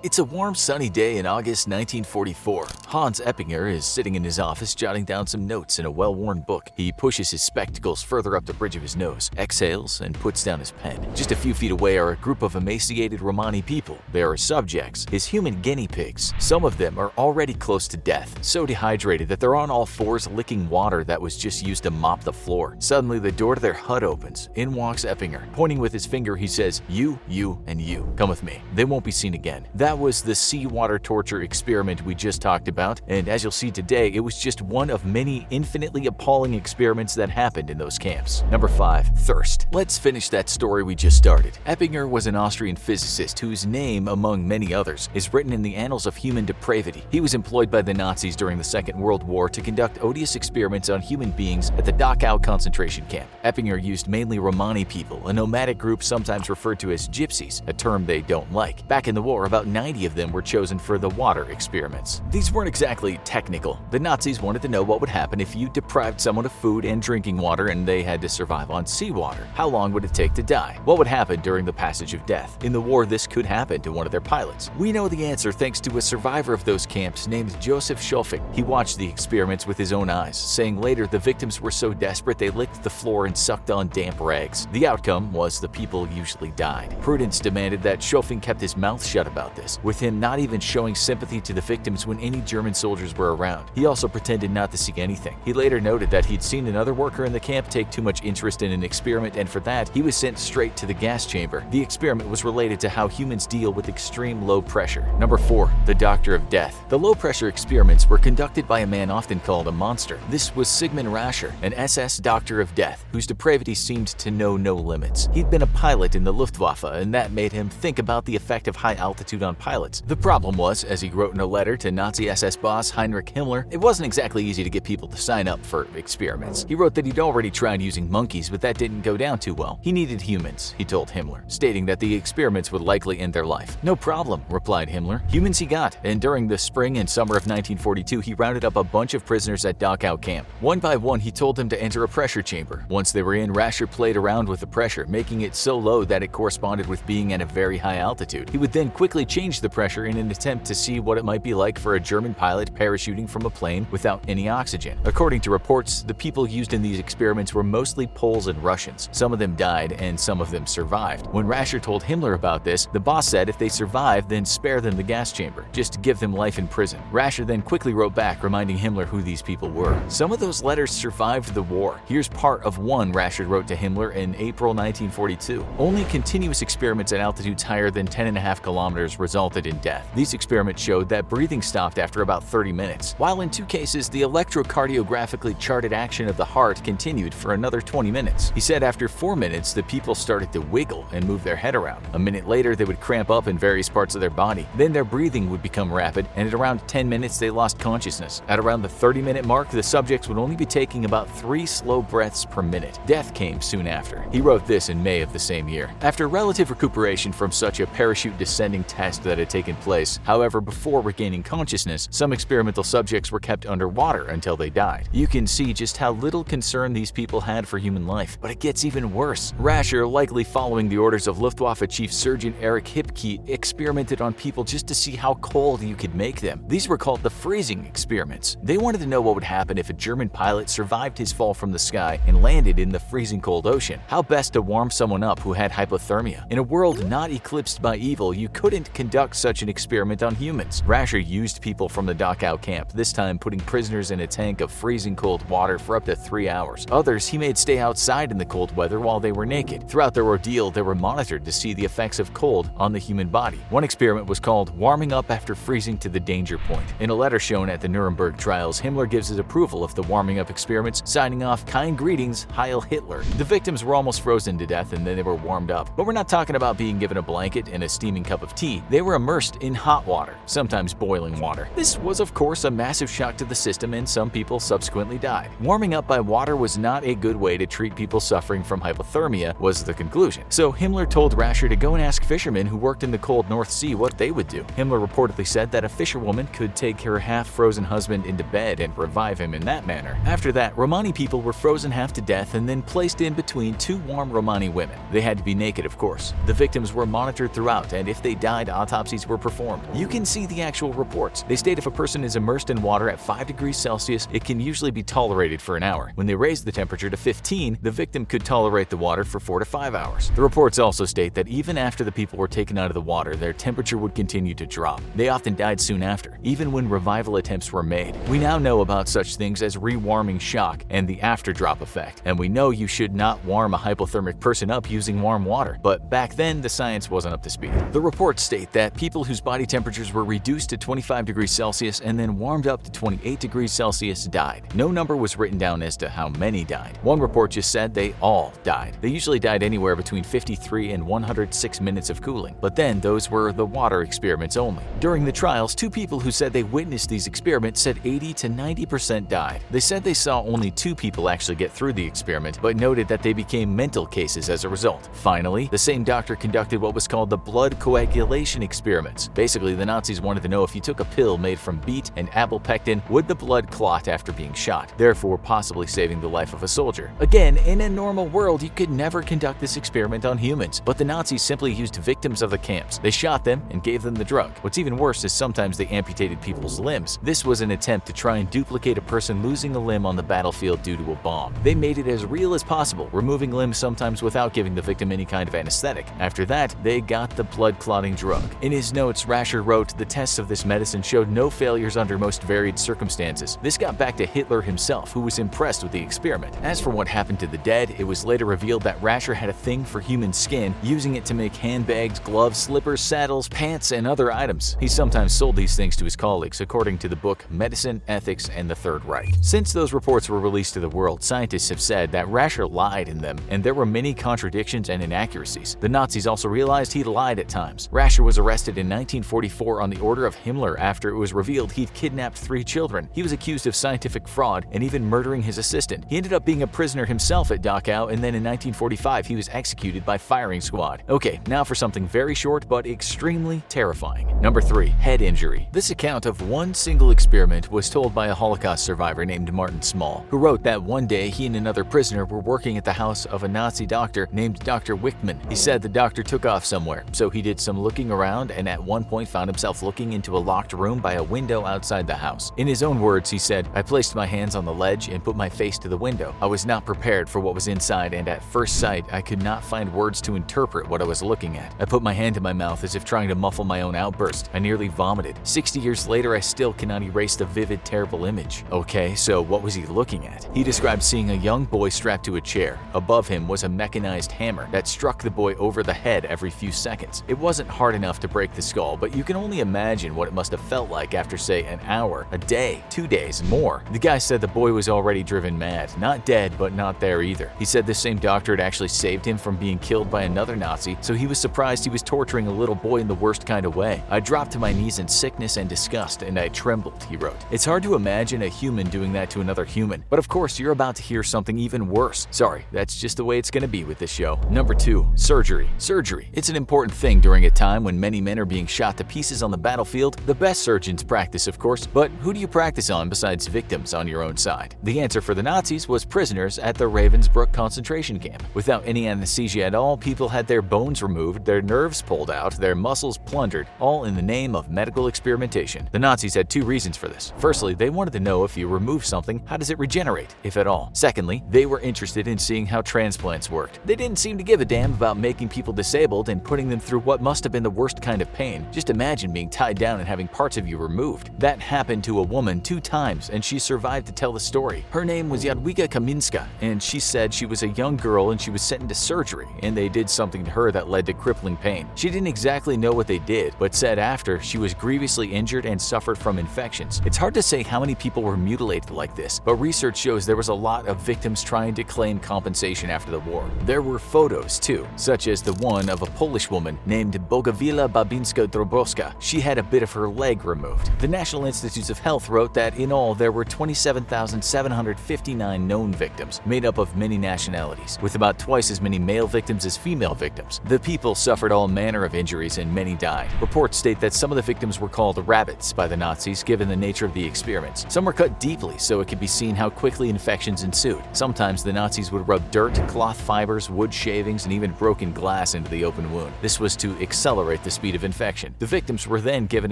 It's a warm, sunny day in August 1944. Hans Eppinger is sitting in his office jotting down some notes in a well-worn book. He pushes his spectacles further up the bridge of his nose, exhales, and puts down his pen. Just a few feet away are a group of emaciated Romani people. They are his subjects, his human guinea pigs. Some of them are already close to death, so dehydrated that they're on all fours licking water that was just used to mop the floor. Suddenly, the door to their hut opens. In walks Eppinger. Pointing with his finger, he says, "You, and you. Come with me. They won't be seen again." That was the seawater torture experiment we just talked about, and as you'll see today, it was just one of many infinitely appalling experiments that happened in those camps. Number 5. Thirst. Let's finish that story we just started. Eppinger was an Austrian physicist whose name, among many others, is written in the annals of human depravity. He was employed by the Nazis during the Second World War to conduct odious experiments on human beings at the Dachau concentration camp. Eppinger used mainly Romani people, a nomadic group sometimes referred to as gypsies, a term they don't like. Back in the war, about 90 of them were chosen for the water experiments. These weren't exactly technical. The Nazis wanted to know what would happen if you deprived someone of food and drinking water and they had to survive on seawater. How long would it take to die? What would happen during the passage of death? In the war, this could happen to one of their pilots. We know the answer thanks to a survivor of those camps named Joseph Schoeffing. He watched the experiments with his own eyes, saying later the victims were so desperate they licked the floor and sucked on damp rags. The outcome was the people usually died. Prudence demanded that Schoeffing kept his mouth shut about this, with him not even showing sympathy to the victims when any German soldiers were around. He also pretended not to see anything. He later noted that he'd seen another worker in the camp take too much interest in an experiment, and for that, he was sent straight to the gas chamber. The experiment was related to how humans deal with extreme low pressure. Number 4. The Doctor of Death. The low-pressure experiments were conducted by a man often called a monster. This was Sigmund Rascher, an SS Doctor of Death, whose depravity seemed to know no limits. He'd been a pilot in the Luftwaffe, and that made him think about the effect of high altitude on pilots. The problem was, as he wrote in a letter to Nazi SS boss Heinrich Himmler, it wasn't exactly easy to get people to sign up for experiments. He wrote that he'd already tried using monkeys, but that didn't go down too well. He needed humans, he told Himmler, stating that the experiments would likely end their life. "No problem," replied Himmler. Humans he got, and during the spring and summer of 1942, he rounded up a bunch of prisoners at Dachau camp. One by one, he told them to enter a pressure chamber. Once they were in, Rascher played around with the pressure, making it so low that it corresponded with being at a very high altitude. He would then quickly change the pressure in an attempt to see what it might be like for a German pilot parachuting from a plane without any oxygen. According to reports, the people used in these experiments were mostly Poles and Russians. Some of them died and some of them survived. When Rascher told Himmler about this, the boss said if they survived, then spare them the gas chamber, just to give them life in prison. Rascher then quickly wrote back reminding Himmler who these people were. Some of those letters survived the war. Here's part of one Rascher wrote to Himmler in April 1942. "Only continuous experiments at altitudes higher than 10.5 kilometers resulted in death. These experiments showed that breathing stopped after about 30 minutes, while in 2 cases the electrocardiographically charted action of the heart continued for another 20 minutes. He said after 4 minutes the people started to wiggle and move their head around. A minute later they would cramp up in various parts of their body. Then their breathing would become rapid, and at around 10 minutes they lost consciousness. At around the 30-minute mark, the subjects would only be taking about 3 slow breaths per minute. Death came soon after." He wrote this in May of the same year. After relative recuperation from such a parachute descending test that had taken place, however, before regaining consciousness, some experimental subjects were kept underwater until they died. You can see just how little concern these people had for human life. But it gets even worse. Rascher, likely following the orders of Luftwaffe Chief Surgeon Erich Hipke, experimented on people just to see how cold you could make them. These were called the freezing experiments. They wanted to know what would happen if a German pilot survived his fall from the sky and landed in the freezing cold ocean. How best to warm someone up who had hypothermia. In a world not eclipsed by evil, you couldn't conduct such an experiment on humans. Rascher used people from the Dachau camp, this time putting prisoners in a tank of freezing cold water for up to 3 hours. Others he made stay outside in the cold weather while they were naked. Throughout their ordeal, they were monitored to see the effects of cold on the human body. One experiment was called warming up after freezing to the danger point. In a letter shown at the Nuremberg trials, Himmler gives his approval of the warming up experiments, signing off "Kind greetings, Heil Hitler." The victims were almost frozen to death and then they were warmed up. But we're not talking about being given a blanket and a steaming cup of tea. They were immersed in hot water, sometimes boiling water. This was of course a massive shock to the system, and some people subsequently died. Warming up by water was not a good way to treat people suffering from hypothermia, was the conclusion. So Himmler told Rascher to go and ask fishermen who worked in the cold North Sea what they would do. Himmler reportedly said that a fisherwoman could take her half-frozen husband into bed and revive him in that manner. After that, Romani people were frozen half to death and then placed in between 2 warm Romani women. They had to be naked, of course. The victims were monitored throughout, and if they died, odds autopsies were performed. You can see the actual reports. They state if a person is immersed in water at 5 degrees Celsius, it can usually be tolerated for an hour. When they raise the temperature to 15, the victim could tolerate the water for 4 to 5 hours. The reports also state that even after the people were taken out of the water, their temperature would continue to drop. They often died soon after, even when revival attempts were made. We now know about such things as rewarming shock and the after-drop effect, and we know you should not warm a hypothermic person up using warm water, but back then the science wasn't up to speed. The reports state that people whose body temperatures were reduced to 25 degrees Celsius and then warmed up to 28 degrees Celsius died. No number was written down as to how many died. One report just said they all died. They usually died anywhere between 53 and 106 minutes of cooling, but then those were the water experiments only. During the trials, 2 people who said they witnessed these experiments said 80 to 90% died. They said they saw only 2 people actually get through the experiment, but noted that they became mental cases as a result. Finally, the same doctor conducted what was called the blood coagulation experiments. Basically, the Nazis wanted to know if you took a pill made from beet and apopectin, would the blood clot after being shot, therefore possibly saving the life of a soldier. Again, in a normal world, you could never conduct this experiment on humans, but the Nazis simply used victims of the camps. They shot them and gave them the drug. What's even worse is sometimes they amputated people's limbs. This was an attempt to try and duplicate a person losing a limb on the battlefield due to a bomb. They made it as real as possible, removing limbs sometimes without giving the victim any kind of anesthetic. After that, they got the blood-clotting drug. In his notes, Rascher wrote, "The tests of this medicine showed no failures under most varied circumstances." This got back to Hitler himself, who was impressed with the experiment. As for what happened to the dead, it was later revealed that Rascher had a thing for human skin, using it to make handbags, gloves, slippers, saddles, pants, and other items. He sometimes sold these things to his colleagues, according to the book Medicine, Ethics, and the Third Reich. Since those reports were released to the world, scientists have said that Rascher lied in them, and there were many contradictions and inaccuracies. The Nazis also realized he lied at times. Rascher was arrested in 1944 on the order of Himmler after it was revealed he'd kidnapped 3 children. He was accused of scientific fraud and even murdering his assistant. He ended up being a prisoner himself at Dachau, and then in 1945 he was executed by firing squad. Okay, now for something very short but extremely terrifying. Number 3. Head injury. This account of one single experiment was told by a Holocaust survivor named Martin Small, who wrote that one day he and another prisoner were working at the house of a Nazi doctor named Dr. Wichmann. He said the doctor took off somewhere, so he did some looking around and at one point found himself looking into a locked room by a window outside the house. In his own words, he said, "I placed my hands on the ledge and put my face to the window. I was not prepared for what was inside, and at first sight, I could not find words to interpret what I was looking at. I put my hand to my mouth as if trying to muffle my own outburst. I nearly vomited. 60 years later, I still cannot erase the vivid, terrible image." Okay, so what was he looking at? He described seeing a young boy strapped to a chair. Above him was a mechanized hammer that struck the boy over the head every few seconds. It wasn't hard enough to break the skull, but you can only imagine what it must have felt like after, say, an hour, a day, 2 days, more. The guy said the boy was already driven mad. Not dead, but not there either. He said this same doctor had actually saved him from being killed by another Nazi, so he was surprised he was torturing a little boy in the worst kind of way. "I dropped to my knees in sickness and disgust, and I trembled," he wrote. It's hard to imagine a human doing that to another human, but of course you're about to hear something even worse. Sorry, that's just the way it's gonna be with this show. Number 2. Surgery. Surgery. It's an important thing during a time when many men are being shot to pieces on the battlefield. The best surgeons practice, of course, but who do you practice on besides victims on your own side? The answer for the Nazis was prisoners at the Ravensbrück concentration camp. Without any anesthesia at all, people had their bones removed, their nerves pulled out, their muscles plundered, all in the name of medical experimentation. The Nazis had 2 reasons for this. Firstly, they wanted to know if you remove something, how does it regenerate, if at all? Secondly, they were interested in seeing how transplants worked. They didn't seem to give a damn about making people disabled and putting them through what must have been the worst kind of pain. Just imagine being tied down and having parts of you removed. That happened to a woman 2 times, and she survived to tell the story. Her name was Jadwiga Kaminska, and she said she was a young girl and she was sent into surgery, and they did something to her that led to crippling pain. She didn't exactly know what they did, but said after she was grievously injured and suffered from infections. It's hard to say how many people were mutilated like this, but research shows there was a lot of victims trying to claim compensation after the war. There were photos too, such as the one of a Polish woman named Bogawila Babinska-Drobowska. She had a bit of her leg removed. The National Institutes of Health wrote that in all there were 27,759 known victims, made up of many nationalities, with about twice as many male victims as female victims. The people suffered all manner of injuries and many died. Reports state that some of the victims were called rabbits by the Nazis given the nature of the experiments. Some were cut deeply so it could be seen how quickly infections ensued. Sometimes the Nazis would rub dirt, cloth fibers, wood shavings, and even broken glass into the open wound. This was to accelerate the speed of infection. The victims were then given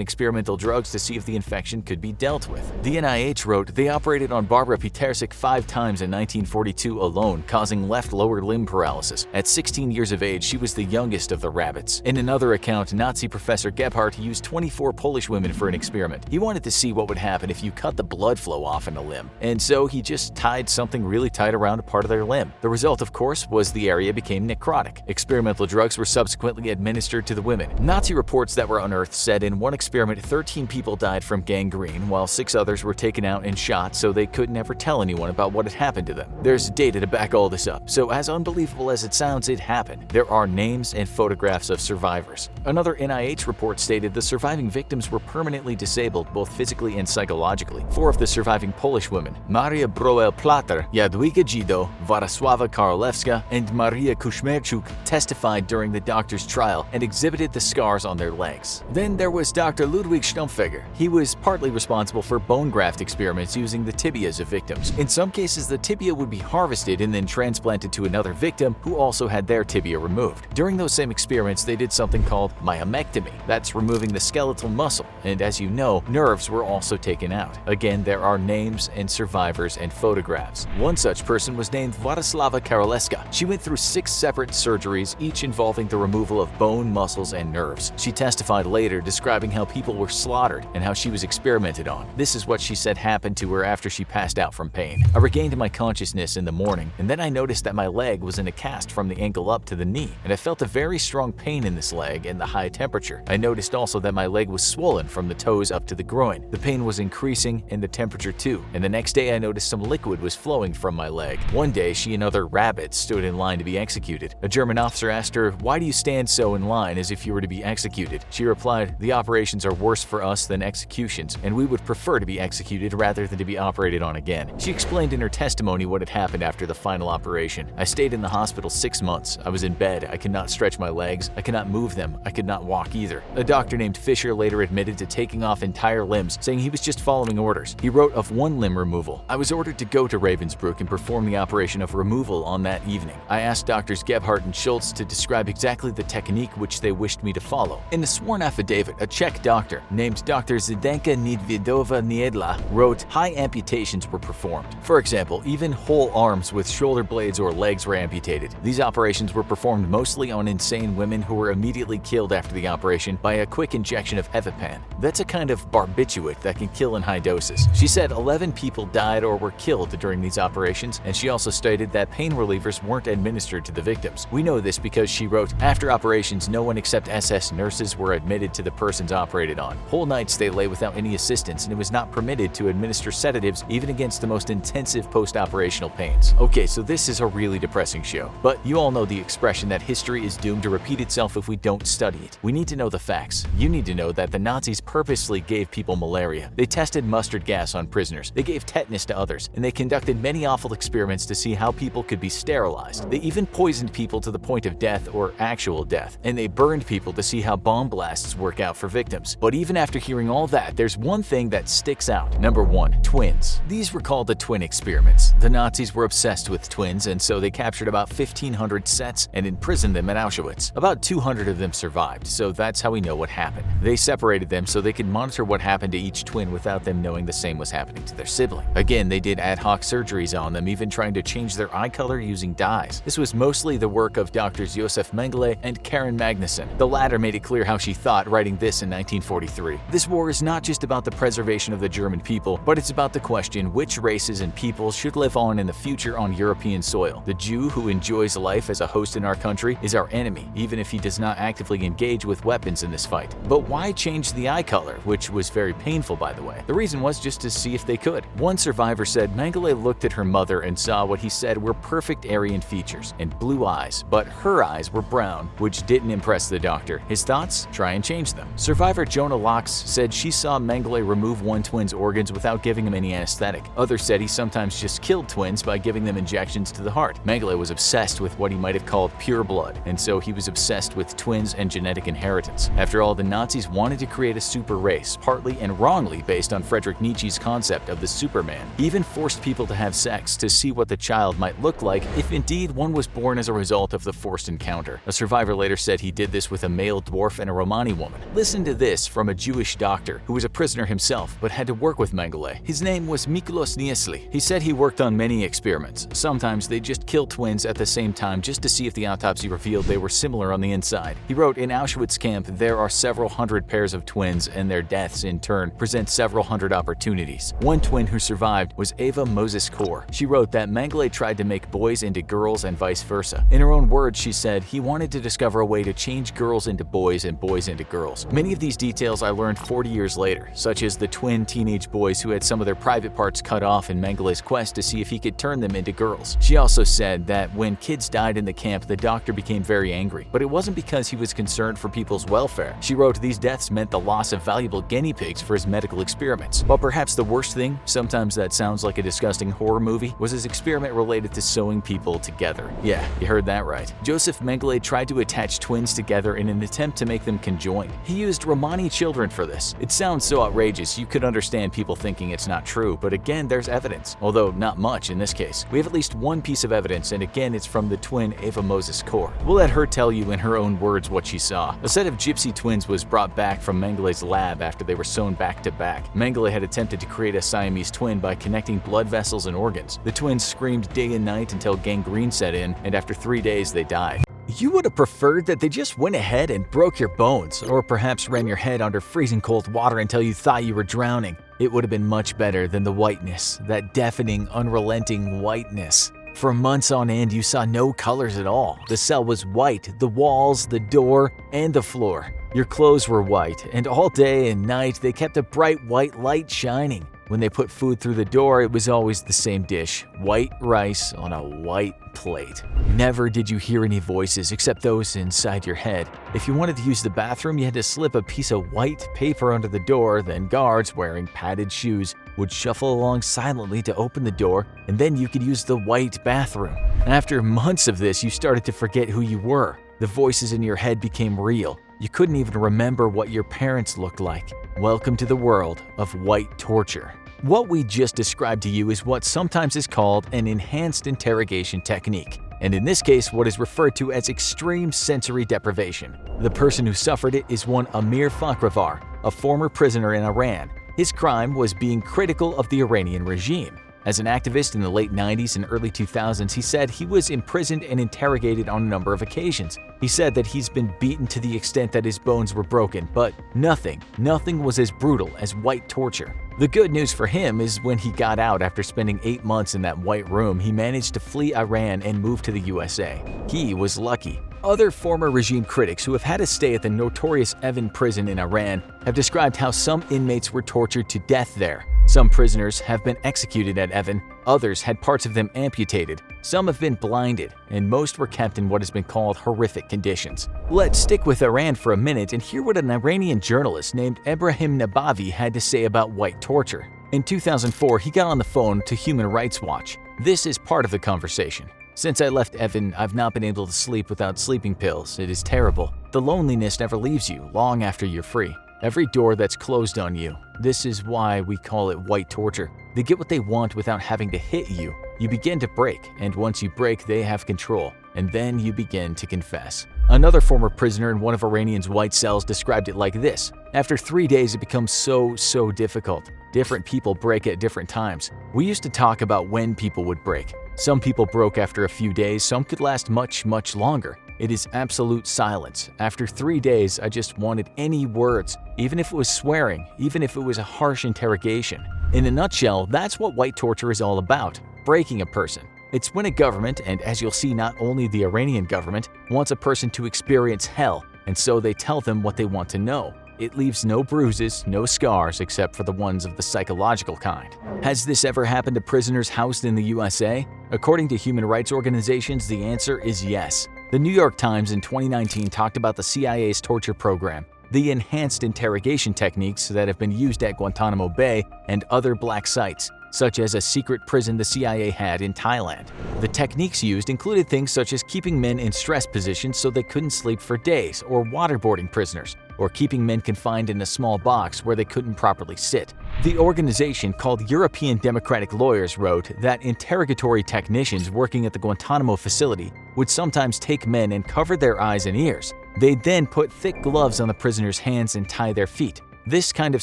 experimental drugs to see if the infection could be dealt with. The NIH wrote they operated on Barbara Pietersek 5 times in 1942 alone, causing left lower limb paralysis. At 16 years of age, she was the youngest of the rabbits. In another account, Nazi Professor Gebhardt used 24 Polish women for an experiment. He wanted to see what would happen if you cut the blood flow off in a limb, and so he just tied something really tight around a part of their limb. The result, of course, was the area became necrotic. Experimental drugs were subsequently administered to the women. Nazi reports that were unearthed said in one experiment 13 people died from gangrene, while 6 others were taken out and shot so they could never tell anyone about what had happened to them. There's data to back all this up, so as unbelievable as it sounds, it happened. There are names and photographs of survivors. Another NIH report stated the surviving victims were permanently disabled both physically and psychologically. 4 of the surviving Polish women, Maria Broel-Plater, Jadwiga Dzido, Władysława Karolewska, and Maria Kuszmerczuk, testified during the doctor's trial and exhibited the scars on their legs. Then there was Dr. Ludwig Stumpfegger. He was partly responsible for bone graft experiments using the tibias of victims. In some cases, the tibia would be harvested and then transplanted to another victim who also had their tibia removed. During those same experiments, they did something called myomectomy. That's removing the skeletal muscle, and as you know, nerves were also taken out. Again, there are names and survivors and photographs. One such person was named Władysława Karolewska. She went through 6 separate surgeries, each involving the removal of bone, muscles, and nerves. She testified later, describing how people were slaughtered and how she was experimented on. This is what she said happened to her after she passed out from pain. I regained my consciousness in the morning, and then I noticed that my leg was in a cast from the ankle up to the knee, and I felt a very strong pain in this leg and the high temperature. I noticed also that my leg was swollen from the toes up to the groin. The pain was increasing and the temperature too, and the next day I noticed some liquid was flowing from my leg. One day, she and other rabbits stood in line to be executed. A German officer asked her, "Why do you stand so in line as if you were to be executed?" She replied, "The operations are worse for us than executions, and we would prefer to be executed rather than to be operated on again." She explained in her testimony what had happened after the final operation. "I stayed in the hospital 6 months. I was in bed. I could not stretch my legs. I could not move them. I could not walk either." A doctor named Fisher later admitted to taking off entire limbs, saying he was just following orders. He wrote of one limb removal, "I was ordered to go to Ravensbrück and perform the operation of removal on that evening. I asked doctors Gebhardt and Schultz to describe exactly the technique which they wished me to follow." In a sworn affidavit, a Czech doctor named Dr. Zdenka Nedvědová Niedla wrote, "High amputations were performed. For example, even whole arms with shoulder blades or legs were amputated. These operations were performed mostly on insane women who were immediately killed after the operation by a quick injection of Evipan. That's a kind of barbiturate that can kill in high doses." She said 11 people died or were killed during these operations, and she also stated that pain relievers weren't administered to the victims. We know this because she wrote, "After operations, no one except SS nurses were admitted to the persons operated on. Whole nights they lay without any assistance, and it was not permitted to administer sedatives even against the most intensive post-operational pains." Okay, so this is a really depressing show, but you all know the expression that history is doomed to repeat itself if we don't study it. We need to know the facts. You need to know that the Nazis purposely gave people malaria. They tested mustard gas on prisoners. They gave tetanus to others, and they conducted many awful experiments to see how people could be sterilized. They even poisoned people to the point of death or actual death, and they burned people to see how bomb blasts work out for victims. But even after hearing all that, there's one thing that sticks out. Number 1, twins. These were called the twin experiments. The Nazis were obsessed with twins, and so they captured about 1,500 sets and imprisoned them at Auschwitz. About 200 of them survived, so that's how we know what happened. They separated them so they could monitor what happened to each twin without them knowing the same was happening to their sibling. Again, they did ad hoc surgeries on them, even trying to change their eye color using dyes. This was mostly the work of doctors Josef Mengele and Karen Magnuson. The latter made it clear how she thought, writing this in 1943. "This war is not just about the preservation of the German people, but it's about the question which races and peoples should live on in the future on European soil. The Jew who enjoys life as a host in our country is our enemy, even if he does not actively engage with weapons in this fight." But why change the eye color, which was very painful, by the way? The reason was just to see if they could. One survivor said Mengele looked at her mother and saw what he said were perfect Aryan features and blue eyes, but her eyes were brown, which didn't impress the doctor. His thoughts? Try and change them. Survivor Jonah Locks said she saw Mengele remove one twin's organs without giving him any anesthetic. Others said he sometimes just killed twins by giving them injections to the heart. Mengele was obsessed with what he might have called pure blood, and so he was obsessed with twins and genetic inheritance. After all, the Nazis wanted to create a super race, partly and wrongly based on Friedrich Nietzsche's concept of the Superman. He even forced people to have sex to see what the child might look like if indeed one was born as a result of the forced encounter. A survivor later said he did this with a male pale dwarf and a Romani woman. Listen to this from a Jewish doctor who was a prisoner himself but had to work with Mengele. His name was Miklos Niesli. He said he worked on many experiments. Sometimes they just kill twins at the same time just to see if the autopsy revealed they were similar on the inside. He wrote, in Auschwitz camp, there are several hundred pairs of twins and their deaths in turn present several hundred opportunities. One twin who survived was Eva Moses Kor. She wrote that Mengele tried to make boys into girls and vice versa. In her own words, she said, he wanted to discover a way to change girls into boys and boys into girls. Many of these details I learned 40 years later, such as the twin teenage boys who had some of their private parts cut off in Mengele's quest to see if he could turn them into girls. She also said that when kids died in the camp, the doctor became very angry, but it wasn't because he was concerned for people's welfare. She wrote these deaths meant the loss of valuable guinea pigs for his medical experiments. But perhaps the worst thing, sometimes that sounds like a disgusting horror movie, was his experiment related to sewing people together. Yeah, you heard that right. Joseph Mengele tried to attach twins together in an attempt to make them conjoined. He used Romani children for this. It sounds so outrageous you could understand people thinking it's not true, but again, there's evidence. Although not much in this case. We have at least one piece of evidence, and again, it's from the twin Eva Moses Kor. We'll let her tell you in her own words what she saw. A set of gypsy twins was brought back from Mengele's lab after they were sewn back to back. Mengele had attempted to create a Siamese twin by connecting blood vessels and organs. The twins screamed day and night until gangrene set in, and after 3 days they died. You would have preferred that they just went ahead and broke your bones, or perhaps ran your head under freezing cold water until you thought you were drowning. It would have been much better than the whiteness, that deafening, unrelenting whiteness. For months on end, you saw no colors at all. The cell was white, the walls, the door, and the floor. Your clothes were white, and all day and night they kept a bright white light shining. When they put food through the door, it was always the same dish, white rice on a white plate. Never did you hear any voices except those inside your head. If you wanted to use the bathroom, you had to slip a piece of white paper under the door, then guards wearing padded shoes would shuffle along silently to open the door, and then you could use the white bathroom. After months of this, you started to forget who you were. The voices in your head became real. You couldn't even remember what your parents looked like. Welcome to the world of white torture. What we just described to you is what sometimes is called an enhanced interrogation technique, and in this case what is referred to as extreme sensory deprivation. The person who suffered it is one Amir Fakhravar, a former prisoner in Iran. His crime was being critical of the Iranian regime. As an activist in the late 90s and early 2000s, he said he was imprisoned and interrogated on a number of occasions. He said that he's been beaten to the extent that his bones were broken, but nothing was as brutal as white torture. The good news for him is when he got out after spending 8 months in that white room, he managed to flee Iran and move to the USA. He was lucky. Other former regime critics who have had to stay at the notorious Evin prison in Iran have described how some inmates were tortured to death there. Some prisoners have been executed at Evin, others had parts of them amputated, some have been blinded, and most were kept in what has been called horrific conditions. Let's stick with Iran for a minute and hear what an Iranian journalist named Ebrahim Nabavi had to say about white torture. In 2004, he got on the phone to Human Rights Watch. This is part of the conversation. Since I left Evin, I've not been able to sleep without sleeping pills. It is terrible. The loneliness never leaves you long after you're free. Every door that's closed on you. This is why we call it white torture. They get what they want without having to hit you. You begin to break, and once you break, they have control, and then you begin to confess. Another former prisoner in one of Iranian's white cells described it like this. After 3 days, it becomes so difficult. Different people break at different times. We used to talk about when people would break. Some people broke after a few days, some could last much longer. It is absolute silence. After 3 days, I just wanted any words, even if it was swearing, even if it was a harsh interrogation. In a nutshell, that's what white torture is all about, breaking a person. It's when a government, and as you'll see, not only the Iranian government, wants a person to experience hell, and so they tell them what they want to know. It leaves no bruises, no scars, except for the ones of the psychological kind. Has this ever happened to prisoners housed in the USA? According to human rights organizations, the answer is yes. The New York Times in 2019 talked about the CIA's torture program, the enhanced interrogation techniques that have been used at Guantanamo Bay and other black sites, such as a secret prison the CIA had in Thailand. The techniques used included things such as keeping men in stress positions so they couldn't sleep for days, or waterboarding prisoners, or keeping men confined in a small box where they couldn't properly sit. The organization, called European Democratic Lawyers, wrote that interrogatory technicians working at the Guantanamo facility would sometimes take men and cover their eyes and ears. They'd then put thick gloves on the prisoners' hands and tie their feet. This kind of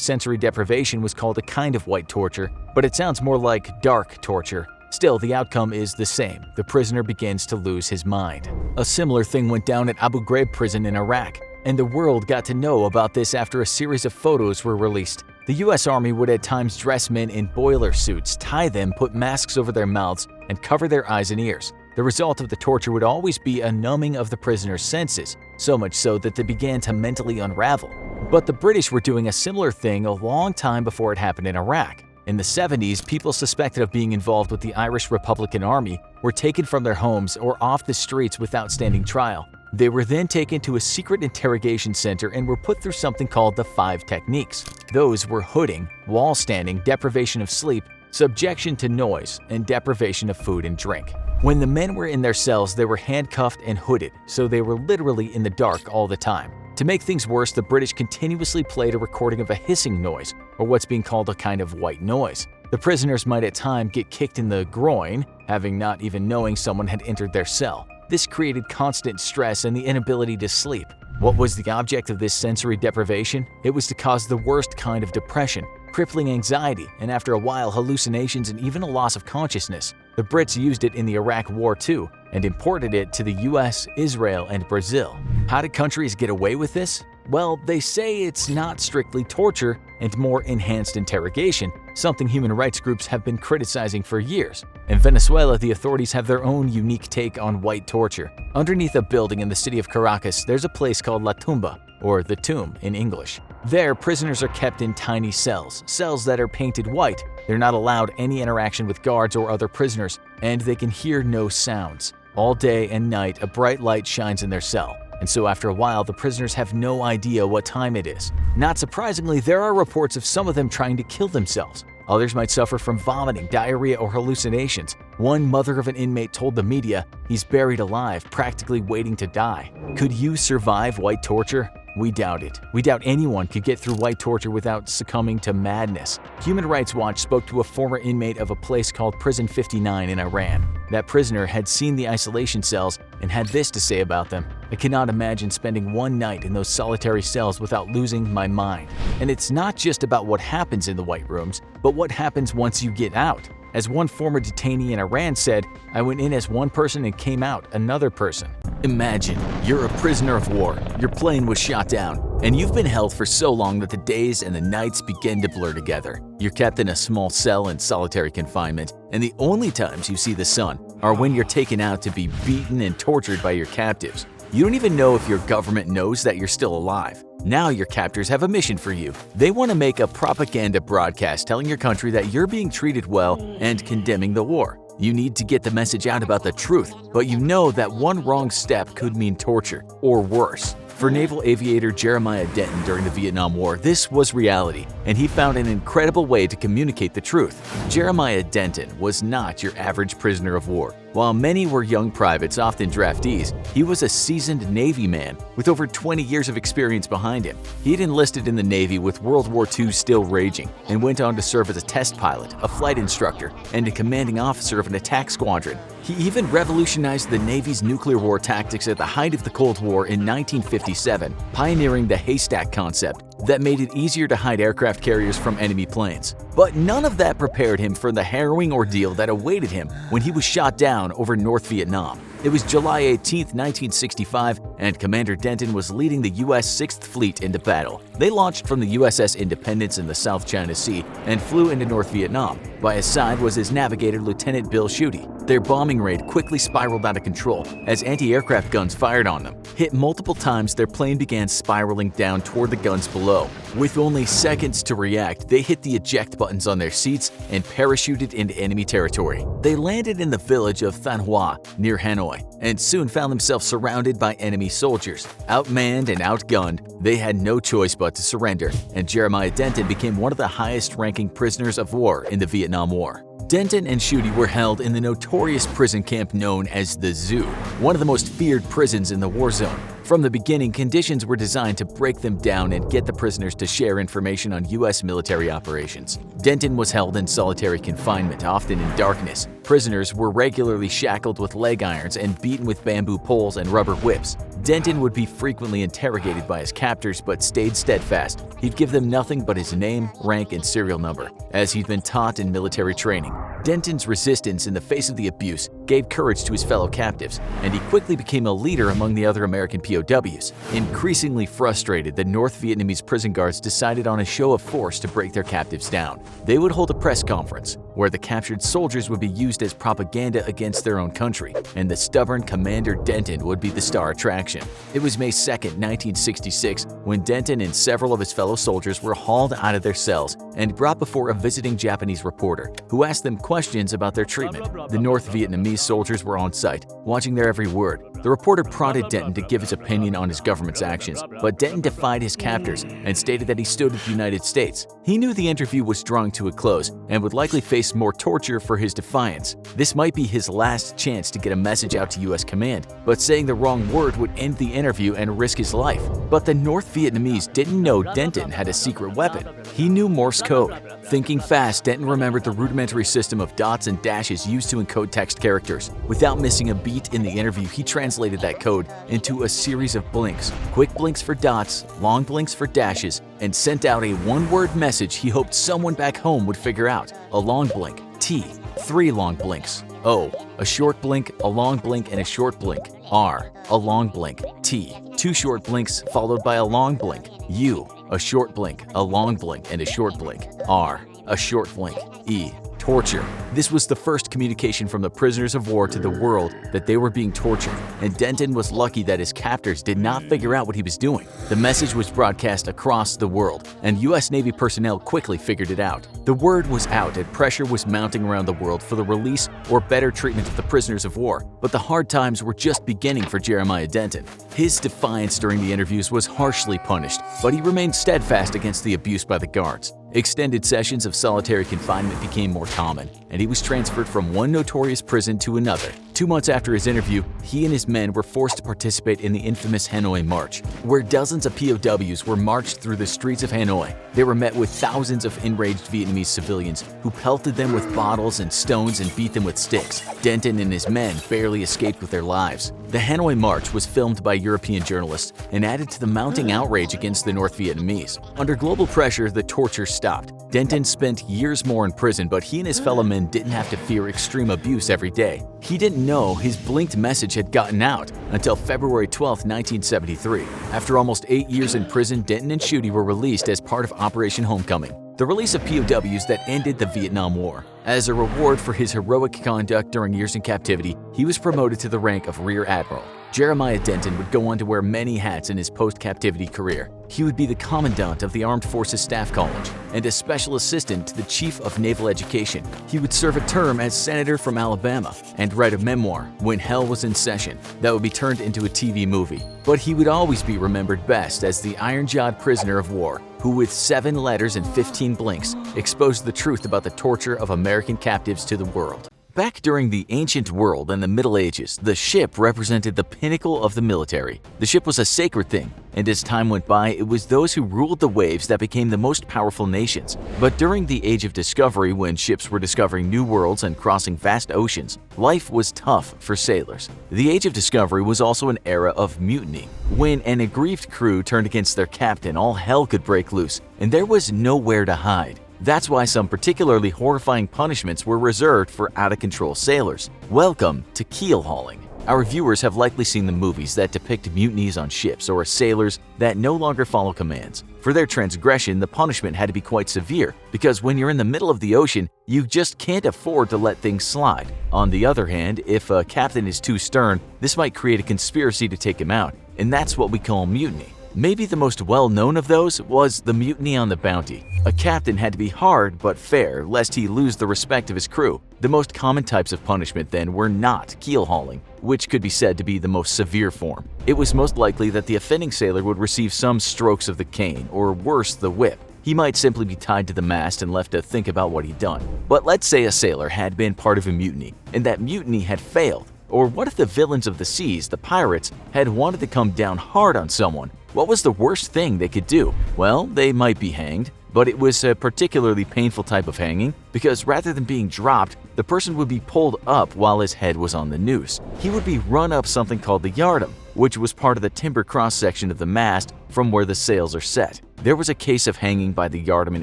sensory deprivation was called a kind of white torture, but it sounds more like dark torture. Still, the outcome is the same. The prisoner begins to lose his mind. A similar thing went down at Abu Ghraib prison in Iraq, and the world got to know about this after a series of photos were released. The US Army would at times dress men in boiler suits, tie them, put masks over their mouths, and cover their eyes and ears. The result of the torture would always be a numbing of the prisoners' senses, so much so that they began to mentally unravel. But the British were doing a similar thing a long time before it happened in Iraq. In the 70s, people suspected of being involved with the Irish Republican Army were taken from their homes or off the streets without standing trial. They were then taken to a secret interrogation center and were put through something called the 5 techniques. Those were hooding, wall standing, deprivation of sleep, subjection to noise, and deprivation of food and drink. When the men were in their cells, they were handcuffed and hooded, so they were literally in the dark all the time. To make things worse, the British continuously played a recording of a hissing noise, or what's being called a kind of white noise. The prisoners might at times get kicked in the groin, having not even knowing someone had entered their cell. This created constant stress and the inability to sleep. What was the object of this sensory deprivation? It was to cause the worst kind of depression, crippling anxiety, and after a while hallucinations and even a loss of consciousness. The Brits used it in the Iraq War too, and imported it to the US, Israel, and Brazil. How did countries get away with this? Well, they say it's not strictly torture and more enhanced interrogation, something human rights groups have been criticizing for years. In Venezuela, the authorities have their own unique take on white torture. Underneath a building in the city of Caracas, there's a place called La Tumba, or the tomb in English. There, prisoners are kept in tiny cells that are painted white. They're not allowed any interaction with guards or other prisoners, and they can hear no sounds. All day and night, a bright light shines in their cell, and so after a while, the prisoners have no idea what time it is. Not surprisingly, there are reports of some of them trying to kill themselves. Others might suffer from vomiting, diarrhea, or hallucinations. One mother of an inmate told the media he's buried alive, practically waiting to die. Could you survive white torture? We doubt it. We doubt anyone could get through white torture without succumbing to madness. Human Rights Watch spoke to a former inmate of a place called Prison 59 in Iran. That prisoner had seen the isolation cells and had this to say about them: "I cannot imagine spending one night in those solitary cells without losing my mind." And it's not just about what happens in the white rooms, but what happens once you get out. As one former detainee in Iran said, "I went in as one person and came out another person." Imagine, you're a prisoner of war, your plane was shot down, and you've been held for so long that the days and the nights begin to blur together. You're kept in a small cell in solitary confinement, and the only times you see the sun are when you're taken out to be beaten and tortured by your captives. You don't even know if your government knows that you're still alive. Now your captors have a mission for you. They want to make a propaganda broadcast telling your country that you're being treated well and condemning the war. You need to get the message out about the truth, but you know that one wrong step could mean torture, or worse. For naval aviator Jeremiah Denton during the Vietnam War, this was reality, and he found an incredible way to communicate the truth. Jeremiah Denton was not your average prisoner of war. While many were young privates, often draftees, he was a seasoned Navy man with over 20 years of experience behind him. He'd enlisted in the Navy with World War II still raging and went on to serve as a test pilot, a flight instructor, and a commanding officer of an attack squadron. He even revolutionized the Navy's nuclear war tactics at the height of the Cold War in 1957, pioneering the haystack concept that made it easier to hide aircraft carriers from enemy planes. But none of that prepared him for the harrowing ordeal that awaited him when he was shot down over North Vietnam. It was July 18, 1965, and Commander Denton was leading the U.S. 6th Fleet into battle. They launched from the USS Independence in the South China Sea and flew into North Vietnam. By his side was his navigator, Lieutenant Bill Schutte. Their bombing raid quickly spiraled out of control as anti-aircraft guns fired on them. Hit multiple times, their plane began spiraling down toward the guns below. With only seconds to react, they hit the eject buttons on their seats and parachuted into enemy territory. They landed in the village of Thanh Hoa near Hanoi and soon found themselves surrounded by enemy soldiers. Outmanned and outgunned, they had no choice but to surrender, and Jeremiah Denton became one of the highest-ranking prisoners of war in the Vietnam War. Denton and Schutte were held in the notorious prison camp known as the Zoo, one of the most feared prisons in the war zone. From the beginning, conditions were designed to break them down and get the prisoners to share information on U.S. military operations. Denton was held in solitary confinement, often in darkness. Prisoners were regularly shackled with leg irons and beaten with bamboo poles and rubber whips. Denton would be frequently interrogated by his captors but stayed steadfast. He'd give them nothing but his name, rank, and serial number, as he'd been taught in military training. Denton's resistance in the face of the abuse gave courage to his fellow captives, and he quickly became a leader among the other American POWs. Increasingly frustrated, the North Vietnamese prison guards decided on a show of force to break their captives down. They would hold a press conference, where the captured soldiers would be used as propaganda against their own country, and the stubborn Commander Denton would be the star attraction. It was May 2, 1966, when Denton and several of his fellow soldiers were hauled out of their cells and brought before a visiting Japanese reporter, who asked them questions about their treatment. The North Vietnamese soldiers were on site, watching their every word. The reporter prodded Denton to give his opinion on his government's actions, but Denton defied his captors and stated that he stood with the United States. He knew the interview was drawing to a close and would likely face more torture for his defiance. This might be his last chance to get a message out to U.S. command, but saying the wrong word would end the interview and risk his life. But the North Vietnamese didn't know Denton had a secret weapon. He knew Morse code. Thinking fast, Denton remembered the rudimentary system of dots and dashes used to encode text characters. Without missing a beat in the interview, he translated that code into a series of blinks. Quick blinks for dots, long blinks for dashes, and sent out a one-word message he hoped someone back home would figure out. A long blink, T. 3 long blinks, O. A short blink, a long blink, and a short blink, R. A long blink, T. 2 short blinks followed by a long blink, U. A short blink, a long blink, and a short blink, R. A short blink, E. Torture. This was the first communication from the prisoners of war to the world that they were being tortured, and Denton was lucky that his captors did not figure out what he was doing. The message was broadcast across the world, and U.S. Navy personnel quickly figured it out. The word was out and pressure was mounting around the world for the release or better treatment of the prisoners of war, but the hard times were just beginning for Jeremiah Denton. His defiance during the interviews was harshly punished, but he remained steadfast against the abuse by the guards. Extended sessions of solitary confinement became more common, and he was transferred from one notorious prison to another. 2 months after his interview, he and his men were forced to participate in the infamous Hanoi March, where dozens of POWs were marched through the streets of Hanoi. They were met with thousands of enraged Vietnamese civilians who pelted them with bottles and stones and beat them with sticks. Denton and his men barely escaped with their lives. The Hanoi March was filmed by European journalists and added to the mounting outrage against the North Vietnamese. Under global pressure, the torture stopped. Denton spent years more in prison, but he and his fellow men didn't have to fear extreme abuse every day. He didn't know his blinked message had gotten out until February 12, 1973. After almost 8 years in prison, Denton and Schutte were released as part of Operation Homecoming, the release of POWs that ended the Vietnam War. As a reward for his heroic conduct during years in captivity, he was promoted to the rank of Rear Admiral. Jeremiah Denton would go on to wear many hats in his post-captivity career. He would be the Commandant of the Armed Forces Staff College and a Special Assistant to the Chief of Naval Education. He would serve a term as Senator from Alabama and write a memoir, When Hell Was in Session, that would be turned into a TV movie. But he would always be remembered best as the iron-jawed prisoner of war, who with 7 letters and 15 blinks exposed the truth about the torture of American captives to the world. Back during the ancient world and the Middle Ages, the ship represented the pinnacle of the military. The ship was a sacred thing, and as time went by, it was those who ruled the waves that became the most powerful nations. But during the Age of Discovery, when ships were discovering new worlds and crossing vast oceans, life was tough for sailors. The Age of Discovery was also an era of mutiny. When an aggrieved crew turned against their captain, all hell could break loose, and there was nowhere to hide. That's why some particularly horrifying punishments were reserved for out-of-control sailors. Welcome to Keelhauling. Our viewers have likely seen the movies that depict mutinies on ships or sailors that no longer follow commands. For their transgression, the punishment had to be quite severe, because when you're in the middle of the ocean, you just can't afford to let things slide. On the other hand, if a captain is too stern, this might create a conspiracy to take him out, and that's what we call mutiny. Maybe the most well-known of those was the mutiny on the Bounty. A captain had to be hard but fair, lest he lose the respect of his crew. The most common types of punishment then were not keel hauling, which could be said to be the most severe form. It was most likely that the offending sailor would receive some strokes of the cane, or worse, the whip. He might simply be tied to the mast and left to think about what he'd done. But let's say a sailor had been part of a mutiny, and that mutiny had failed. Or what if the villains of the seas, the pirates, had wanted to come down hard on someone? What was the worst thing they could do? Well, they might be hanged, but it was a particularly painful type of hanging because rather than being dropped, the person would be pulled up while his head was on the noose. He would be run up something called the yardum. which was part of the timber cross-section of the mast from where the sails are set. There was a case of hanging by the yardarm in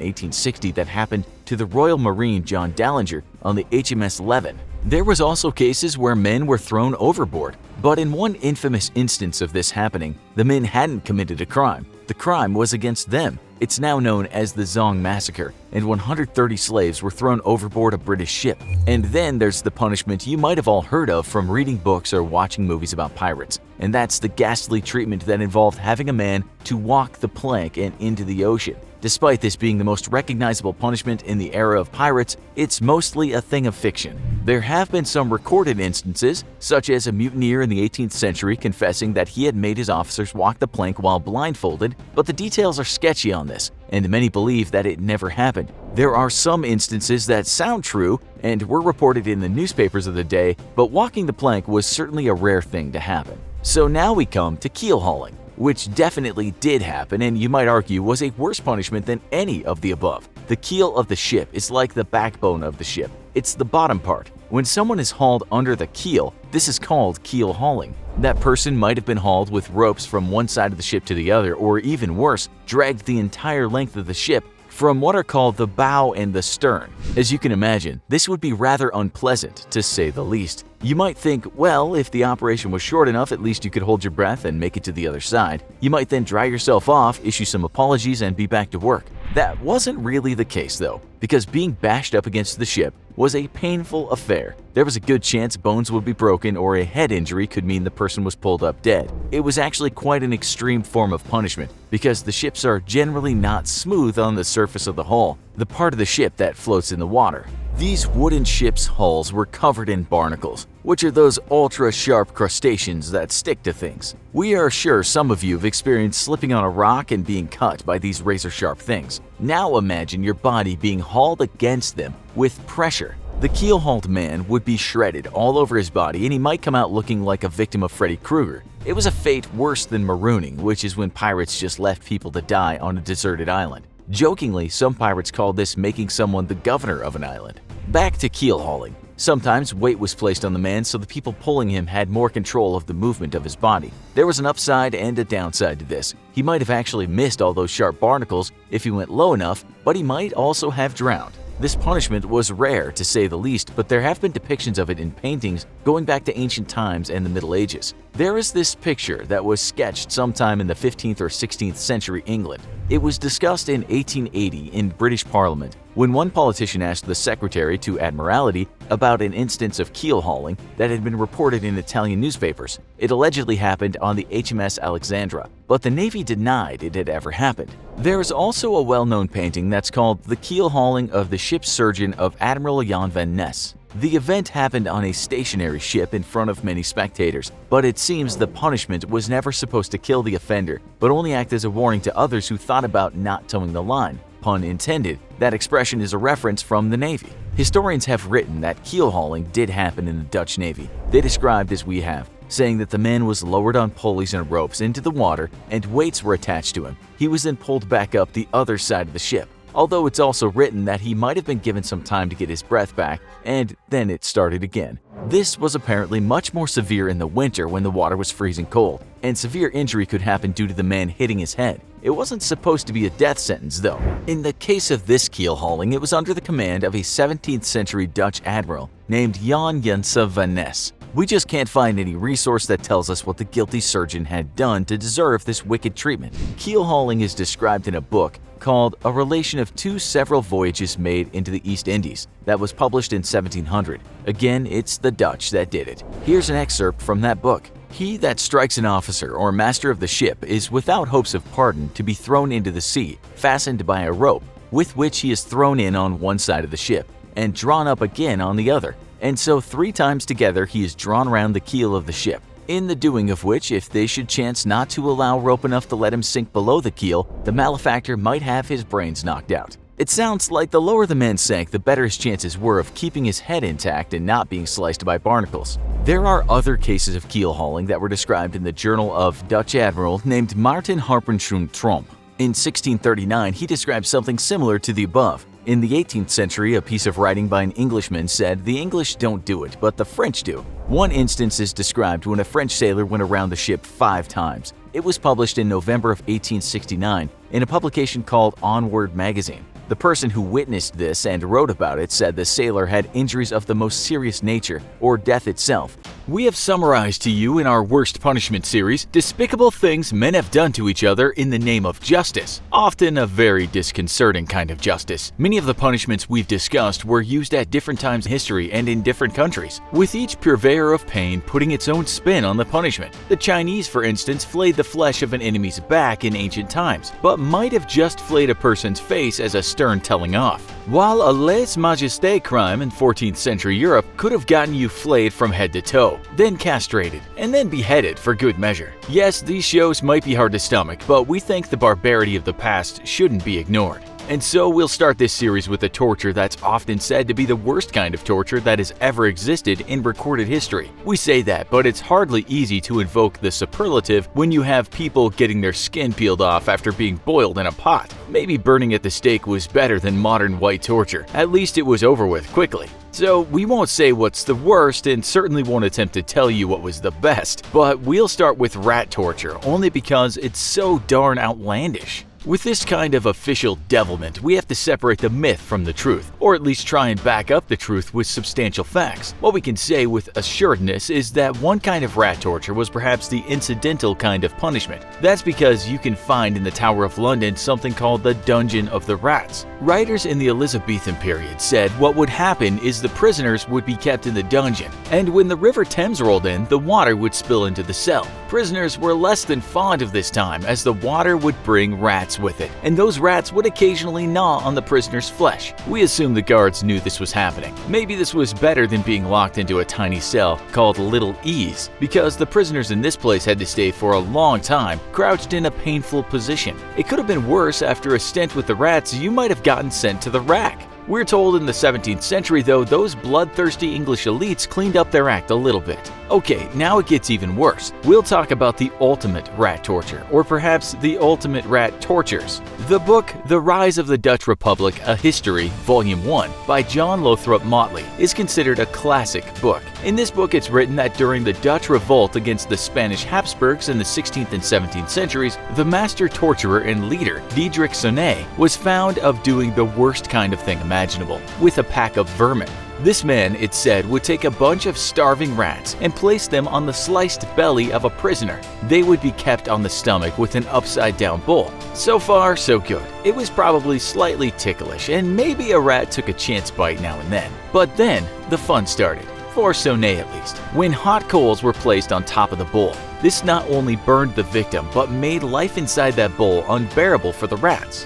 1860 that happened to the Royal Marine John Dallinger on the HMS Levin. There was also cases where men were thrown overboard, but in one infamous instance of this happening, the men hadn't committed a crime. The crime was against them. It's now known as the Zong Massacre, and 130 slaves were thrown overboard a British ship. And then there's the punishment you might have all heard of from reading books or watching movies about pirates, and that's the ghastly treatment that involved having a man to walk the plank and into the ocean. Despite this being the most recognizable punishment in the era of pirates, it's mostly a thing of fiction. There have been some recorded instances, such as a mutineer in the 18th century confessing that he had made his officers walk the plank while blindfolded, but the details are sketchy on this, and many believe that it never happened. There are some instances that sound true and were reported in the newspapers of the day, but walking the plank was certainly a rare thing to happen. So now we come to keelhauling, which definitely did happen and you might argue was a worse punishment than any of the above. The keel of the ship is like the backbone of the ship. It's the bottom part. When someone is hauled under the keel, this is called keel hauling. That person might have been hauled with ropes from one side of the ship to the other, or even worse, dragged the entire length of the ship from what are called the bow and the stern. As you can imagine, this would be rather unpleasant, to say the least. You might think, well, if the operation was short enough, at least you could hold your breath and make it to the other side. You might then dry yourself off, issue some apologies, and be back to work. That wasn't really the case though, because being bashed up against the ship was a painful affair. There was a good chance bones would be broken or a head injury could mean the person was pulled up dead. It was actually quite an extreme form of punishment because the ships are generally not smooth on the surface of the hull, the part of the ship that floats in the water. These wooden ships' hulls were covered in barnacles, which are those ultra-sharp crustaceans that stick to things. We are sure some of you have experienced slipping on a rock and being cut by these razor-sharp things. Now imagine your body being hauled against them with pressure. The keel-hauled man would be shredded all over his body and he might come out looking like a victim of Freddy Krueger. It was a fate worse than marooning, which is when pirates just left people to die on a deserted island. Jokingly, some pirates called this making someone the governor of an island. Back to keel hauling. Sometimes weight was placed on the man so the people pulling him had more control of the movement of his body. There was an upside and a downside to this. He might have actually missed all those sharp barnacles if he went low enough, but he might also have drowned. This punishment was rare to say the least, but there have been depictions of it in paintings going back to ancient times and the Middle Ages. There is this picture that was sketched sometime in the 15th or 16th century England. It was discussed in 1880 in British Parliament when one politician asked the Secretary to Admiralty about an instance of keel hauling that had been reported in Italian newspapers. It allegedly happened on the HMS Alexandra, but the Navy denied it had ever happened. There is also a well-known painting that's called The Keel Hauling of the Ship's Surgeon of Admiral Jan van Ness. The event happened on a stationary ship in front of many spectators, but it seems the punishment was never supposed to kill the offender, but only act as a warning to others who thought about not towing the line. Pun intended. That expression is a reference from the Navy. Historians have written that keel hauling did happen in the Dutch Navy. They described as we have, saying that the man was lowered on pulleys and ropes into the water and weights were attached to him. He was then pulled back up the other side of the ship. Although it's also written that he might have been given some time to get his breath back, and then it started again. This was apparently much more severe in the winter when the water was freezing cold, and severe injury could happen due to the man hitting his head. It wasn't supposed to be a death sentence though. In the case of this keel hauling, it was under the command of a 17th century Dutch admiral named Jan Janse van Ness. We just can't find any resource that tells us what the guilty surgeon had done to deserve this wicked treatment. Keel hauling is described in a book called A Relation of Two Several Voyages Made into the East Indies that was published in 1700. Again, it's the Dutch that did it. Here's an excerpt from that book. He that strikes an officer or master of the ship is without hopes of pardon to be thrown into the sea, fastened by a rope, with which he is thrown in on one side of the ship, and drawn up again on the other. And so 3 times together he is drawn round the keel of the ship, in the doing of which, if they should chance not to allow rope enough to let him sink below the keel, the malefactor might have his brains knocked out. It sounds like the lower the man sank, the better his chances were of keeping his head intact and not being sliced by barnacles. There are other cases of keel hauling that were described in the journal of Dutch admiral named Maarten Harpenschroen Tromp. In 1639, he described something similar to the above. In the 18th century, a piece of writing by an Englishman said the English don't do it, but the French do. One instance is described when a French sailor went around the ship 5 times. It was published in November of 1869 in a publication called Onward magazine. The person who witnessed this and wrote about it said the sailor had injuries of the most serious nature, or death itself. We have summarized to you in our Worst Punishment series despicable things men have done to each other in the name of justice, often a very disconcerting kind of justice. Many of the punishments we've discussed were used at different times in history and in different countries, with each purveyor of pain putting its own spin on the punishment. The Chinese, for instance, flayed the flesh of an enemy's back in ancient times, but might have just flayed a person's face as a stern telling off, while a lèse-majesté crime in 14th century Europe could have gotten you flayed from head to toe, then castrated, and then beheaded for good measure. Yes, these shows might be hard to stomach, but we think the barbarity of the past shouldn't be ignored. And so we'll start this series with a torture that's often said to be the worst kind of torture that has ever existed in recorded history. We say that, but it's hardly easy to invoke the superlative when you have people getting their skin peeled off after being boiled in a pot. Maybe burning at the stake was better than modern white torture. At least it was over with quickly. So we won't say what's the worst and certainly won't attempt to tell you what was the best, but we'll start with rat torture only because it's so darn outlandish. With this kind of official devilment, we have to separate the myth from the truth, or at least try and back up the truth with substantial facts. What we can say with assuredness is that one kind of rat torture was perhaps the incidental kind of punishment. That's because you can find in the Tower of London something called the Dungeon of the Rats. Writers in the Elizabethan period said what would happen is the prisoners would be kept in the dungeon, and when the River Thames rolled in, the water would spill into the cell. Prisoners were less than fond of this time, as the water would bring rats with it, and those rats would occasionally gnaw on the prisoner's flesh. We assume the guards knew this was happening. Maybe this was better than being locked into a tiny cell called Little Ease, because the prisoners in this place had to stay for a long time, crouched in a painful position. It could have been worse. After a stint with the rats, you might have gotten sent to the rack. We're told in the 17th century, though, those bloodthirsty English elites cleaned up their act a little bit. Okay, now it gets even worse. We'll talk about the ultimate rat torture, or perhaps the ultimate rat tortures. The book The Rise of the Dutch Republic, A History, Volume 1, by John Lothrop Motley, is considered a classic book. In this book, it's written that during the Dutch revolt against the Spanish Habsburgs in the 16th and 17th centuries, the master torturer and leader, Diederik Sonnet, was found of doing the worst kind of thing imaginable, with a pack of vermin. This man, it said, would take a bunch of starving rats and place them on the sliced belly of a prisoner. They would be kept on the stomach with an upside-down bowl. So far, so good. It was probably slightly ticklish, and maybe a rat took a chance bite now and then. But then, the fun started. For Sonnet at least, when hot coals were placed on top of the bowl. This not only burned the victim, but made life inside that bowl unbearable for the rats.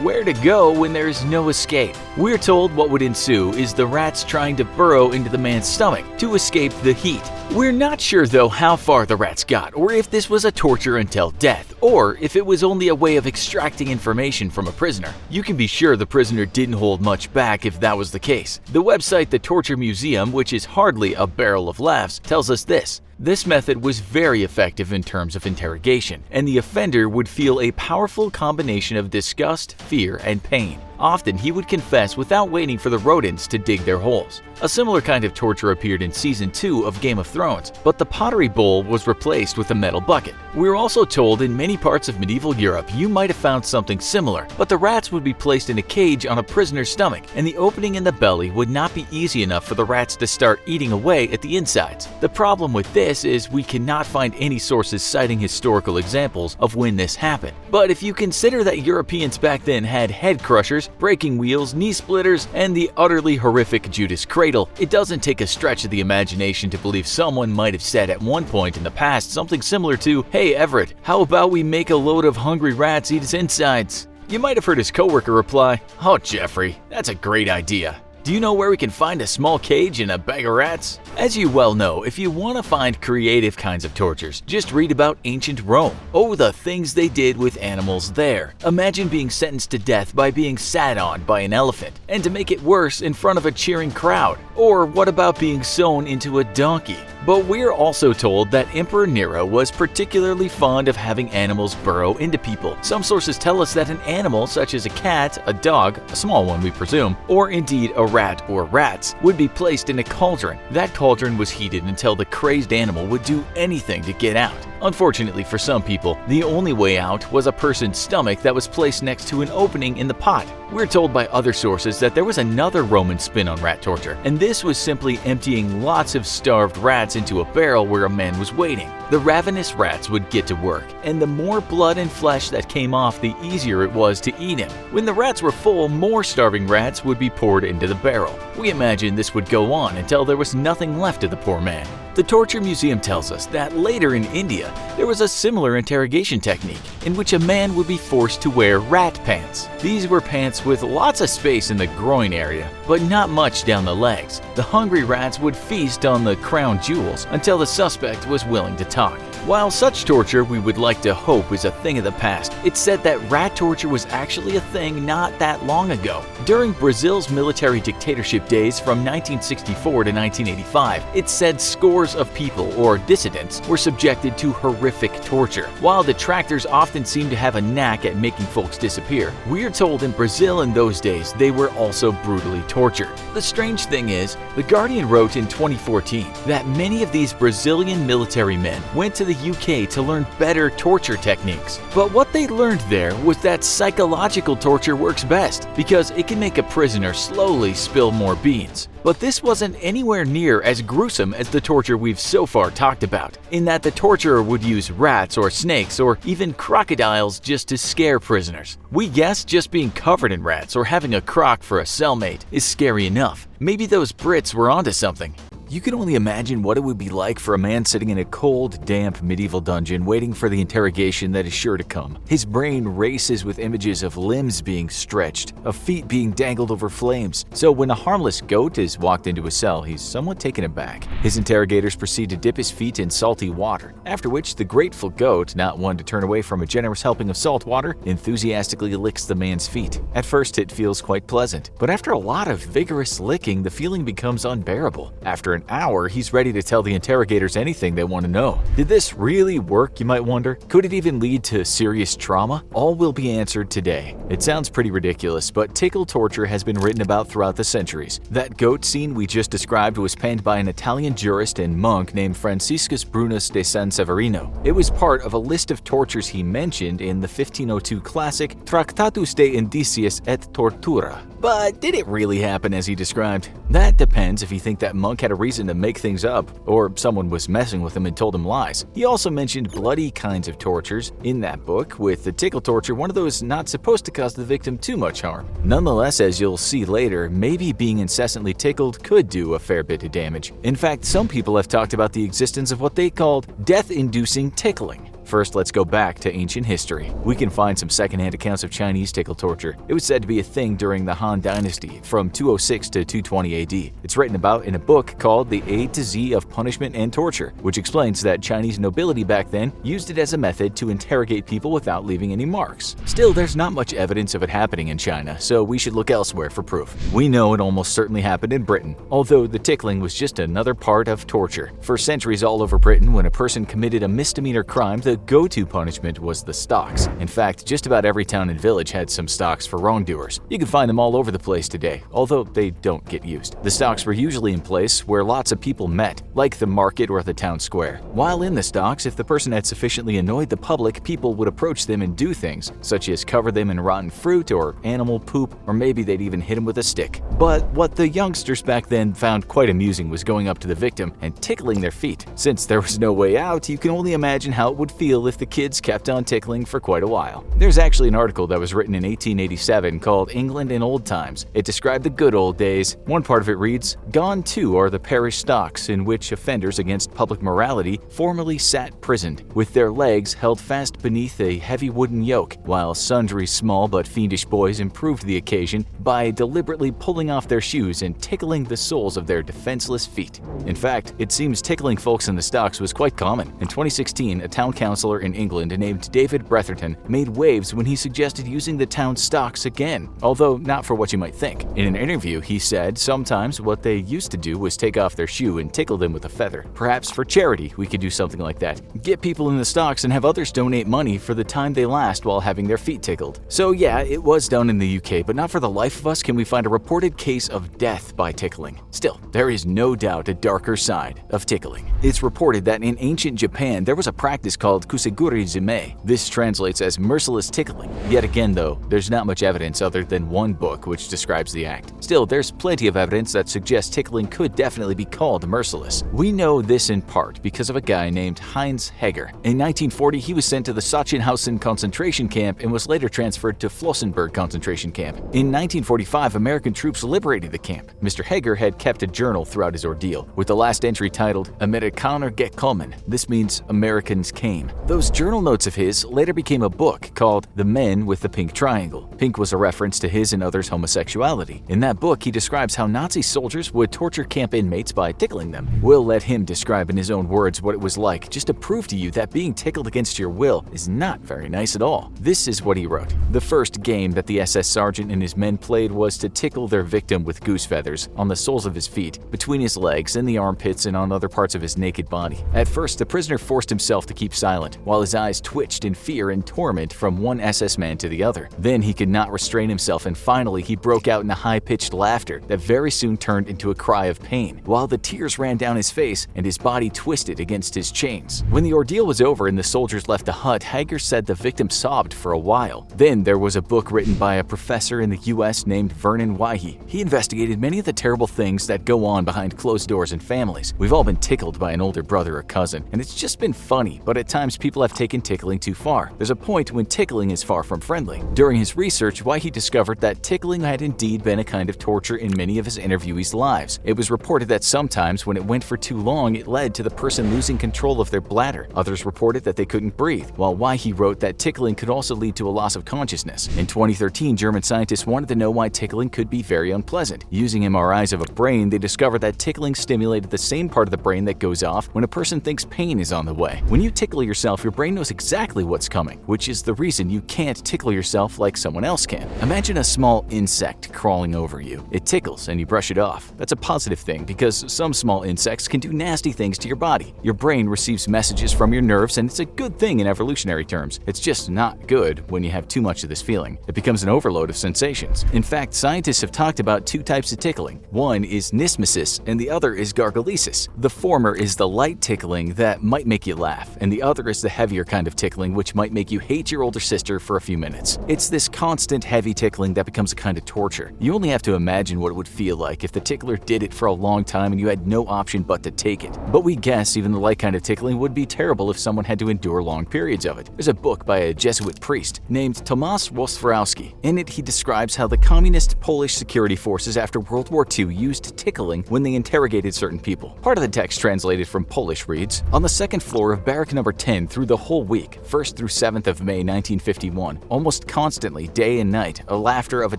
Where to go when there is no escape? We're told what would ensue is the rats trying to burrow into the man's stomach to escape the heat. We're not sure though how far the rats got, or if this was a torture until death, or if it was only a way of extracting information from a prisoner. You can be sure the prisoner didn't hold much back if that was the case. The website The Torture Museum, which is hardly a barrel of laughs, tells us this. This method was very effective in terms of interrogation, and the offender would feel a powerful combination of disgust, fear, and pain. Often he would confess without waiting for the rodents to dig their holes. A similar kind of torture appeared in Season 2 of Game of Thrones, but the pottery bowl was replaced with a metal bucket. We're also told in many parts of medieval Europe you might have found something similar, but the rats would be placed in a cage on a prisoner's stomach, and the opening in the belly would not be easy enough for the rats to start eating away at the insides. The problem with this is we cannot find any sources citing historical examples of when this happened. But if you consider that Europeans back then had head crushers, breaking wheels, knee splitters, and the utterly horrific Judas cradle, it doesn't take a stretch of the imagination to believe someone might have said at one point in the past something similar to, "Hey Everett, how about we make a load of hungry rats eat his insides?" You might have heard his coworker reply, "Oh Jeffrey, that's a great idea." Do you know where we can find a small cage and a bag of rats? As you well know, if you want to find creative kinds of tortures, just read about ancient Rome. Oh, the things they did with animals there. Imagine being sentenced to death by being sat on by an elephant, and to make it worse, in front of a cheering crowd. Or what about being sewn into a donkey? But we're also told that Emperor Nero was particularly fond of having animals burrow into people. Some sources tell us that an animal such as a cat, a dog, a small one we presume, or indeed a rat or rats, would be placed in a cauldron. That cauldron was heated until the crazed animal would do anything to get out. Unfortunately for some people, the only way out was a person's stomach that was placed next to an opening in the pot. We're told by other sources that there was another Roman spin on rat torture, and this was simply emptying lots of starved rats into a barrel where a man was waiting. The ravenous rats would get to work, and the more blood and flesh that came off, the easier it was to eat him. When the rats were full, more starving rats would be poured into the barrel. We imagine this would go on until there was nothing left of the poor man. The Torture Museum tells us that later in India, there was a similar interrogation technique in which a man would be forced to wear rat pants. These were pants with lots of space in the groin area, but not much down the legs. The hungry rats would feast on the crown jewels until the suspect was willing to talk. While such torture we would like to hope is a thing of the past, it's said that rat torture was actually a thing not that long ago. During Brazil's military dictatorship days from 1964 to 1985, it's said scores of people, or dissidents, were subjected to horrific torture. While detractors often seem to have a knack at making folks disappear, we're told in Brazil in those days they were also brutally tortured. The strange thing is, The Guardian wrote in 2014 that many of these Brazilian military men went to the UK to learn better torture techniques. But what they learned there was that psychological torture works best because it can make a prisoner slowly spill more beans. But this wasn't anywhere near as gruesome as the torture we've so far talked about, in that the torturer would use rats or snakes or even crocodiles just to scare prisoners. We guess just being covered in rats or having a croc for a cellmate is scary enough. Maybe those Brits were onto something. You can only imagine what it would be like for a man sitting in a cold, damp medieval dungeon waiting for the interrogation that is sure to come. His brain races with images of limbs being stretched, of feet being dangled over flames. So when a harmless goat is walked into a cell, he's somewhat taken aback. His interrogators proceed to dip his feet in salty water, after which the grateful goat, not one to turn away from a generous helping of salt water, enthusiastically licks the man's feet. At first it feels quite pleasant, but after a lot of vigorous licking, the feeling becomes unbearable. After an hour, he's ready to tell the interrogators anything they want to know. Did this really work, you might wonder? Could it even lead to serious trauma? All will be answered today. It sounds pretty ridiculous, but Tickle torture has been written about throughout the centuries. That goat scene we just described was penned by an Italian jurist and monk named Franciscus Brunus de San Severino. It was part of a list of tortures he mentioned in the 1502 classic Tractatus de Indiciis et Tortura. But did it really happen as he described? That depends if you think that monk had a reason to make things up, or someone was messing with him and told him lies. He also mentioned bloody kinds of tortures in that book, with the tickle torture one of those not supposed to cause the victim too much harm. Nonetheless, as you'll see later, maybe being incessantly tickled could do a fair bit of damage. In fact, some people have talked about the existence of what they called death-inducing tickling. First, let's go back to ancient history. We can find some secondhand accounts of Chinese tickle torture. It was said to be a thing during the Han Dynasty from 206 to 220 AD. It's written about in a book called The A to Z of Punishment and Torture, which explains that Chinese nobility back then used it as a method to interrogate people without leaving any marks. Still, there's not much evidence of it happening in China, so we should look elsewhere for proof. We know it almost certainly happened in Britain, although the tickling was just another part of torture. For centuries all over Britain, when a person committed a misdemeanor crime, the go-to punishment was the stocks. In fact, just about every town and village had some stocks for wrongdoers. You can find them all over the place today, although they don't get used. The stocks were usually in place where lots of people met, like the market or the town square. While in the stocks, if the person had sufficiently annoyed the public, people would approach them and do things, such as cover them in rotten fruit or animal poop, or maybe they'd even hit them with a stick. But what the youngsters back then found quite amusing was going up to the victim and tickling their feet. Since there was no way out, you can only imagine how it would feel if the kids kept on tickling for quite a while. There's actually an article that was written in 1887 called England in Old Times. It described the good old days. One part of it reads, "Gone too are the parish stocks in which offenders against public morality formerly sat prisoned, with their legs held fast beneath a heavy wooden yoke, while sundry small but fiendish boys improved the occasion by deliberately pulling pulling off their shoes and tickling the soles of their defenseless feet. In fact, it seems tickling folks in the stocks was quite common. In 2016, a town councillor in England named David Bretherton made waves when he suggested using the town's stocks again, although not for what you might think. In an interview, he said sometimes what they used to do was take off their shoe and tickle them with a feather. Perhaps for charity, we could do something like that. Get people in the stocks and have others donate money for the time they last while having their feet tickled. So yeah, it was done in the UK, but not for the life of us can we find a reported case of death by tickling. Still, there is no doubt a darker side of tickling. It's reported that in ancient Japan, there was a practice called kuseguri-zume. This translates as merciless tickling. Yet again though, there's not much evidence other than one book which describes the act. Still, there's plenty of evidence that suggests tickling could definitely be called merciless. We know this in part because of a guy named Heinz Heger. In 1940, he was sent to the Sachsenhausen concentration camp and was later transferred to Flossenburg concentration camp. In 1945, American troops liberated the camp. Mr. Heger had kept a journal throughout his ordeal, with the last entry titled Amerikaner gekommen. This means Americans came. Those journal notes of his later became a book called The Men with the Pink Triangle. Pink was a reference to his and others' homosexuality. In that book, he describes how Nazi soldiers would torture camp inmates by tickling them. We'll let him describe in his own words what it was like, just to prove to you that being tickled against your will is not very nice at all. This is what he wrote. The first game that the SS sergeant and his men played was to tickle their victim with goose feathers on the soles of his feet, between his legs, in the armpits, and on other parts of his naked body. At first, the prisoner forced himself to keep silent, while his eyes twitched in fear and torment from one SS man to the other. Then he could not restrain himself, and finally he broke out in a high-pitched laughter that very soon turned into a cry of pain, while the tears ran down his face and his body twisted against his chains. When the ordeal was over and the soldiers left the hut, Hager said the victim sobbed for a while. Then there was a book written by a professor in the US named Vernon Wyhe. He investigated many of the terrible things that go on behind closed doors in families. We've all been tickled by an older brother or cousin, and it's just been funny, but at times people have taken tickling too far. There's a point when tickling is far from friendly. During his research, Wyhe discovered that tickling had indeed been a kind of torture in many of his interviewees' lives. It was reported that sometimes when it went for too long, it led to the person losing control of their bladder. Others reported that they couldn't breathe, while Wyhe wrote that tickling could also lead to a loss of consciousness. In 2013, German scientists wanted to know why tickling could be very unpleasant. Using MRIs of a brain, they discovered that tickling stimulated the same part of the brain that goes off when a person thinks pain is on the way. When you tickle yourself, your brain knows exactly what's coming, which is the reason you can't tickle yourself like someone else can. Imagine a small insect crawling over you. It tickles and you brush it off. That's a positive thing because some small insects can do nasty things to your body. Your brain receives messages from your nerves, and it's a good thing in evolutionary terms. It's just not good when you have too much of this feeling. It becomes an overload of sensations. In fact, scientists have talked about two types of tickling. One is nysmesis and the other is gargalesis. The former is the light tickling that might make you laugh, and the other is the heavier kind of tickling which might make you hate your older sister for a few minutes. It's this constant heavy tickling that becomes a kind of torture. You only have to imagine what it would feel like if the tickler did it for a long time and you had no option but to take it. But we guess even the light kind of tickling would be terrible if someone had to endure long periods of it. There's a book by a Jesuit priest named Tomasz Wojciechowski. In it, he describes how the communist Polish security forces after World War II used tickling when they interrogated certain people. Part of the text translated from Polish reads, "On the second floor of barrack number 10 through the whole week, 1st through 7th of May 1951, almost constantly, day and night, a laughter of a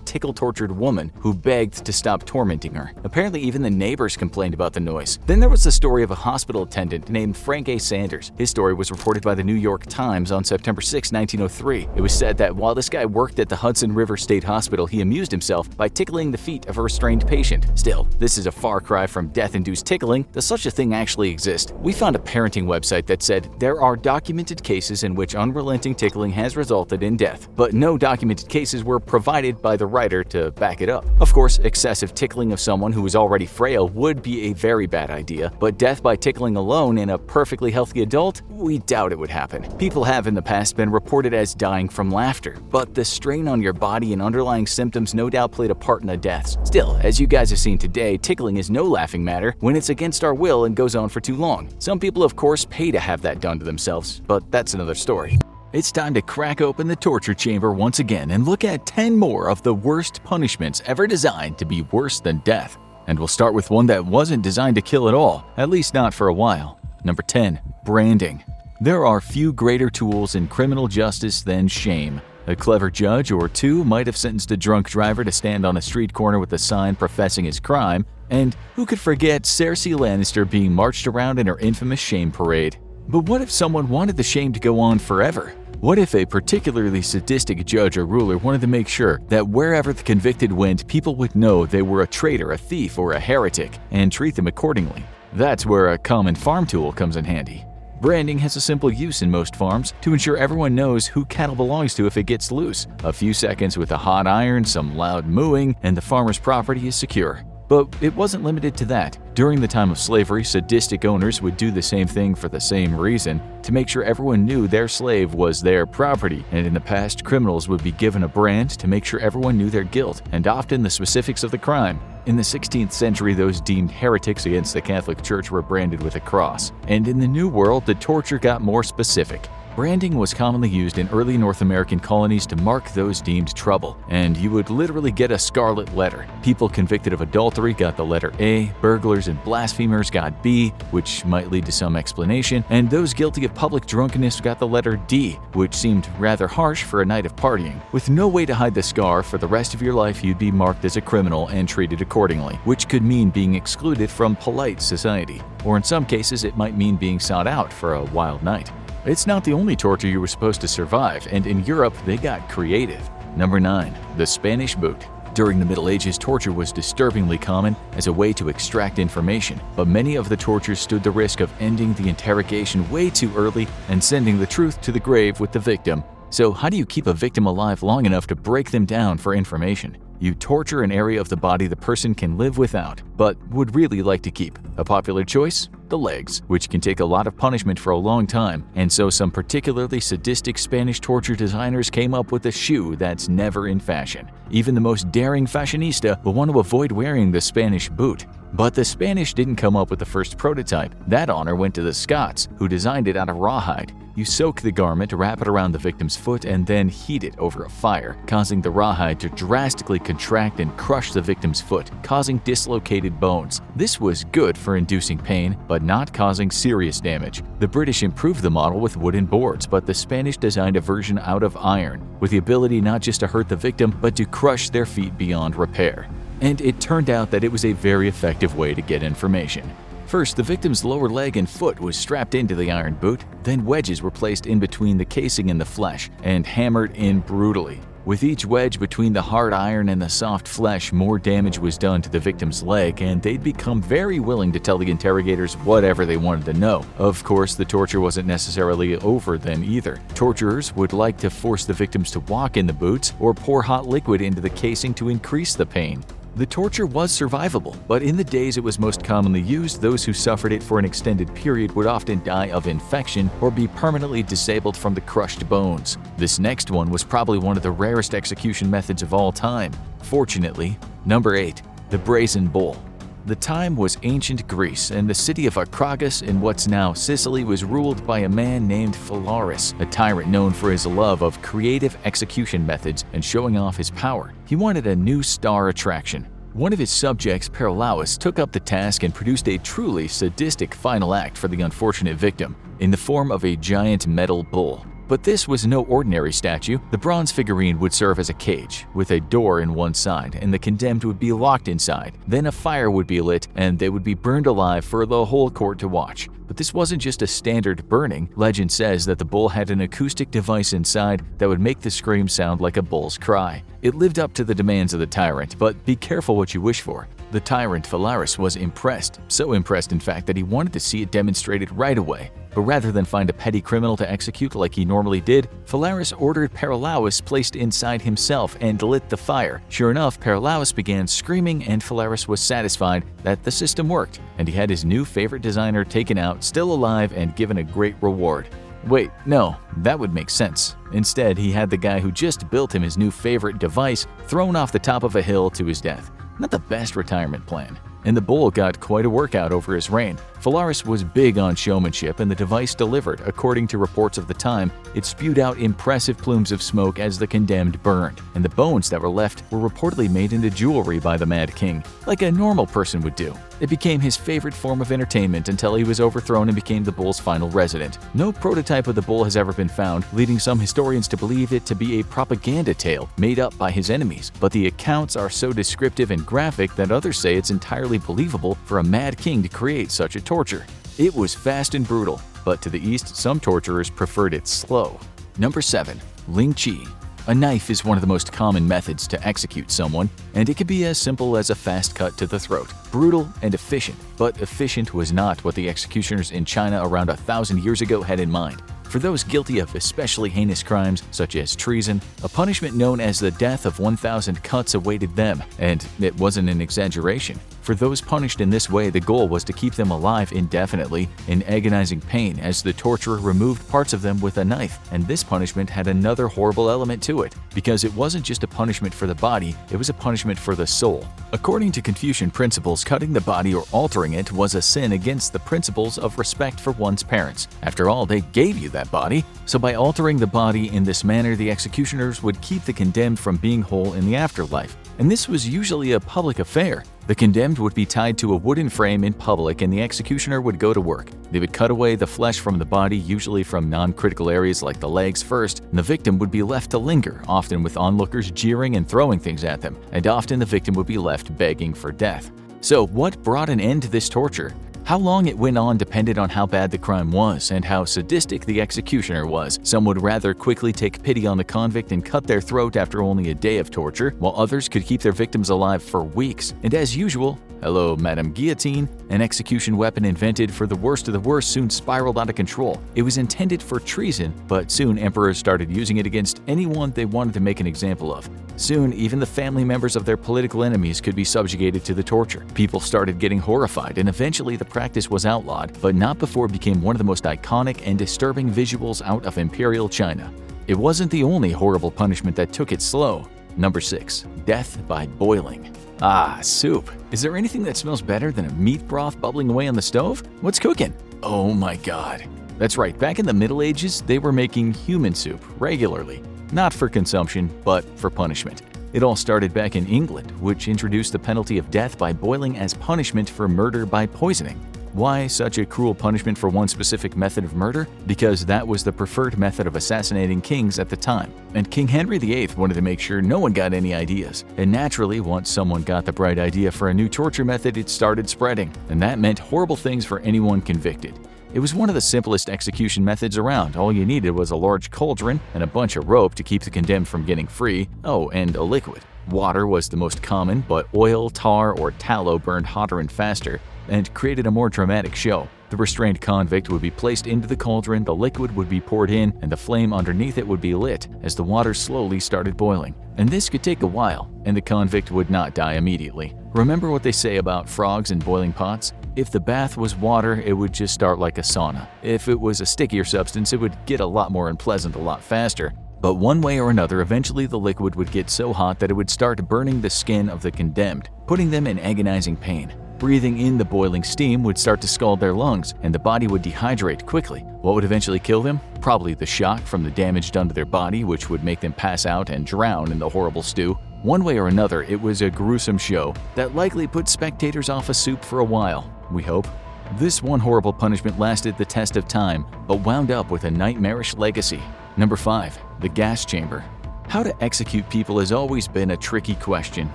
tickle-tortured woman who begged to stop tormenting her. Apparently even the neighbors complained about the noise." Then there was the story of a hospital attendant named Frank A. Sanders. His story was reported by the New York Times on September 6, 1903. It was said that while this guy worked at the Hudson River State Hospital, he amused himself by tickling the feet of a restrained patient. Still, this is a far cry from death-induced tickling. Does such a thing actually exist? We found a parenting website that said there are documented cases in which unrelenting tickling has resulted in death, but no documented cases were provided by the writer to back it up. Of course, excessive tickling of someone who is already frail would be a very bad idea, but death by tickling alone in a perfectly healthy adult, we doubt it would happen. People have in the past been reported as dying from laughter, but the strain on your body and underlying symptoms no doubt played a part in the deaths. Still, as you guys have seen today, tickling is no laughing matter when it's against our will and goes on for too long. Some people, of course, pay to have that done to themselves, but that's another story. It's time to crack open the torture chamber once again and look at 10 more of the worst punishments ever designed to be worse than death. And we'll start with one that wasn't designed to kill at all, at least not for a while. Number 10. Branding. There are few greater tools in criminal justice than shame, A clever judge or two might have sentenced a drunk driver to stand on a street corner with a sign professing his crime, and who could forget Cersei Lannister being marched around in her infamous shame parade? But what if someone wanted the shame to go on forever? What if a particularly sadistic judge or ruler wanted to make sure that wherever the convicted went, people would know they were a traitor, a thief, or a heretic, and treat them accordingly? That's where a common farm tool comes in handy. Branding has a simple use in most farms to ensure everyone knows who cattle belongs to if it gets loose. A few seconds with a hot iron, some loud mooing, and the farmer's property is secure. But it wasn't limited to that. During the time of slavery, sadistic owners would do the same thing for the same reason, to make sure everyone knew their slave was their property. And in the past, criminals would be given a brand to make sure everyone knew their guilt, and often the specifics of the crime. In the 16th century, those deemed heretics against the Catholic Church were branded with a cross. And in the New World, the torture got more specific. Branding was commonly used in early North American colonies to mark those deemed trouble, and you would literally get a scarlet letter. People convicted of adultery got the letter A, burglars and blasphemers got B, which might lead to some explanation, and those guilty of public drunkenness got the letter D, which seemed rather harsh for a night of partying. With no way to hide the scar, for the rest of your life you'd be marked as a criminal and treated accordingly, which could mean being excluded from polite society, or in some cases it might mean being sought out for a wild night. It's not the only torture you were supposed to survive, and in Europe, they got creative. Number 9. The Spanish Boot. During the Middle Ages, torture was disturbingly common as a way to extract information, but many of the tortures stood the risk of ending the interrogation way too early and sending the truth to the grave with the victim. So how do you keep a victim alive long enough to break them down for information? You torture an area of the body the person can live without, but would really like to keep. A popular choice? The legs, which can take a lot of punishment for a long time, and so some particularly sadistic Spanish torture designers came up with a shoe that's never in fashion. Even the most daring fashionista will want to avoid wearing the Spanish boot. But the Spanish didn't come up with the first prototype. That honor went to the Scots, who designed it out of rawhide. You soak the garment, wrap it around the victim's foot, and then heat it over a fire, causing the rawhide to drastically contract and crush the victim's foot, causing dislocated bones. This was good for inducing pain, but not causing serious damage. The British improved the model with wooden boards, but the Spanish designed a version out of iron, with the ability not just to hurt the victim, but to crush their feet beyond repair. And it turned out that it was a very effective way to get information. First, the victim's lower leg and foot was strapped into the iron boot, then wedges were placed in between the casing and the flesh, and hammered in brutally. With each wedge between the hard iron and the soft flesh, more damage was done to the victim's leg, and they'd become very willing to tell the interrogators whatever they wanted to know. Of course, the torture wasn't necessarily over then either. Torturers would like to force the victims to walk in the boots or pour hot liquid into the casing to increase the pain. The torture was survivable, but in the days it was most commonly used, those who suffered it for an extended period would often die of infection or be permanently disabled from the crushed bones. This next one was probably one of the rarest execution methods of all time. Fortunately. Number 8. The Brazen Bull. The time was ancient Greece, and the city of Acragas in what's now Sicily was ruled by a man named Phalaris, a tyrant known for his love of creative execution methods and showing off his power. He wanted a new star attraction. One of his subjects, Perlaus, took up the task and produced a truly sadistic final act for the unfortunate victim, in the form of a giant metal bull. But this was no ordinary statue. The bronze figurine would serve as a cage, with a door in one side, and the condemned would be locked inside. Then a fire would be lit, and they would be burned alive for the whole court to watch. But this wasn't just a standard burning. Legend says that the bull had an acoustic device inside that would make the scream sound like a bull's cry. It lived up to the demands of the tyrant, but be careful what you wish for. The tyrant Phalaris was impressed, so impressed in fact that he wanted to see it demonstrated right away. But rather than find a petty criminal to execute like he normally did, Phalaris ordered Perlaus placed inside himself and lit the fire. Sure enough, Perlaus began screaming, and Phalaris was satisfied that the system worked, and he had his new favorite designer taken out, still alive, and given a great reward. Wait, no, that would make sense. Instead, he had the guy who just built him his new favorite device thrown off the top of a hill to his death. Not the best retirement plan. And the bull got quite a workout over his reign. Phalaris was big on showmanship, and the device delivered. According to reports of the time, it spewed out impressive plumes of smoke as the condemned burned, and the bones that were left were reportedly made into jewelry by the Mad King, like a normal person would do. It became his favorite form of entertainment until he was overthrown and became the bull's final resident. No prototype of the bull has ever been found, leading some historians to believe it to be a propaganda tale made up by his enemies, but the accounts are so descriptive and graphic that others say it's entirely believable for a Mad King to create such a torture. It was fast and brutal, but to the east, some torturers preferred it slow. Number 7. Ling Chi. A knife is one of the most common methods to execute someone, and it can be as simple as a fast cut to the throat. Brutal and efficient, but efficient was not what the executioners in China around 1,000 years ago had in mind. For those guilty of especially heinous crimes, such as treason, a punishment known as the death of 1,000 cuts awaited them, and it wasn't an exaggeration. For those punished in this way, the goal was to keep them alive indefinitely in agonizing pain as the torturer removed parts of them with a knife. And this punishment had another horrible element to it, because it wasn't just a punishment for the body, it was a punishment for the soul. According to Confucian principles, cutting the body or altering it was a sin against the principles of respect for one's parents. After all, they gave you that body, so by altering the body in this manner, the executioners would keep the condemned from being whole in the afterlife. And this was usually a public affair. The condemned would be tied to a wooden frame in public, and the executioner would go to work. They would cut away the flesh from the body, usually from non-critical areas like the legs first, and the victim would be left to linger, often with onlookers jeering and throwing things at them, and often the victim would be left begging for death. So what brought an end to this torture? How long it went on depended on how bad the crime was and how sadistic the executioner was. Some would rather quickly take pity on the convict and cut their throat after only a day of torture, while others could keep their victims alive for weeks. And as usual, hello, Madame Guillotine, an execution weapon invented for the worst of the worst, soon spiraled out of control. It was intended for treason, but soon emperors started using it against anyone they wanted to make an example of. Soon, even the family members of their political enemies could be subjugated to the torture. People started getting horrified, and eventually the practice was outlawed, but not before it became one of the most iconic and disturbing visuals out of Imperial China. It wasn't the only horrible punishment that took it slow. Number 6. Death by boiling. Ah, soup. Is there anything that smells better than a meat broth bubbling away on the stove? What's cooking? Oh my god. That's right, back in the Middle Ages, they were making human soup regularly. Not for consumption, but for punishment. It all started back in England, which introduced the penalty of death by boiling as punishment for murder by poisoning. Why such a cruel punishment for one specific method of murder? Because that was the preferred method of assassinating kings at the time. And King Henry VIII wanted to make sure no one got any ideas. And naturally, once someone got the bright idea for a new torture method, it started spreading. And that meant horrible things for anyone convicted. It was one of the simplest execution methods around. All you needed was a large cauldron and a bunch of rope to keep the condemned from getting free. Oh, and a liquid. Water was the most common, but oil, tar, or tallow burned hotter and faster and created a more dramatic show. The restrained convict would be placed into the cauldron, the liquid would be poured in, and the flame underneath it would be lit as the water slowly started boiling. And this could take a while, and the convict would not die immediately. Remember what they say about frogs in boiling pots? If the bath was water, it would just start like a sauna. If it was a stickier substance, it would get a lot more unpleasant a lot faster. But one way or another, eventually the liquid would get so hot that it would start burning the skin of the condemned, putting them in agonizing pain. Breathing in the boiling steam would start to scald their lungs, and the body would dehydrate quickly. What would eventually kill them? Probably the shock from the damage done to their body, which would make them pass out and drown in the horrible stew. One way or another, it was a gruesome show that likely put spectators off a soup for a while, we hope. This one horrible punishment lasted the test of time, but wound up with a nightmarish legacy. Number 5. The gas chamber. How to execute people has always been a tricky question.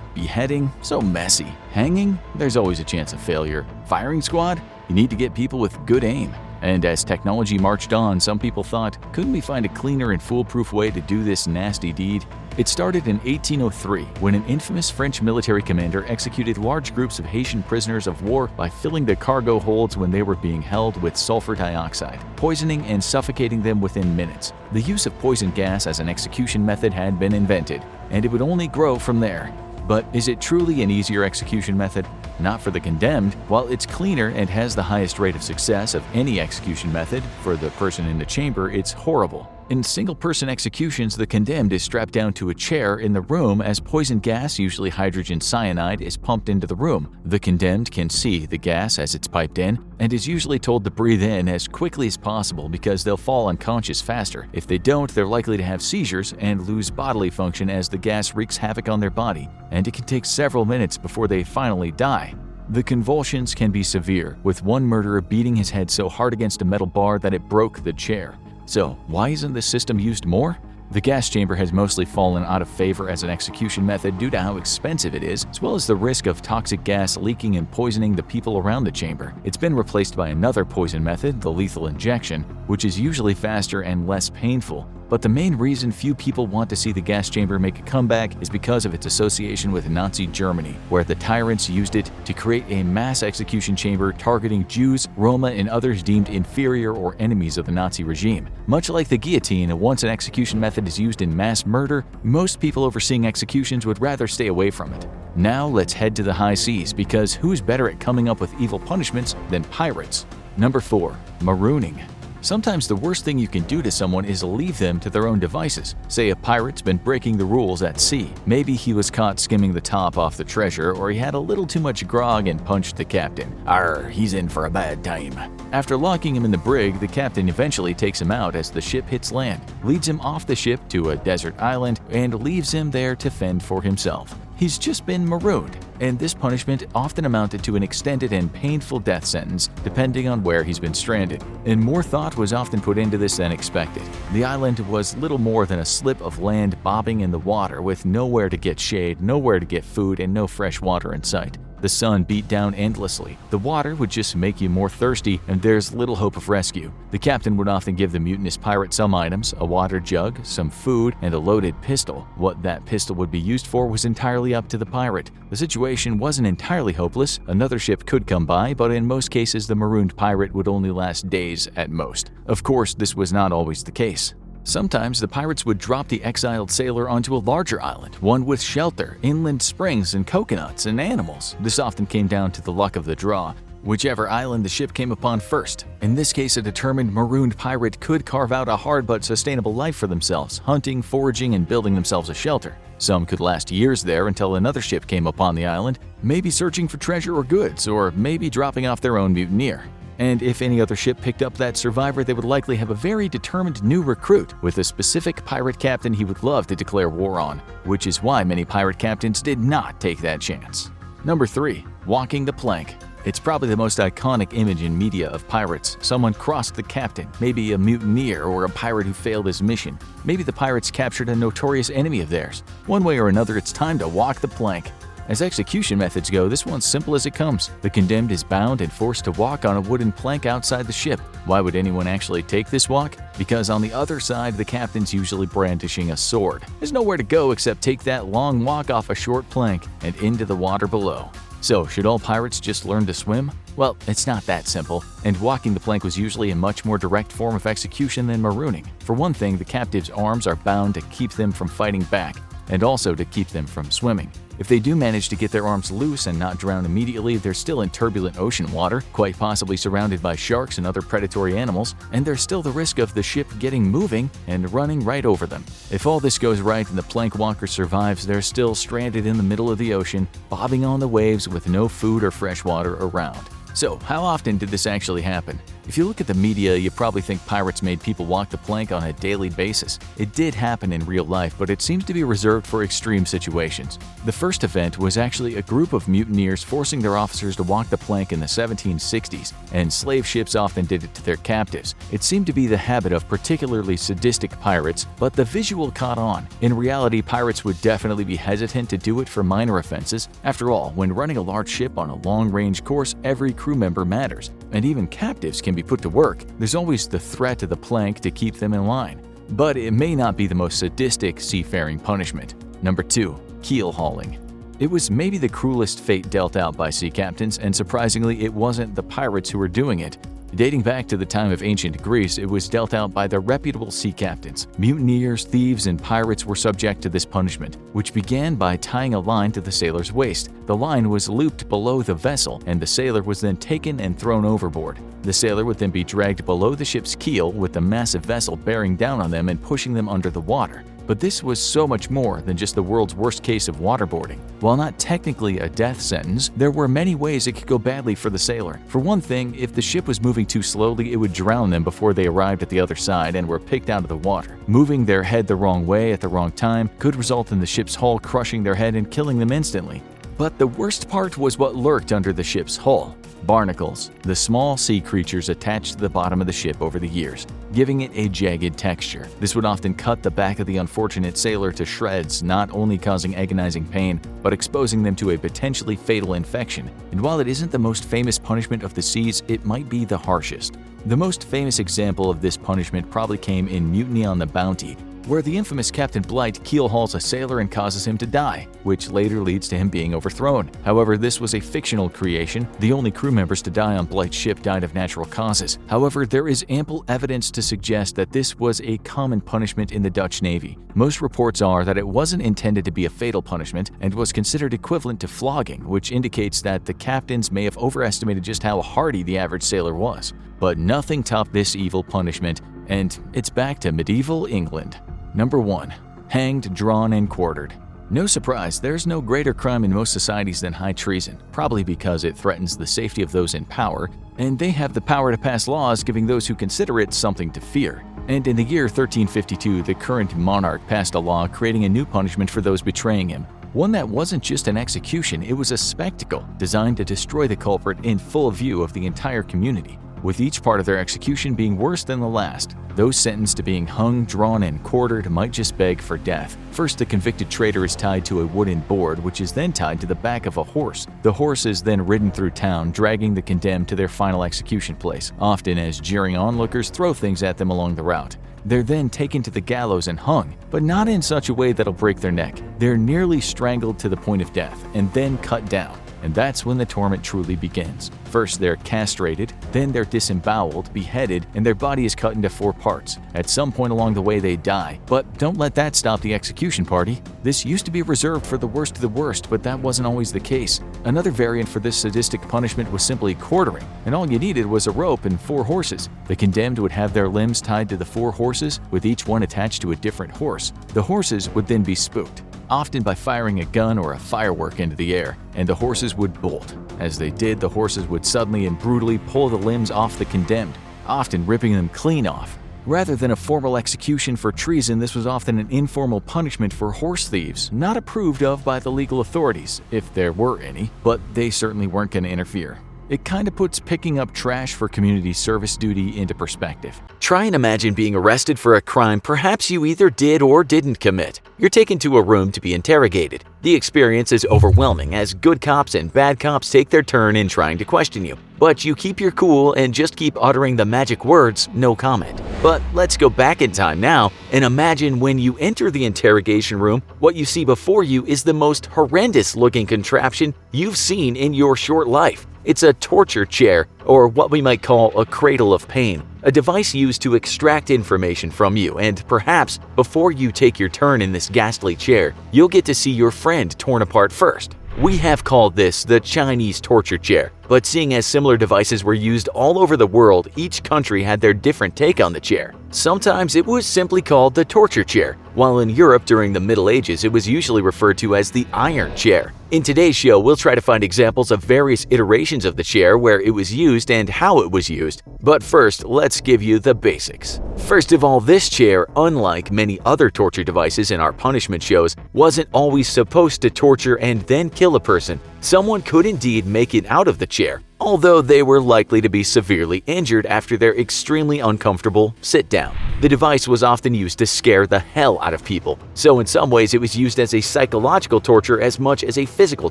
Beheading? So messy. Hanging? There's always a chance of failure. Firing squad? You need to get people with good aim. And as technology marched on, some people thought, couldn't we find a cleaner and foolproof way to do this nasty deed? It started in 1803 when an infamous French military commander executed large groups of Haitian prisoners of war by filling the cargo holds when they were being held with sulfur dioxide, poisoning and suffocating them within minutes. The use of poison gas as an execution method had been invented, and it would only grow from there. But is it truly an easier execution method? Not for the condemned. While it's cleaner and has the highest rate of success of any execution method, for the person in the chamber, it's horrible. In single-person executions, the condemned is strapped down to a chair in the room as poison gas, usually hydrogen cyanide, is pumped into the room. The condemned can see the gas as it's piped in and is usually told to breathe in as quickly as possible because they'll fall unconscious faster. If they don't, they're likely to have seizures and lose bodily function as the gas wreaks havoc on their body, and it can take several minutes before they finally die. The convulsions can be severe, with one murderer beating his head so hard against a metal bar that it broke the chair. So, why isn't this system used more? The gas chamber has mostly fallen out of favor as an execution method due to how expensive it is, as well as the risk of toxic gas leaking and poisoning the people around the chamber. It's been replaced by another poison method, the lethal injection, which is usually faster and less painful. But the main reason few people want to see the gas chamber make a comeback is because of its association with Nazi Germany, where the tyrants used it to create a mass execution chamber targeting Jews, Roma, and others deemed inferior or enemies of the Nazi regime. Much like the guillotine, once an execution method is used in mass murder, most people overseeing executions would rather stay away from it. Now let's head to the high seas, because who's better at coming up with evil punishments than pirates? Number 4. Marooning. Sometimes the worst thing you can do to someone is leave them to their own devices. Say a pirate's been breaking the rules at sea. Maybe he was caught skimming the top off the treasure, or he had a little too much grog and punched the captain. Arr, he's in for a bad time. After locking him in the brig, the captain eventually takes him out as the ship hits land, leads him off the ship to a desert island, and leaves him there to fend for himself. He's just been marooned, and this punishment often amounted to an extended and painful death sentence depending on where he's been stranded, and more thought was often put into this than expected. The island was little more than a slip of land bobbing in the water with nowhere to get shade, nowhere to get food, and no fresh water in sight. The sun beat down endlessly. The water would just make you more thirsty, and there's little hope of rescue. The captain would often give the mutinous pirate some items, a water jug, some food, and a loaded pistol. What that pistol would be used for was entirely up to the pirate. The situation wasn't entirely hopeless. Another ship could come by, but in most cases the marooned pirate would only last days at most. Of course, this was not always the case. Sometimes the pirates would drop the exiled sailor onto a larger island, one with shelter, inland springs, and coconuts and animals. This often came down to the luck of the draw, whichever island the ship came upon first. In this case, a determined marooned pirate could carve out a hard but sustainable life for themselves, hunting, foraging, and building themselves a shelter. Some could last years there until another ship came upon the island, maybe searching for treasure or goods, or maybe dropping off their own mutineer. And if any other ship picked up that survivor, they would likely have a very determined new recruit with a specific pirate captain he would love to declare war on, which is why many pirate captains did not take that chance. Number 3. Walking the plank. It's probably the most iconic image in media of pirates. Someone crossed the captain, maybe a mutineer or a pirate who failed his mission. Maybe the pirates captured a notorious enemy of theirs. One way or another, it's time to walk the plank. As execution methods go, this one's simple as it comes. The condemned is bound and forced to walk on a wooden plank outside the ship. Why would anyone actually take this walk? Because on the other side, the captain's usually brandishing a sword. There's nowhere to go except take that long walk off a short plank and into the water below. So, should all pirates just learn to swim? Well, it's not that simple, and walking the plank was usually a much more direct form of execution than marooning. For one thing, the captive's arms are bound to keep them from fighting back, and also to keep them from swimming. If they do manage to get their arms loose and not drown immediately, they're still in turbulent ocean water, quite possibly surrounded by sharks and other predatory animals, and there's still the risk of the ship getting moving and running right over them. If all this goes right and the plank walker survives, they're still stranded in the middle of the ocean, bobbing on the waves with no food or fresh water around. So, how often did this actually happen? If you look at the media, you probably think pirates made people walk the plank on a daily basis. It did happen in real life, but it seems to be reserved for extreme situations. The first event was actually a group of mutineers forcing their officers to walk the plank in the 1760s, and slave ships often did it to their captives. It seemed to be the habit of particularly sadistic pirates, but the visual caught on. In reality, pirates would definitely be hesitant to do it for minor offenses. After all, when running a large ship on a long-range course, every crew member matters, and even captives can be put to work. There's always the threat of the plank to keep them in line. But it may not be the most sadistic seafaring punishment. Number 2. Keelhauling. It was maybe the cruelest fate dealt out by sea captains, and surprisingly, it wasn't the pirates who were doing it. Dating back to the time of ancient Greece, it was dealt out by the reputable sea captains. Mutineers, thieves, and pirates were subject to this punishment, which began by tying a line to the sailor's waist. The line was looped below the vessel, and the sailor was then taken and thrown overboard. The sailor would then be dragged below the ship's keel with the massive vessel bearing down on them and pushing them under the water. But this was so much more than just the world's worst case of waterboarding. While not technically a death sentence, there were many ways it could go badly for the sailor. For one thing, if the ship was moving too slowly, it would drown them before they arrived at the other side and were picked out of the water. Moving their head the wrong way at the wrong time could result in the ship's hull crushing their head and killing them instantly. But the worst part was what lurked under the ship's hull. Barnacles, the small sea creatures attached to the bottom of the ship over the years, giving it a jagged texture. This would often cut the back of the unfortunate sailor to shreds, not only causing agonizing pain, but exposing them to a potentially fatal infection. And while it isn't the most famous punishment of the seas, it might be the harshest. The most famous example of this punishment probably came in Mutiny on the Bounty, where the infamous Captain Blight keelhauls a sailor and causes him to die, which later leads to him being overthrown. However, this was a fictional creation. The only crew members to die on Blight's ship died of natural causes. However, there is ample evidence to suggest that this was a common punishment in the Dutch Navy. Most reports are that it wasn't intended to be a fatal punishment and was considered equivalent to flogging, which indicates that the captains may have overestimated just how hardy the average sailor was. But nothing topped this evil punishment, and it's back to medieval England. Number 1. Hanged, drawn, and quartered. No surprise, there's no greater crime in most societies than high treason, probably because it threatens the safety of those in power, and they have the power to pass laws giving those who consider it something to fear. And in the year 1352, the current monarch passed a law creating a new punishment for those betraying him. One that wasn't just an execution, it was a spectacle designed to destroy the culprit in full view of the entire community, with each part of their execution being worse than the last. Those sentenced to being hung, drawn, and quartered might just beg for death. First, the convicted traitor is tied to a wooden board, which is then tied to the back of a horse. The horse is then ridden through town, dragging the condemned to their final execution place, often as jeering onlookers throw things at them along the route. They're then taken to the gallows and hung, but not in such a way that'll break their neck. They're nearly strangled to the point of death, and then cut down. And that's when the torment truly begins. First, they're castrated, then they're disemboweled, beheaded, and their body is cut into 4 parts. At some point along the way, they die. But don't let that stop the execution party. This used to be reserved for the worst of the worst, but that wasn't always the case. Another variant for this sadistic punishment was simply quartering, and all you needed was a rope and 4 horses. The condemned would have their limbs tied to the 4 horses, with each one attached to a different horse. The horses would then be spooked, often by firing a gun or a firework into the air, and the horses would bolt. As they did, the horses would suddenly and brutally pull the limbs off the condemned, often ripping them clean off. Rather than a formal execution for treason, this was often an informal punishment for horse thieves, not approved of by the legal authorities, if there were any, but they certainly weren't going to interfere. It kind of puts picking up trash for community service duty into perspective. Try and imagine being arrested for a crime perhaps you either did or didn't commit. You're taken to a room to be interrogated. The experience is overwhelming as good cops and bad cops take their turn in trying to question you. But you keep your cool and just keep uttering the magic words, no comment. But let's go back in time now and imagine when you enter the interrogation room, what you see before you is the most horrendous looking contraption you've seen in your short life. It's a torture chair, or what we might call a cradle of pain, a device used to extract information from you, and perhaps before you take your turn in this ghastly chair, you'll get to see your friend torn apart first. We have called this the Chinese torture chair, but seeing as similar devices were used all over the world, each country had their different take on the chair. Sometimes it was simply called the torture chair, while in Europe during the Middle Ages it was usually referred to as the iron chair. In today's show, we'll try to find examples of various iterations of the chair where it was used and how it was used. But first, let's give you the basics. First of all, this chair, unlike many other torture devices in our punishment shows, wasn't always supposed to torture and then kill a person. Someone could indeed make it out of the chair, although they were likely to be severely injured after their extremely uncomfortable sit-down. The device was often used to scare the hell out of people, so in some ways it was used as a psychological torture as much as a physical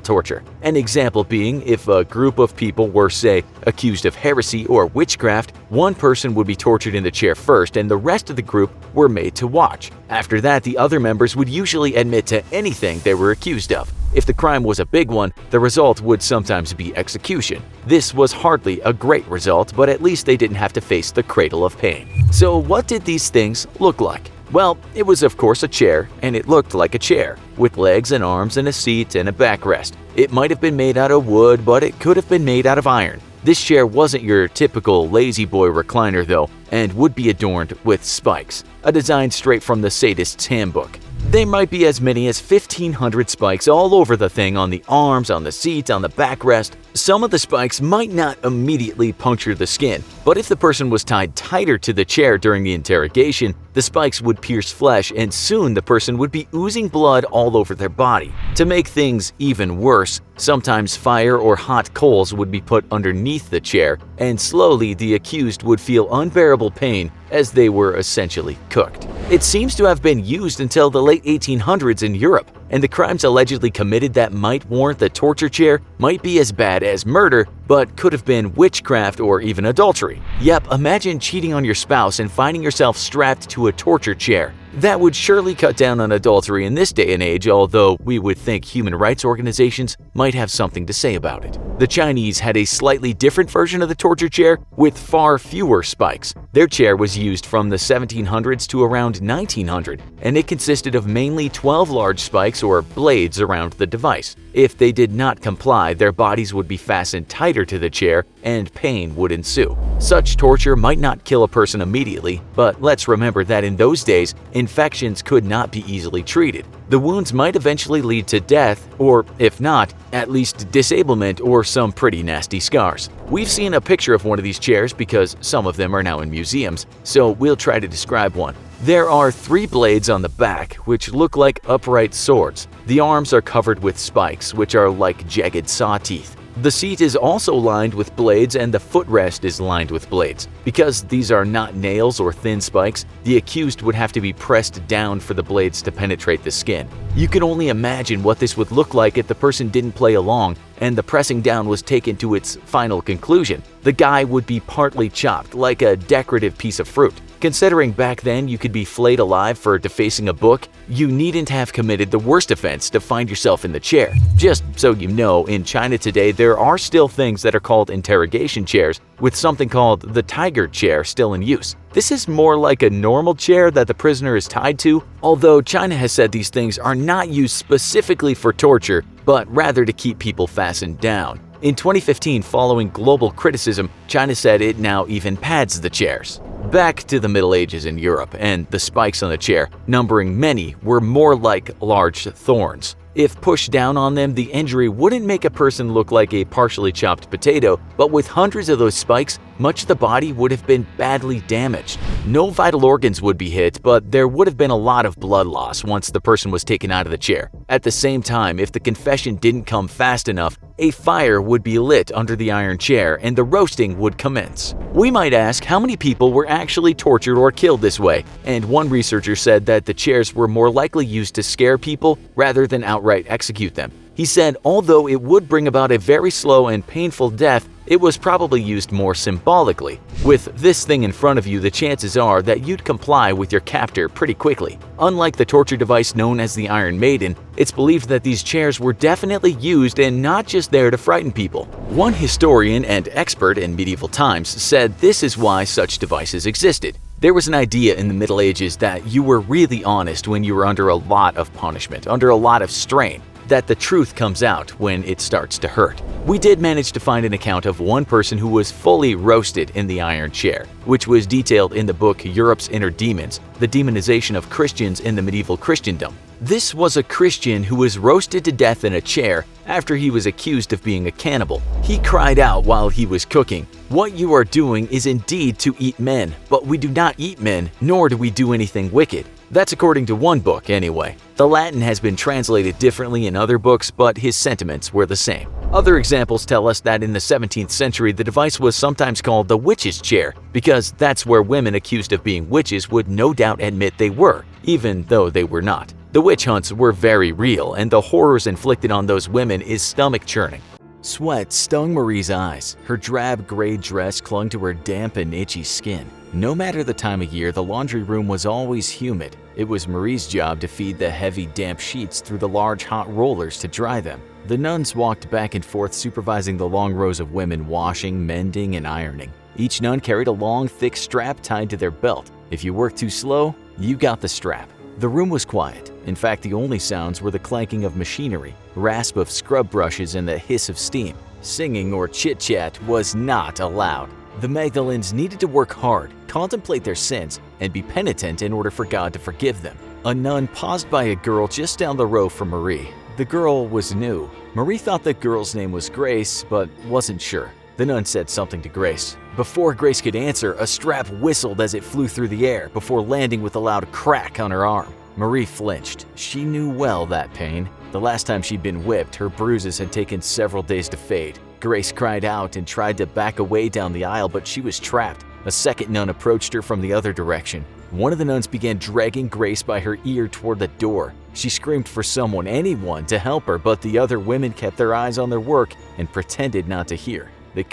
torture. An example being, if a group of people were, say, accused of heresy or witchcraft, one person would be tortured in the chair first and the rest of the group were made to watch. After that, the other members would usually admit to anything they were accused of. If the crime was a big one, the result would sometimes be execution. This was hardly a great result, but at least they didn't have to face the cradle of pain. So what did these things look like? Well, it was of course a chair, and it looked like a chair, with legs and arms and a seat and a backrest. It might have been made out of wood, but it could have been made out of iron. This chair wasn't your typical lazy boy recliner though, and would be adorned with spikes, a design straight from the sadist's handbook. They might be as many as 1,500 spikes all over the thing, on the arms, on the seat, on the backrest. Some of the spikes might not immediately puncture the skin, but if the person was tied tighter to the chair during the interrogation, the spikes would pierce flesh and soon the person would be oozing blood all over their body. To make things even worse, sometimes fire or hot coals would be put underneath the chair, and slowly the accused would feel unbearable pain as they were essentially cooked. It seems to have been used until the late 1800s in Europe, and the crimes allegedly committed that might warrant the torture chair might be as bad as murder, but could have been witchcraft or even adultery. Yep, imagine cheating on your spouse and finding yourself strapped to a torture chair. That would surely cut down on adultery in this day and age, although we would think human rights organizations might have something to say about it. The Chinese had a slightly different version of the torture chair with far fewer spikes. Their chair was used from the 1700s to around 1900, and it consisted of mainly 12 large spikes or blades around the device. If they did not comply, their bodies would be fastened tighter to the chair and pain would ensue. Such torture might not kill a person immediately, but let's remember that in those days, infections could not be easily treated. The wounds might eventually lead to death, or if not, at least disablement or some pretty nasty scars. We've seen a picture of one of these chairs because some of them are now in museums, so we'll try to describe one. There are 3 blades on the back, which look like upright swords. The arms are covered with spikes, which are like jagged saw teeth. The seat is also lined with blades and the footrest is lined with blades. Because these are not nails or thin spikes, the accused would have to be pressed down for the blades to penetrate the skin. You can only imagine what this would look like if the person didn't play along and the pressing down was taken to its final conclusion. The guy would be partly chopped, like a decorative piece of fruit. Considering back then you could be flayed alive for defacing a book, you needn't have committed the worst offense to find yourself in the chair. Just so you know, in China today there are still things that are called interrogation chairs, with something called the tiger chair still in use. This is more like a normal chair that the prisoner is tied to, although China has said these things are not used specifically for torture, but rather to keep people fastened down. In 2015, following global criticism, China said it now even pads the chairs. Back to the Middle Ages in Europe, and the spikes on the chair, numbering many, were more like large thorns. If pushed down on them, the injury wouldn't make a person look like a partially chopped potato, but with hundreds of those spikes, much of the body would have been badly damaged. No vital organs would be hit, but there would have been a lot of blood loss once the person was taken out of the chair. At the same time, if the confession didn't come fast enough, a fire would be lit under the iron chair and the roasting would commence. We might ask how many people were actually tortured or killed this way, and one researcher said that the chairs were more likely used to scare people rather than outright execute them. He said although it would bring about a very slow and painful death, it was probably used more symbolically. With this thing in front of you, the chances are that you'd comply with your captor pretty quickly. Unlike the torture device known as the Iron Maiden, it's believed that these chairs were definitely used and not just there to frighten people. One historian and expert in medieval times said this is why such devices existed. There was an idea in the Middle Ages that you were really honest when you were under a lot of punishment, under a lot of strain, that the truth comes out when it starts to hurt. We did manage to find an account of one person who was fully roasted in the iron chair, which was detailed in the book Europe's Inner Demons, the demonization of Christians in the medieval Christendom. This was a Christian who was roasted to death in a chair after he was accused of being a cannibal. He cried out while he was cooking, "What you are doing is indeed to eat men, but we do not eat men, nor do we do anything wicked." That's according to one book anyway. The Latin has been translated differently in other books, but his sentiments were the same. Other examples tell us that in the 17th century the device was sometimes called the witch's chair, because that's where women accused of being witches would no doubt admit they were, even though they were not. The witch hunts were very real, and the horrors inflicted on those women is stomach-churning. Sweat stung Marie's eyes. Her drab gray dress clung to her damp and itchy skin. No matter the time of year, the laundry room was always humid. It was Marie's job to feed the heavy, damp sheets through the large hot rollers to dry them. The nuns walked back and forth supervising the long rows of women washing, mending, and ironing. Each nun carried a long, thick strap tied to their belt. If you worked too slow, you got the strap. The room was quiet. In fact, the only sounds were the clanking of machinery, rasp of scrub brushes, and the hiss of steam. Singing or chit-chat was not allowed. The Magdalenes needed to work hard, contemplate their sins, and be penitent in order for God to forgive them. A nun paused by a girl just down the row from Marie. The girl was new. Marie thought the girl's name was Grace, but wasn't sure. The nun said something to Grace. Before Grace could answer, a strap whistled as it flew through the air before landing with a loud crack on her arm. Marie flinched. She knew well that pain. The last time she'd been whipped, her bruises had taken several days to fade. Grace cried out and tried to back away down the aisle, but she was trapped. A second nun approached her from the other direction. One of the nuns began dragging Grace by her ear toward the door. She screamed for someone, anyone, to help her, but the other women kept their eyes on their work and pretended not to hear. They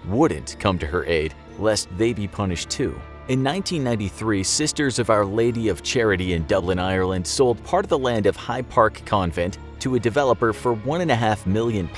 wouldn't come to her aid, lest they be punished too. In 1993, Sisters of Our Lady of Charity in Dublin, Ireland sold part of the land of High Park Convent to a developer for £1.5 million.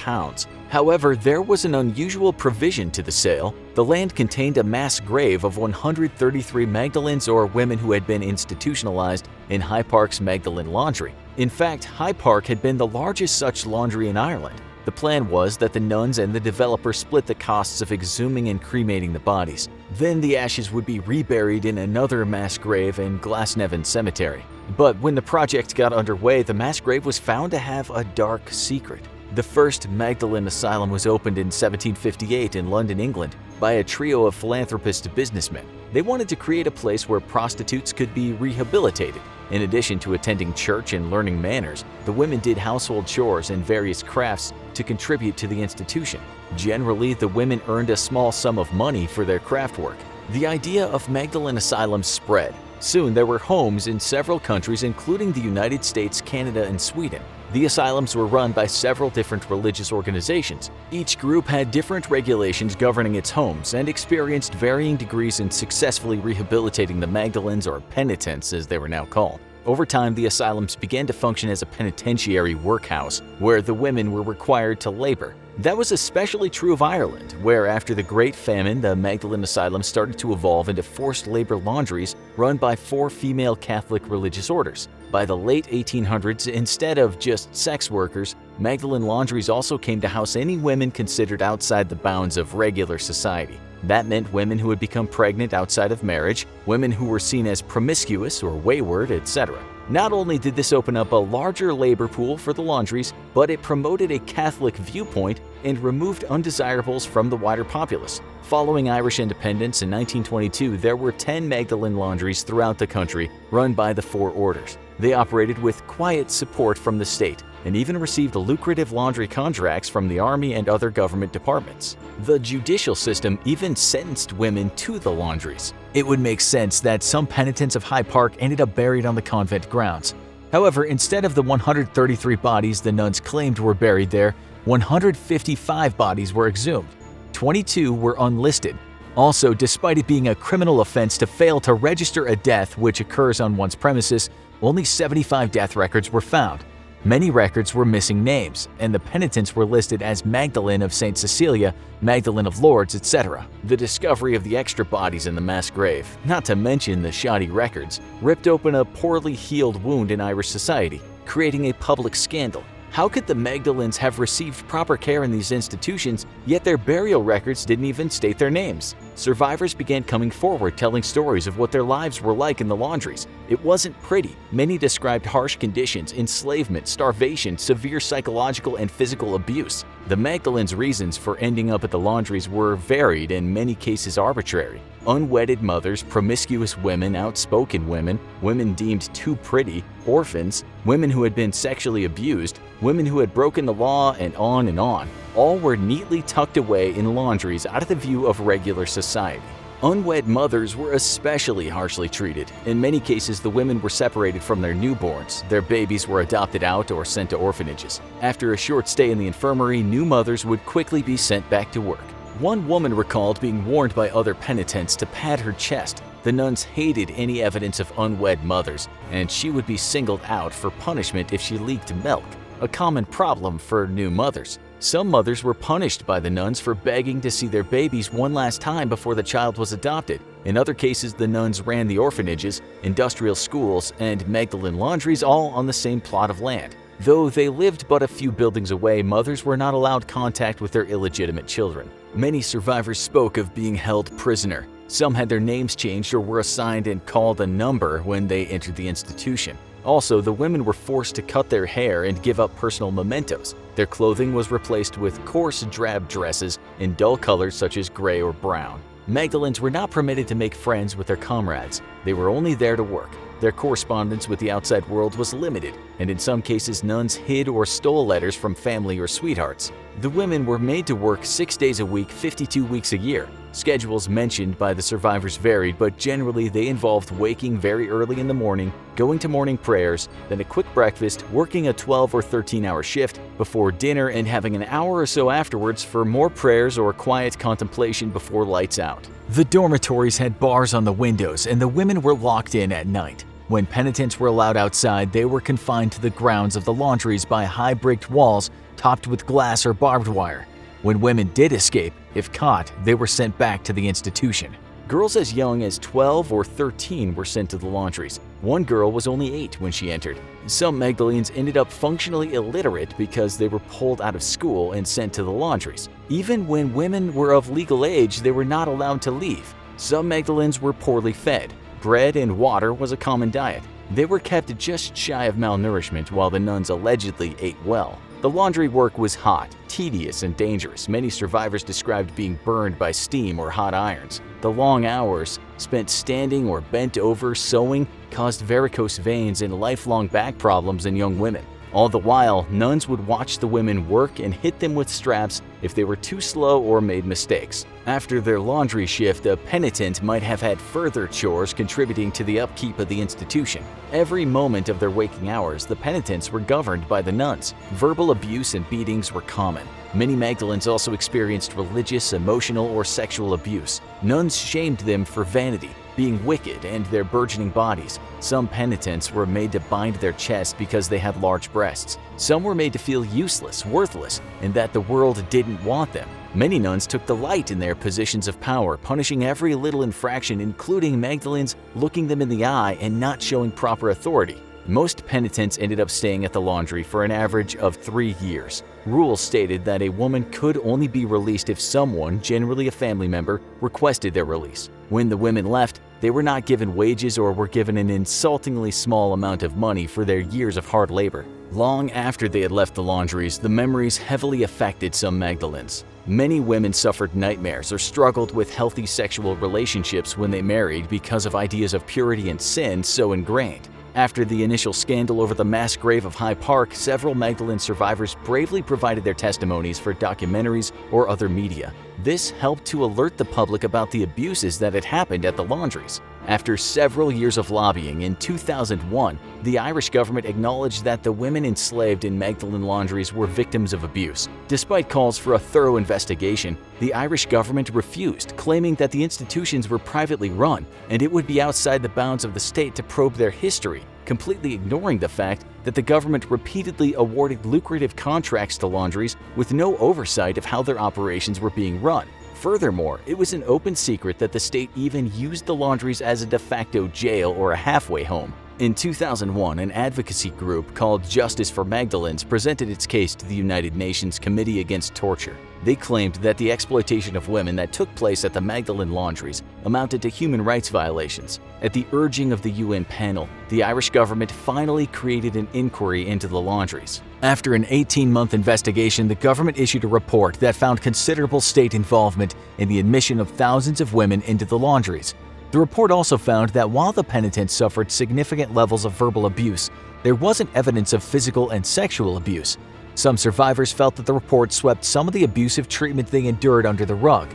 However, there was an unusual provision to the sale. The land contained a mass grave of 133 Magdalenes or women who had been institutionalized in High Park's Magdalene laundry. In fact, High Park had been the largest such laundry in Ireland. The plan was that the nuns and the developer split the costs of exhuming and cremating the bodies. Then the ashes would be reburied in another mass grave in Glasnevin Cemetery. But when the project got underway, the mass grave was found to have a dark secret. The first Magdalene Asylum was opened in 1758 in London, England, by a trio of philanthropist businessmen. They wanted to create a place where prostitutes could be rehabilitated. In addition to attending church and learning manners, the women did household chores and various crafts to contribute to the institution. Generally, the women earned a small sum of money for their craft work. The idea of Magdalene Asylum spread. Soon there were homes in several countries, including the United States, Canada, and Sweden. The asylums were run by several different religious organizations. Each group had different regulations governing its homes and experienced varying degrees in successfully rehabilitating the Magdalenes, or penitents as they were now called. Over time, the asylums began to function as a penitentiary workhouse where the women were required to labor. That was especially true of Ireland, where after the Great Famine, the Magdalene Asylum started to evolve into forced labor laundries run by 4 female Catholic religious orders. By the late 1800s, instead of just sex workers, Magdalene laundries also came to house any women considered outside the bounds of regular society. That meant women who had become pregnant outside of marriage, women who were seen as promiscuous or wayward, etc. Not only did this open up a larger labor pool for the laundries, but it promoted a Catholic viewpoint and removed undesirables from the wider populace. Following Irish independence in 1922, there were 10 Magdalene laundries throughout the country run by the 4 orders. They operated with quiet support from the state and even received lucrative laundry contracts from the army and other government departments. The judicial system even sentenced women to the laundries. It would make sense that some penitents of High Park ended up buried on the convent grounds. However, instead of the 133 bodies the nuns claimed were buried there, 155 bodies were exhumed. 22 were unlisted. Also, despite it being a criminal offense to fail to register a death which occurs on one's premises, only 75 death records were found. Many records were missing names, and the penitents were listed as Magdalene of St. Cecilia, Magdalene of Lourdes, etc. The discovery of the extra bodies in the mass grave, not to mention the shoddy records, ripped open a poorly healed wound in Irish society, creating a public scandal. How could the Magdalenes have received proper care in these institutions, yet their burial records didn't even state their names? Survivors began coming forward telling stories of what their lives were like in the laundries. It wasn't pretty. Many described harsh conditions, enslavement, starvation, severe psychological and physical abuse. The Magdalenes' reasons for ending up at the laundries were varied, in many cases arbitrary. Unwedded mothers, promiscuous women, outspoken women, women deemed too pretty, orphans, women who had been sexually abused, women who had broken the law, and on and on. All were neatly tucked away in laundries out of the view of regular society. Unwed mothers were especially harshly treated. In many cases, the women were separated from their newborns. Their babies were adopted out or sent to orphanages. After a short stay in the infirmary, new mothers would quickly be sent back to work. One woman recalled being warned by other penitents to pad her chest. The nuns hated any evidence of unwed mothers, and she would be singled out for punishment if she leaked milk, a common problem for new mothers. Some mothers were punished by the nuns for begging to see their babies one last time before the child was adopted. In other cases, the nuns ran the orphanages, industrial schools, and Magdalene laundries all on the same plot of land. Though they lived but a few buildings away, mothers were not allowed contact with their illegitimate children. Many survivors spoke of being held prisoner. Some had their names changed or were assigned and called a number when they entered the institution. Also, the women were forced to cut their hair and give up personal mementos. Their clothing was replaced with coarse, drab dresses in dull colors such as gray or brown. Magdalenes were not permitted to make friends with their comrades. They were only there to work. Their correspondence with the outside world was limited, and in some cases nuns hid or stole letters from family or sweethearts. The women were made to work 6 days a week, 52 weeks a year. Schedules mentioned by the survivors varied, but generally they involved waking very early in the morning, going to morning prayers, then a quick breakfast, working a 12 or 13-hour shift before dinner, and having an hour or so afterwards for more prayers or quiet contemplation before lights out. The dormitories had bars on the windows, and the women were locked in at night. When penitents were allowed outside, they were confined to the grounds of the laundries by high bricked walls topped with glass or barbed wire. When women did escape, if caught, they were sent back to the institution. Girls as young as 12 or 13 were sent to the laundries. One girl was only 8 when she entered. Some Magdalenes ended up functionally illiterate because they were pulled out of school and sent to the laundries. Even when women were of legal age, they were not allowed to leave. Some Magdalenes were poorly fed. Bread and water was a common diet. They were kept just shy of malnourishment while the nuns allegedly ate well. The laundry work was hot, tedious, and dangerous. Many survivors described being burned by steam or hot irons. The long hours, spent standing or bent over sewing, caused varicose veins and lifelong back problems in young women. All the while, nuns would watch the women work and hit them with straps if they were too slow or made mistakes. After their laundry shift, a penitent might have had further chores contributing to the upkeep of the institution. Every moment of their waking hours, the penitents were governed by the nuns. Verbal abuse and beatings were common. Many Magdalenes also experienced religious, emotional, or sexual abuse. Nuns shamed them for vanity, being wicked, and their burgeoning bodies. Some penitents were made to bind their chests because they had large breasts. Some were made to feel useless, worthless, and that the world didn't want them. Many nuns took delight in their positions of power, punishing every little infraction, including Magdalenes looking them in the eye and not showing proper authority. Most penitents ended up staying at the laundry for an average of 3 years. Rules stated that a woman could only be released if someone, generally a family member, requested their release. When the women left, they were not given wages or were given an insultingly small amount of money for their years of hard labor. Long after they had left the laundries, the memories heavily affected some Magdalenes. Many women suffered nightmares or struggled with healthy sexual relationships when they married because of ideas of purity and sin so ingrained. After the initial scandal over the mass grave of Hyde Park, several Magdalene survivors bravely provided their testimonies for documentaries or other media. This helped to alert the public about the abuses that had happened at the laundries. After several years of lobbying, in 2001, the Irish government acknowledged that the women enslaved in Magdalene laundries were victims of abuse. Despite calls for a thorough investigation, the Irish government refused, claiming that the institutions were privately run and it would be outside the bounds of the state to probe their history, completely ignoring the fact that the government repeatedly awarded lucrative contracts to laundries with no oversight of how their operations were being run. Furthermore, it was an open secret that the state even used the laundries as a de facto jail or a halfway home. In 2001, an advocacy group called Justice for Magdalenes presented its case to the United Nations Committee Against Torture. They claimed that the exploitation of women that took place at the Magdalene laundries amounted to human rights violations. At the urging of the UN panel, the Irish government finally created an inquiry into the laundries. After an 18-month investigation, the government issued a report that found considerable state involvement in the admission of thousands of women into the laundries. The report also found that while the penitents suffered significant levels of verbal abuse, there wasn't evidence of physical and sexual abuse. Some survivors felt that the report swept some of the abusive treatment they endured under the rug.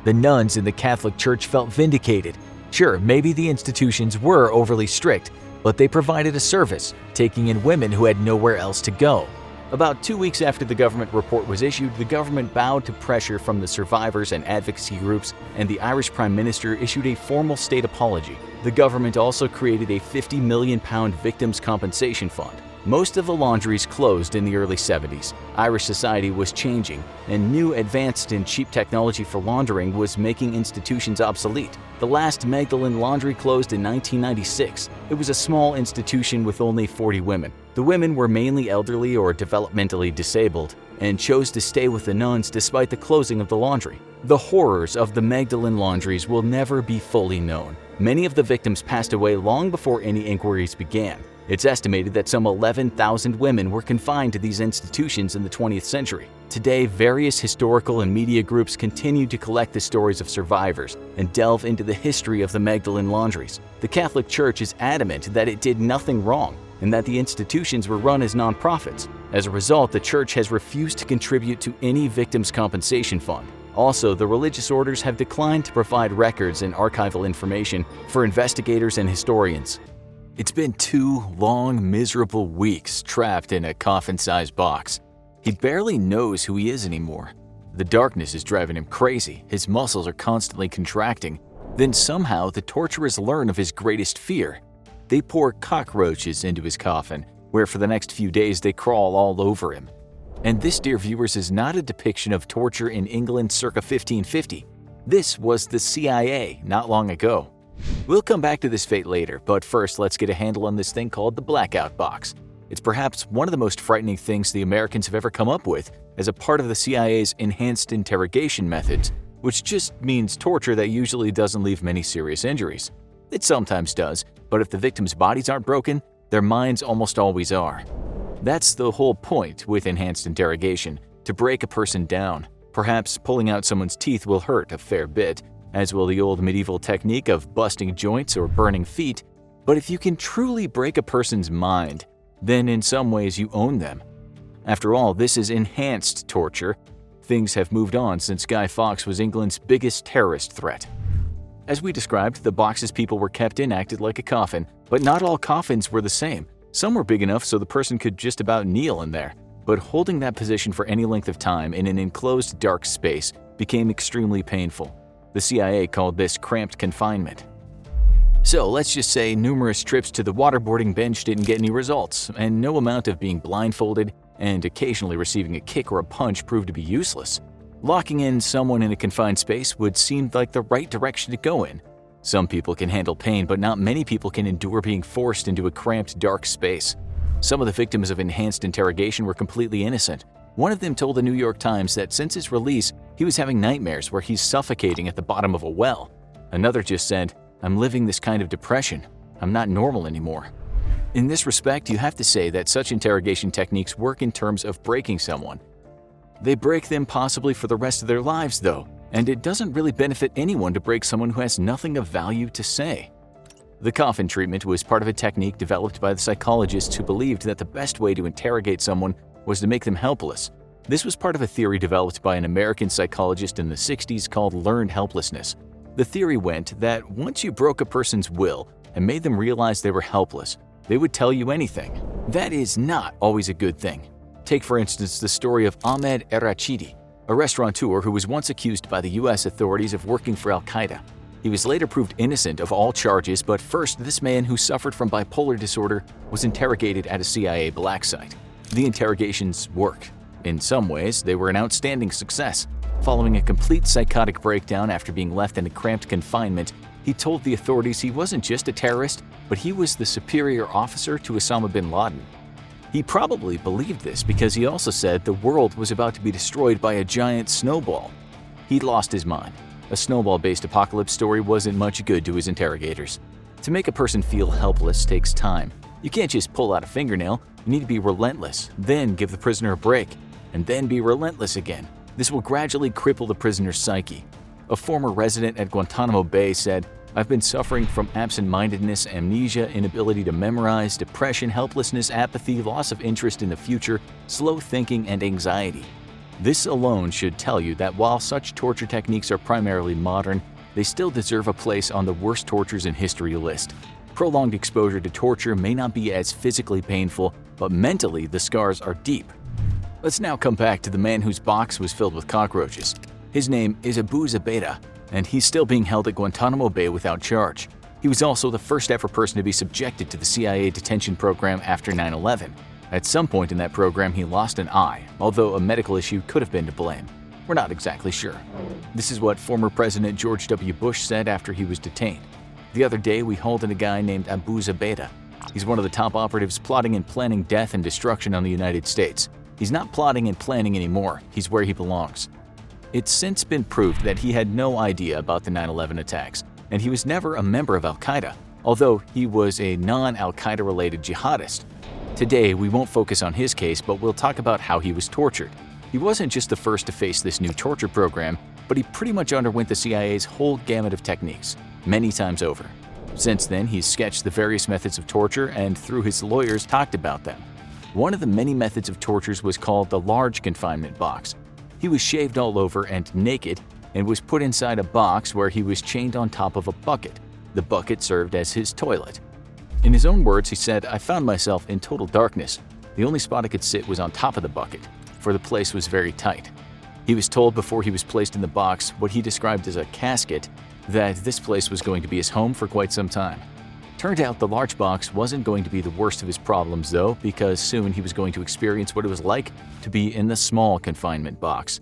The nuns in the Catholic Church felt vindicated. Sure, maybe the institutions were overly strict, but they provided a service, taking in women who had nowhere else to go. About 2 weeks after the government report was issued, the government bowed to pressure from the survivors and advocacy groups, and the Irish Prime Minister issued a formal state apology. The government also created a £50 million victims' compensation fund. Most of the laundries closed in the early 70s. Irish society was changing, and new advanced and cheap technology for laundering was making institutions obsolete. The last Magdalene laundry closed in 1996. It was a small institution with only 40 women. The women were mainly elderly or developmentally disabled and chose to stay with the nuns despite the closing of the laundry. The horrors of the Magdalene laundries will never be fully known. Many of the victims passed away long before any inquiries began. It's estimated that some 11,000 women were confined to these institutions in the 20th century. Today, various historical and media groups continue to collect the stories of survivors and delve into the history of the Magdalene laundries. The Catholic Church is adamant that it did nothing wrong and that the institutions were run as nonprofits. As a result, the Church has refused to contribute to any victims' compensation fund. Also, the religious orders have declined to provide records and archival information for investigators and historians. It's been 2 long, miserable weeks trapped in a coffin-sized box. He barely knows who he is anymore. The darkness is driving him crazy. His muscles are constantly contracting. Then somehow the torturers learn of his greatest fear. They pour cockroaches into his coffin, where for the next few days they crawl all over him. And this, dear viewers, is not a depiction of torture in England circa 1550. This was the CIA not long ago. We'll come back to this fate later, but first let's get a handle on this thing called the Blackout box. It's perhaps one of the most frightening things the Americans have ever come up with as a part of the CIA's enhanced interrogation methods, which just means torture that usually doesn't leave many serious injuries. It sometimes does, but if the victims' bodies aren't broken, their minds almost always are. That's the whole point with enhanced interrogation, to break a person down. Perhaps pulling out someone's teeth will hurt a fair bit, as will the old medieval technique of busting joints or burning feet, but if you can truly break a person's mind, then in some ways you own them. After all, this is enhanced torture. Things have moved on since Guy Fawkes was England's biggest terrorist threat. As we described, the boxes people were kept in acted like a coffin, but not all coffins were the same. Some were big enough so the person could just about kneel in there, but holding that position for any length of time in an enclosed dark space became extremely painful. The CIA called this cramped confinement. So let's just say numerous trips to the waterboarding bench didn't get any results, and no amount of being blindfolded and occasionally receiving a kick or a punch proved to be useless. Locking in someone in a confined space would seem like the right direction to go in. Some people can handle pain, but not many people can endure being forced into a cramped, dark space. Some of the victims of enhanced interrogation were completely innocent. One of them told the New York Times that since his release, he was having nightmares where he's suffocating at the bottom of a well. Another just said, "I'm living this kind of depression. I'm not normal anymore." In this respect, you have to say that such interrogation techniques work in terms of breaking someone. They break them possibly for the rest of their lives, though, and it doesn't really benefit anyone to break someone who has nothing of value to say. The coffin treatment was part of a technique developed by the psychologists who believed that the best way to interrogate someone was to make them helpless. This was part of a theory developed by an American psychologist in the 60s called learned helplessness. The theory went that once you broke a person's will and made them realize they were helpless, they would tell you anything. That is not always a good thing. Take, for instance, the story of Ahmed Errachidi, a restaurateur who was once accused by the US authorities of working for Al-Qaeda. He was later proved innocent of all charges, but first, this man who suffered from bipolar disorder was interrogated at a CIA black site. The interrogations worked. In some ways, they were an outstanding success. Following a complete psychotic breakdown after being left in a cramped confinement, he told the authorities he wasn't just a terrorist, but he was the superior officer to Osama bin Laden. He probably believed this because he also said the world was about to be destroyed by a giant snowball. He'd lost his mind. A snowball-based apocalypse story wasn't much good to his interrogators. To make a person feel helpless takes time. You can't just pull out a fingernail. You need to be relentless, then give the prisoner a break, and then be relentless again. This will gradually cripple the prisoner's psyche. A former resident at Guantanamo Bay said, "I've been suffering from absent-mindedness, amnesia, inability to memorize, depression, helplessness, apathy, loss of interest in the future, slow thinking, and anxiety." This alone should tell you that while such torture techniques are primarily modern, they still deserve a place on the worst tortures in history list. Prolonged exposure to torture may not be as physically painful, but mentally the scars are deep. Let's now come back to the man whose box was filled with cockroaches. His name is Abu Zubaydah, and he's still being held at Guantanamo Bay without charge. He was also the first ever person to be subjected to the CIA detention program after 9/11. At some point in that program, he lost an eye, although a medical issue could have been to blame. We're not exactly sure. This is what former President George W. Bush said after he was detained. The other day, we hauled in a guy named Abu Zubaydah. He's one of the top operatives plotting and planning death and destruction on the United States. He's not plotting and planning anymore. He's where he belongs. It's since been proved that he had no idea about the 9/11 attacks, and he was never a member of Al-Qaeda, although he was a non-Al-Qaeda related jihadist. Today, we won't focus on his case, but we'll talk about how he was tortured. He wasn't just the first to face this new torture program, but he pretty much underwent the CIA's whole gamut of techniques, many times over. Since then, he's sketched the various methods of torture and, through his lawyers, talked about them. One of the many methods of tortures was called the large confinement box. He was shaved all over and naked and was put inside a box where he was chained on top of a bucket. The bucket served as his toilet. In his own words, he said, "I found myself in total darkness. The only spot I could sit was on top of the bucket, for the place was very tight." He was told before he was placed in the box, what he described as a casket, that this place was going to be his home for quite some time. Turned out the large box wasn't going to be the worst of his problems though, because soon he was going to experience what it was like to be in the small confinement box.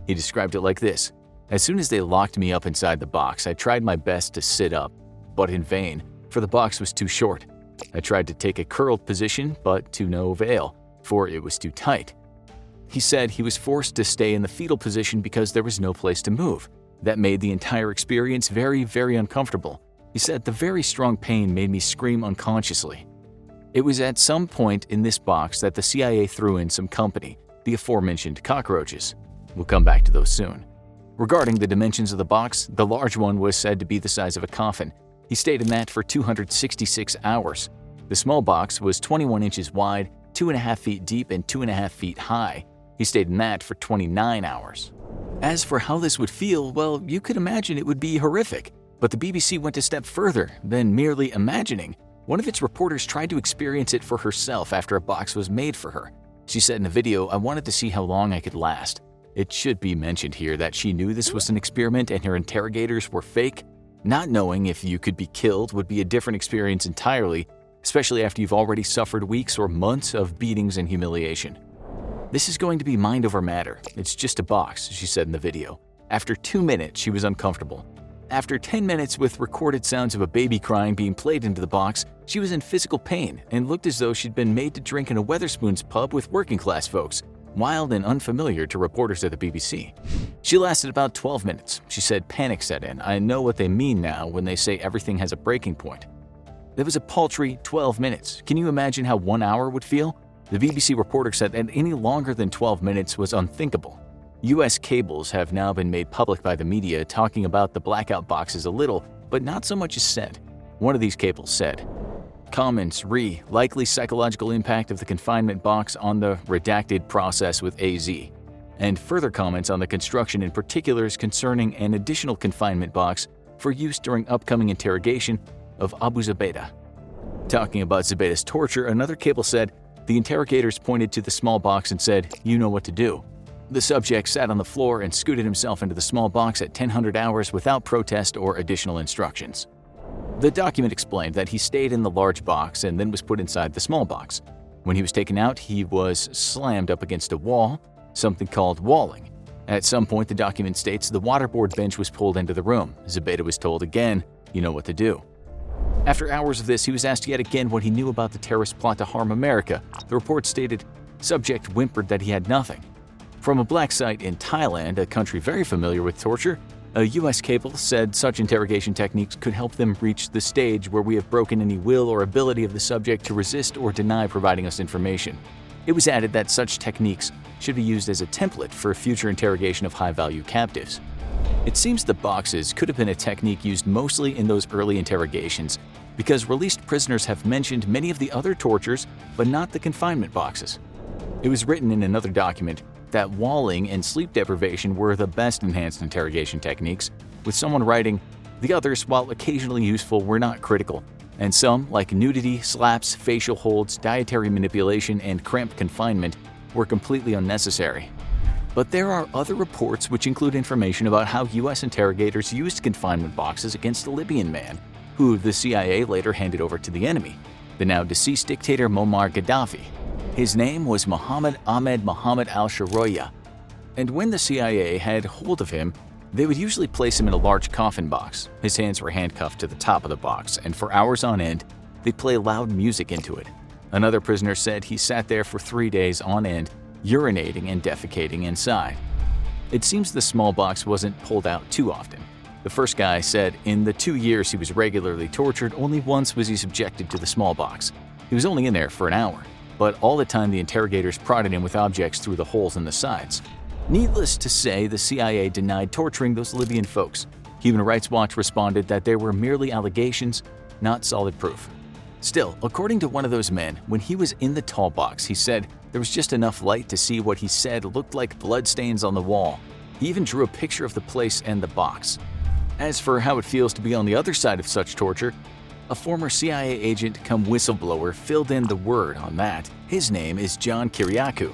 He described it like this: "As soon as they locked me up inside the box, I tried my best to sit up, but in vain, for the box was too short. I tried to take a curled position, but to no avail, for it was too tight." He said he was forced to stay in the fetal position because there was no place to move. That made the entire experience very, very uncomfortable. He said, "The very strong pain made me scream unconsciously." It was at some point in this box that the CIA threw in some company, the aforementioned cockroaches. We'll come back to those soon. Regarding the dimensions of the box, the large one was said to be the size of a coffin. He stayed in that for 266 hours. The small box was 21 inches wide, 2.5 feet deep, and 2.5 feet high. He stayed in that for 29 hours. As for how this would feel, well, you could imagine it would be horrific. But the BBC went a step further than merely imagining. One of its reporters tried to experience it for herself after a box was made for her. She said in a video, "I wanted to see how long I could last." It should be mentioned here that she knew this was an experiment and her interrogators were fake. Not knowing if you could be killed would be a different experience entirely, especially after you've already suffered weeks or months of beatings and humiliation. "This is going to be mind over matter. It's just a box," she said in the video. After 2 minutes, she was uncomfortable. After 10 minutes with recorded sounds of a baby crying being played into the box, she was in physical pain and looked as though she'd been made to drink in a Weatherspoons pub with working class folks, wild and unfamiliar to reporters at the BBC. She lasted about 12 minutes. She said panic set in. "I know what they mean now when they say everything has a breaking point." That was a paltry 12 minutes. Can you imagine how 1 hour would feel? The BBC reporter said that any longer than 12 minutes was unthinkable. U.S. cables have now been made public by the media talking about the Blackout boxes a little, but not so much as said. One of these cables said, "Comments re. Likely psychological impact of the confinement box on the redacted process with AZ." And further comments on the construction and particulars concerning an additional confinement box for use during upcoming interrogation of Abu Zubaydah. Talking about Zubaydah's torture, another cable said, "The interrogators pointed to the small box and said, 'You know what to do.' The subject sat on the floor and scooted himself into the small box at 1000 hours without protest or additional instructions." The document explained that he stayed in the large box and then was put inside the small box. When he was taken out, he was slammed up against a wall, something called walling. At some point, the document states the waterboard bench was pulled into the room. Zubaydah was told again, "You know what to do." After hours of this, he was asked yet again what he knew about the terrorist plot to harm America. The report stated, subject whimpered that he had nothing. From a black site in Thailand, a country very familiar with torture, a U.S. cable said such interrogation techniques could help them reach the stage where we have broken any will or ability of the subject to resist or deny providing us information. It was added that such techniques should be used as a template for future interrogation of high-value captives. It seems the boxes could have been a technique used mostly in those early interrogations because released prisoners have mentioned many of the other tortures but not the confinement boxes. It was written in another document that walling and sleep deprivation were the best enhanced interrogation techniques, with someone writing, "The others, while occasionally useful, were not critical, and some, like nudity, slaps, facial holds, dietary manipulation, and cramped confinement, were completely unnecessary." But there are other reports which include information about how U.S. interrogators used confinement boxes against a Libyan man, who the CIA later handed over to the enemy, the now deceased dictator Muammar Gaddafi. His name was Mohammed Ahmed Mohammed al-Sharoya, and when the CIA had hold of him, they would usually place him in a large coffin box. His hands were handcuffed to the top of the box, and for hours on end, they'd play loud music into it. Another prisoner said he sat there for 3 days on end, urinating and defecating inside. It seems the small box wasn't pulled out too often. The first guy said in the 2 years he was regularly tortured, only once was he subjected to the small box. He was only in there for an hour, but all the time the interrogators prodded him with objects through the holes in the sides. Needless to say, the CIA denied torturing those Libyan folks. Human Rights Watch responded that there were merely allegations, not solid proof. Still, according to one of those men, when he was in the tall box, he said there was just enough light to see what he said looked like bloodstains on the wall. He even drew a picture of the place and the box. As for how it feels to be on the other side of such torture, a former CIA agent come whistleblower filled in the word on that. His name is John Kiriakou.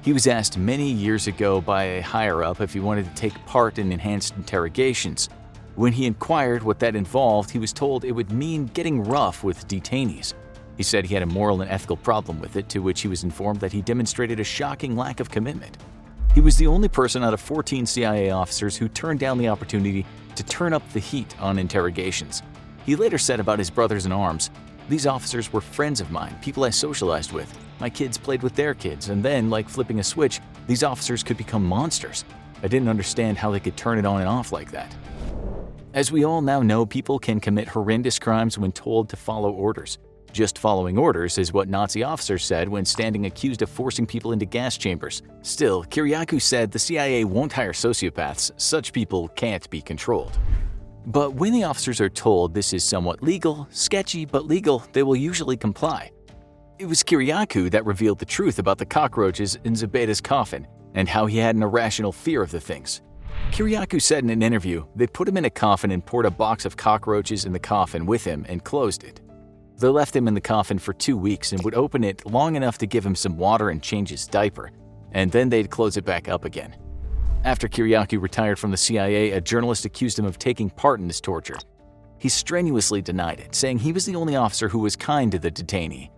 He was asked many years ago by a higher-up if he wanted to take part in enhanced interrogations. When he inquired what that involved, he was told it would mean getting rough with detainees. He said he had a moral and ethical problem with it, to which he was informed that he demonstrated a shocking lack of commitment. He was the only person out of 14 CIA officers who turned down the opportunity to turn up the heat on interrogations. He later said about his brothers-in-arms, "These officers were friends of mine, people I socialized with. My kids played with their kids, and then, like flipping a switch, these officers could become monsters. I didn't understand how they could turn it on and off like that." As we all now know, people can commit horrendous crimes when told to follow orders. Just following orders is what Nazi officers said when standing accused of forcing people into gas chambers. Still, Kiriakou said the CIA won't hire sociopaths, such people can't be controlled. But when the officers are told this is somewhat legal, sketchy but legal, they will usually comply. It was Kiriakou that revealed the truth about the cockroaches in Zubaydah's coffin and how he had an irrational fear of the things. Kiriakou said in an interview they put him in a coffin and poured a box of cockroaches in the coffin with him and closed it. They left him in the coffin for 2 weeks and would open it long enough to give him some water and change his diaper, and then they'd close it back up again. After Kiriakou retired from the CIA, a journalist accused him of taking part in this torture. He strenuously denied it, saying he was the only officer who was kind to the detainee.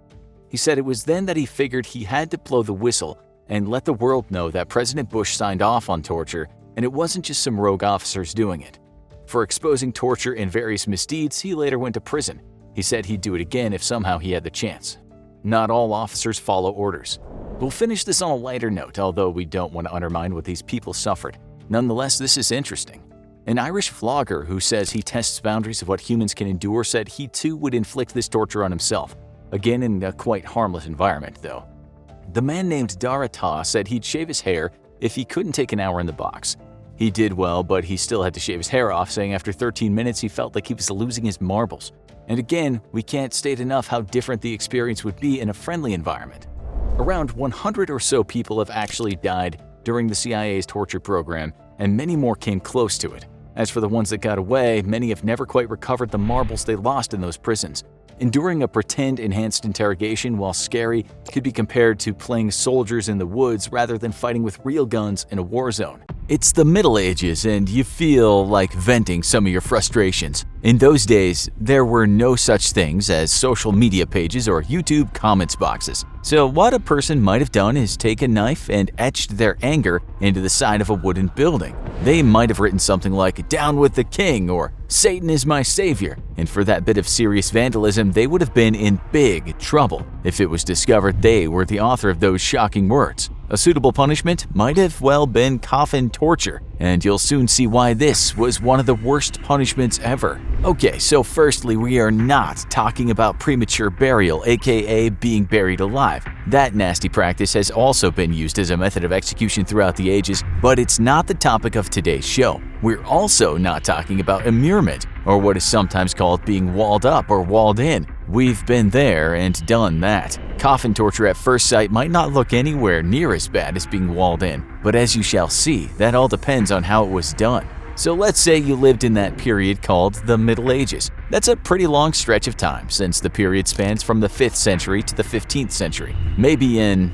He said it was then that he figured he had to blow the whistle and let the world know that President Bush signed off on torture, and it wasn't just some rogue officers doing it. For exposing torture and various misdeeds, he later went to prison. He said he'd do it again if somehow he had the chance. Not all officers follow orders. We'll finish this on a lighter note, although we don't want to undermine what these people suffered. Nonetheless, this is interesting. An Irish vlogger who says he tests boundaries of what humans can endure said he too would inflict this torture on himself, again in a quite harmless environment though. The man named Dara Ta said he'd shave his hair if he couldn't take an hour in the box. He did well, but he still had to shave his hair off, saying after 13 minutes he felt like he was losing his marbles. And again, we can't state enough how different the experience would be in a friendly environment. Around 100 or so people have actually died during the CIA's torture program, and many more came close to it. As for the ones that got away, many have never quite recovered the marbles they lost in those prisons. Enduring a pretend enhanced interrogation, while scary, could be compared to playing soldiers in the woods rather than fighting with real guns in a war zone. It's the Middle Ages and you feel like venting some of your frustrations. In those days, there were no such things as social media pages or YouTube comments boxes. So what a person might have done is take a knife and etched their anger into the side of a wooden building. They might have written something like, "Down with the king," or "Satan is my savior." And for that bit of serious vandalism, they would have been in big trouble if it was discovered they were the author of those shocking words. A suitable punishment might have well been coffin torture, and you'll soon see why this was one of the worst punishments ever. Okay, so firstly, we are not talking about premature burial, aka being buried alive. That nasty practice has also been used as a method of execution throughout the ages, but it's not the topic of today's show. We're also not talking about immurement, or what is sometimes called being walled up or walled in. We've been there and done that. Coffin torture at first sight might not look anywhere near as bad as being walled in, but as you shall see, that all depends on how it was done. So let's say you lived in that period called the Middle Ages. That's a pretty long stretch of time, since the period spans from the 5th century to the 15th century. Maybe in,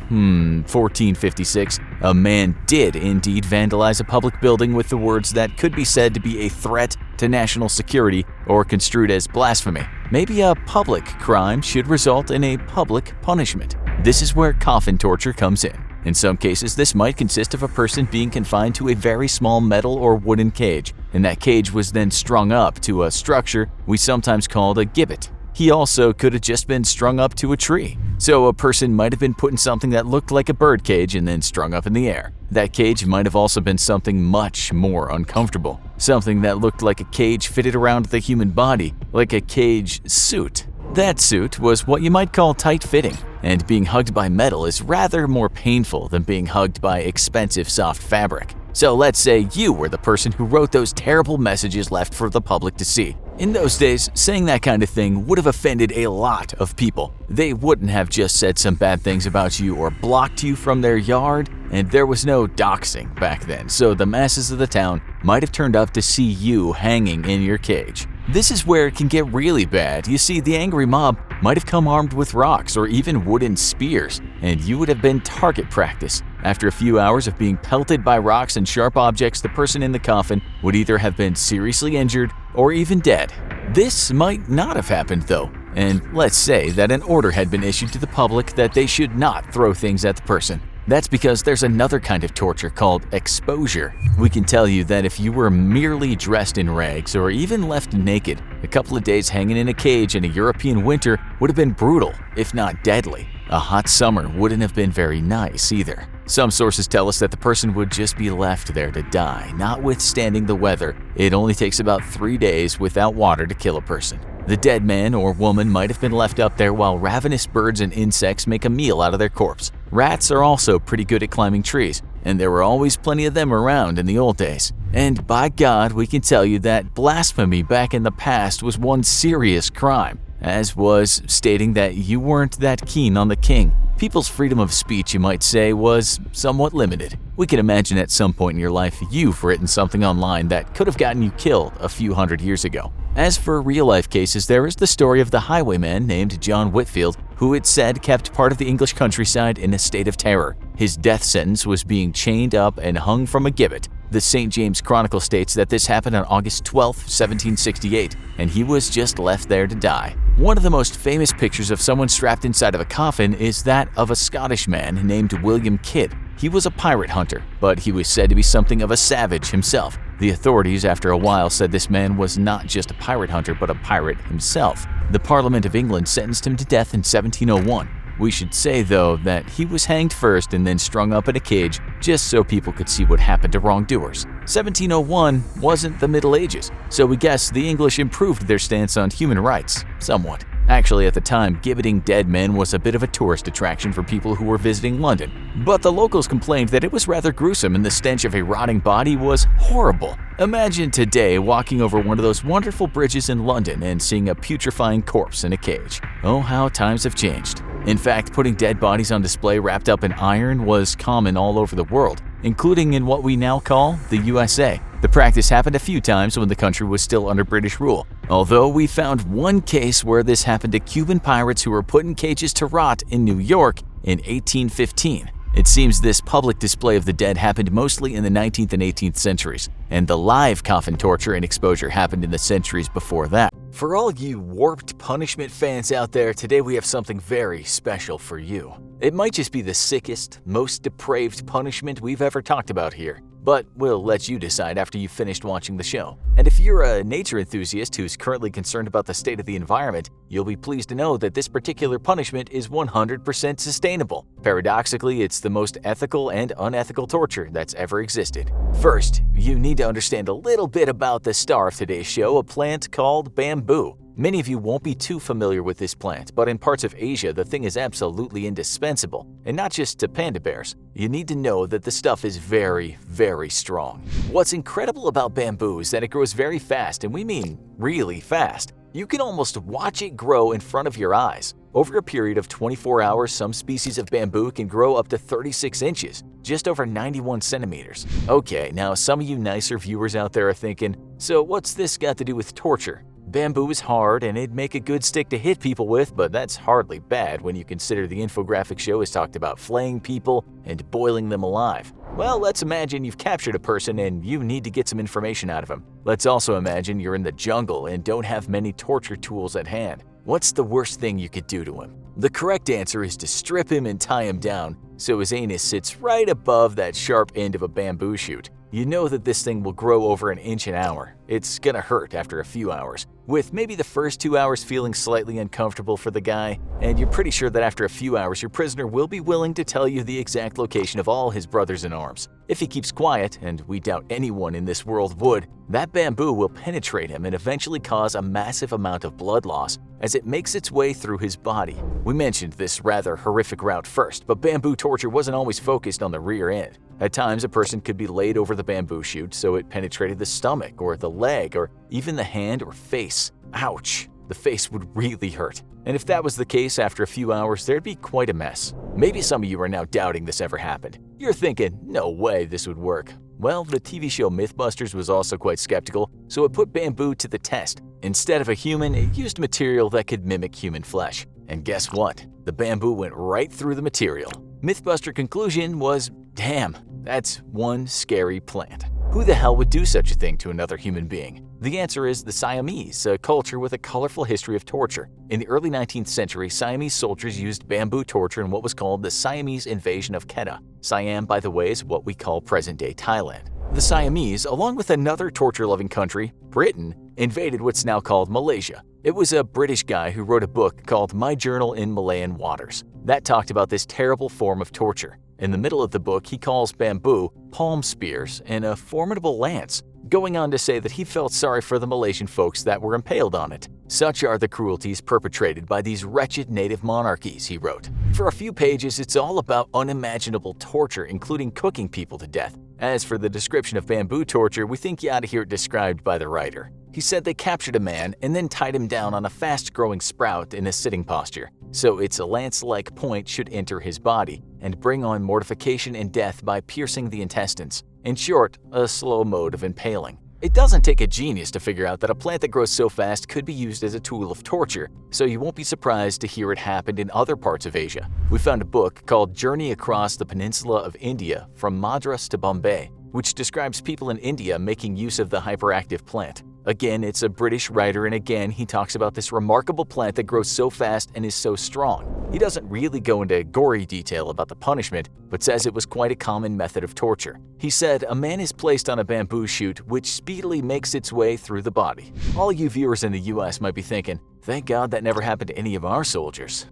1456, a man did indeed vandalize a public building with the words that could be said to be a threat to national security or construed as blasphemy. Maybe a public crime should result in a public punishment. This is where coffin torture comes in. In some cases, this might consist of a person being confined to a very small metal or wooden cage, and that cage was then strung up to a structure we sometimes called a gibbet. He also could have just been strung up to a tree. So a person might have been put in something that looked like a bird cage and then strung up in the air. That cage might have also been something much more uncomfortable. Something that looked like a cage fitted around the human body, like a cage suit. That suit was what you might call tight-fitting, and being hugged by metal is rather more painful than being hugged by expensive soft fabric. So let's say you were the person who wrote those terrible messages left for the public to see. In those days, saying that kind of thing would have offended a lot of people. They wouldn't have just said some bad things about you or blocked you from their yard, and there was no doxing back then, so the masses of the town might have turned up to see you hanging in your cage. This is where it can get really bad. You see, the angry mob might have come armed with rocks or even wooden spears, and you would have been target practice. After a few hours of being pelted by rocks and sharp objects, the person in the coffin would either have been seriously injured or even dead. This might not have happened though, and let's say that an order had been issued to the public that they should not throw things at the person. That's because there's another kind of torture called exposure. We can tell you that if you were merely dressed in rags or even left naked, a couple of days hanging in a cage in a European winter would have been brutal, if not deadly. A hot summer wouldn't have been very nice either. Some sources tell us that the person would just be left there to die, notwithstanding the weather. It only takes about 3 days without water to kill a person. The dead man or woman might have been left up there while ravenous birds and insects make a meal out of their corpse. Rats are also pretty good at climbing trees, and there were always plenty of them around in the old days. And by God, we can tell you that blasphemy back in the past was one serious crime, as was stating that you weren't that keen on the king. People's freedom of speech, you might say, was somewhat limited. We can imagine at some point in your life you've written something online that could have gotten you killed a few hundred years ago. As for real-life cases, there is the story of the highwayman named John Whitfield, who it said kept part of the English countryside in a state of terror. His death sentence was being chained up and hung from a gibbet. The St. James Chronicle states that this happened on August 12, 1768, and he was just left there to die. One of the most famous pictures of someone strapped inside of a coffin is that of a Scottish man named William Kidd. He was a pirate hunter, but he was said to be something of a savage himself. The authorities, after a while, said this man was not just a pirate hunter, but a pirate himself. The Parliament of England sentenced him to death in 1701. We should say, though, that he was hanged first and then strung up in a cage just so people could see what happened to wrongdoers. 1701 wasn't the Middle Ages, so we guess the English improved their stance on human rights somewhat. Actually, at the time, gibbeting dead men was a bit of a tourist attraction for people who were visiting London. But the locals complained that it was rather gruesome and the stench of a rotting body was horrible. Imagine today walking over one of those wonderful bridges in London and seeing a putrefying corpse in a cage. Oh, how times have changed. In fact, putting dead bodies on display wrapped up in iron was common all over the world, including in what we now call the USA. The practice happened a few times when the country was still under British rule, although we found one case where this happened to Cuban pirates who were put in cages to rot in New York in 1815. It seems this public display of the dead happened mostly in the 19th and 18th centuries, and the live coffin torture and exposure happened in the centuries before that. For all you warped punishment fans out there, today we have something very special for you. It might just be the sickest, most depraved punishment we've ever talked about here, but we'll let you decide after you've finished watching the show. And if you're a nature enthusiast who's currently concerned about the state of the environment, you'll be pleased to know that this particular punishment is 100% sustainable. Paradoxically, it's the most ethical and unethical torture that's ever existed. First, you need to understand a little bit about the star of today's show, a plant called bamboo. Many of you won't be too familiar with this plant, but in parts of Asia, the thing is absolutely indispensable. And not just to panda bears. You need to know that the stuff is very, very strong. What's incredible about bamboo is that it grows very fast, and we mean really fast. You can almost watch it grow in front of your eyes. Over a period of 24 hours, some species of bamboo can grow up to 36 inches, just over 91 centimeters. Okay, now some of you nicer viewers out there are thinking, so what's this got to do with torture? Bamboo is hard and it'd make a good stick to hit people with, but that's hardly bad when you consider the infographic show has talked about flaying people and boiling them alive. Well, let's imagine you've captured a person and you need to get some information out of him. Let's also imagine you're in the jungle and don't have many torture tools at hand. What's the worst thing you could do to him? The correct answer is to strip him and tie him down so his anus sits right above that sharp end of a bamboo shoot. You know that this thing will grow over an inch an hour. It's gonna hurt after a few hours, with maybe the first 2 hours feeling slightly uncomfortable for the guy, and you're pretty sure that after a few hours your prisoner will be willing to tell you the exact location of all his brothers in arms. If he keeps quiet, and we doubt anyone in this world would, that bamboo will penetrate him and eventually cause a massive amount of blood loss as it makes its way through his body. We mentioned this rather horrific route first, but bamboo torture wasn't always focused on the rear end. At times, a person could be laid over the bamboo shoot so it penetrated the stomach or the leg or even the hand or face. Ouch! The face would really hurt. And if that was the case, after a few hours, there'd be quite a mess. Maybe some of you are now doubting this ever happened. You're thinking, no way this would work. Well, the TV show Mythbusters was also quite skeptical, so it put bamboo to the test. Instead of a human, it used material that could mimic human flesh. And guess what? The bamboo went right through the material. Mythbuster conclusion was, damn, that's one scary plant. Who the hell would do such a thing to another human being? The answer is the Siamese, a culture with a colorful history of torture. In the early 19th century, Siamese soldiers used bamboo torture in what was called the Siamese invasion of Kedah. Siam, by the way, is what we call present-day Thailand. The Siamese, along with another torture-loving country, Britain, invaded what's now called Malaysia. It was a British guy who wrote a book called My Journal in Malayan Waters that talked about this terrible form of torture. In the middle of the book, he calls bamboo palm spears and a formidable lance, going on to say that he felt sorry for the Malaysian folks that were impaled on it. Such are the cruelties perpetrated by these wretched native monarchies, he wrote. For a few pages, it's all about unimaginable torture, including cooking people to death. As for the description of bamboo torture, we think you ought to hear it described by the writer. He said they captured a man and then tied him down on a fast-growing sprout in a sitting posture, so its lance-like point should enter his body and bring on mortification and death by piercing the intestines. In short, a slow mode of impaling. It doesn't take a genius to figure out that a plant that grows so fast could be used as a tool of torture, so you won't be surprised to hear it happened in other parts of Asia. We found a book called Journey Across the Peninsula of India from Madras to Bombay, which describes people in India making use of the hyperactive plant. Again, it's a British writer, and again, he talks about this remarkable plant that grows so fast and is so strong. He doesn't really go into gory detail about the punishment, but says it was quite a common method of torture. He said, a man is placed on a bamboo shoot, which speedily makes its way through the body. All you viewers in the US might be thinking, thank God that never happened to any of our soldiers.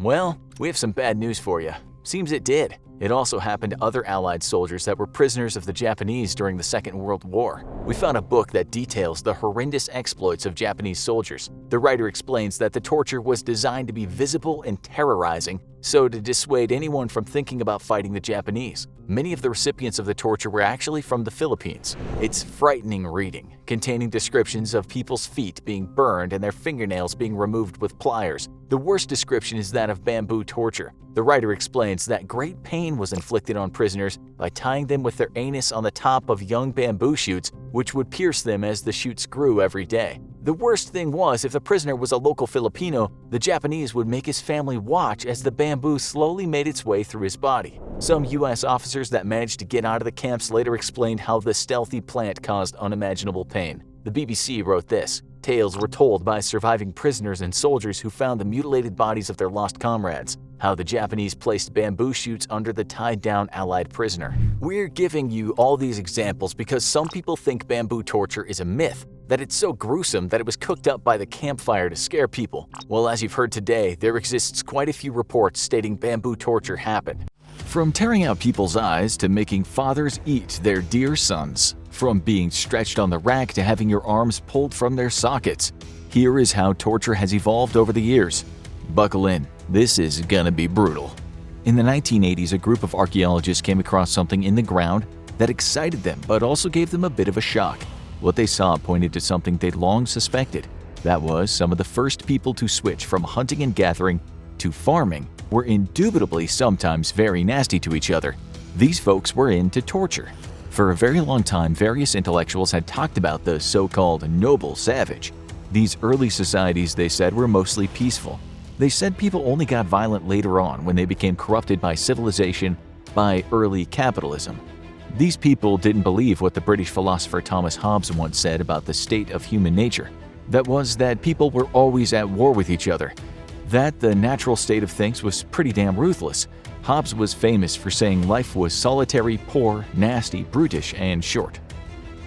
Well, we have some bad news for you. Seems it did. It also happened to other Allied soldiers that were prisoners of the Japanese during the Second World War. We found a book that details the horrendous exploits of Japanese soldiers. The writer explains that the torture was designed to be visible and terrorizing, so to dissuade anyone from thinking about fighting the Japanese. Many of the recipients of the torture were actually from the Philippines. It's frightening reading, containing descriptions of people's feet being burned and their fingernails being removed with pliers. The worst description is that of bamboo torture. The writer explains that great pain was inflicted on prisoners by tying them with their anus on the top of young bamboo shoots, which would pierce them as the shoots grew every day. The worst thing was, if the prisoner was a local Filipino, the Japanese would make his family watch as the bamboo slowly made its way through his body. Some US officers that managed to get out of the camps later explained how the stealthy plant caused unimaginable pain. The BBC wrote this. Tales were told by surviving prisoners and soldiers who found the mutilated bodies of their lost comrades, how the Japanese placed bamboo shoots under the tied-down Allied prisoner. We're giving you all these examples because some people think bamboo torture is a myth, that it's so gruesome that it was cooked up by the campfire to scare people. Well, as you've heard today, there exists quite a few reports stating bamboo torture happened. From tearing out people's eyes to making fathers eat their dear sons, from being stretched on the rack to having your arms pulled from their sockets, here is how torture has evolved over the years. Buckle in, this is gonna be brutal. In the 1980s, a group of archaeologists came across something in the ground that excited them but also gave them a bit of a shock. What they saw pointed to something they'd long suspected. That was, some of the first people to switch from hunting and gathering to farming were indubitably sometimes very nasty to each other. These folks were into torture. For a very long time, various intellectuals had talked about the so-called noble savage. These early societies, they said, were mostly peaceful. They said people only got violent later on when they became corrupted by civilization, by early capitalism. These people didn't believe what the British philosopher Thomas Hobbes once said about the state of human nature. That was that people were always at war with each other. That the natural state of things was pretty damn ruthless. Hobbes was famous for saying life was solitary, poor, nasty, brutish, and short.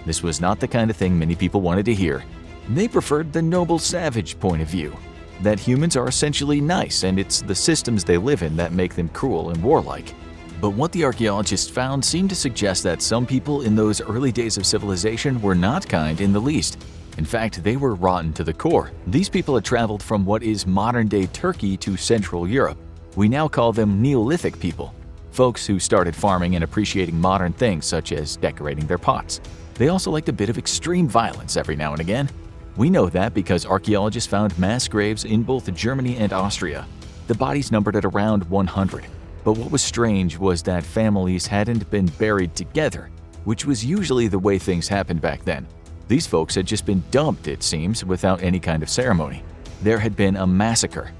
This was not the kind of thing many people wanted to hear. They preferred the noble savage point of view, that humans are essentially nice and it's the systems they live in that make them cruel and warlike. But what the archaeologists found seemed to suggest that some people in those early days of civilization were not kind in the least. In fact, they were rotten to the core. These people had traveled from what is modern-day Turkey to Central Europe. We now call them Neolithic people, folks who started farming and appreciating modern things such as decorating their pots. They also liked a bit of extreme violence every now and again. We know that because archaeologists found mass graves in both Germany and Austria. The bodies numbered at around 100. But what was strange was that families hadn't been buried together, which was usually the way things happened back then. These folks had just been dumped, it seems, without any kind of ceremony. There had been a massacre.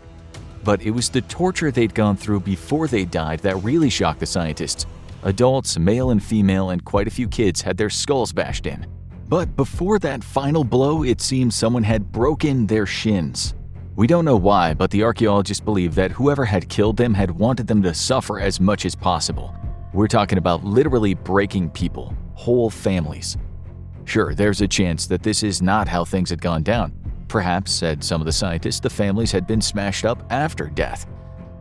But it was the torture they'd gone through before they died that really shocked the scientists. Adults, male and female, and quite a few kids had their skulls bashed in. But before that final blow, it seems someone had broken their shins. We don't know why, but the archaeologists believe that whoever had killed them had wanted them to suffer as much as possible. We're talking about literally breaking people, whole families. Sure, there's a chance that this is not how things had gone down. Perhaps, said some of the scientists, the families had been smashed up after death.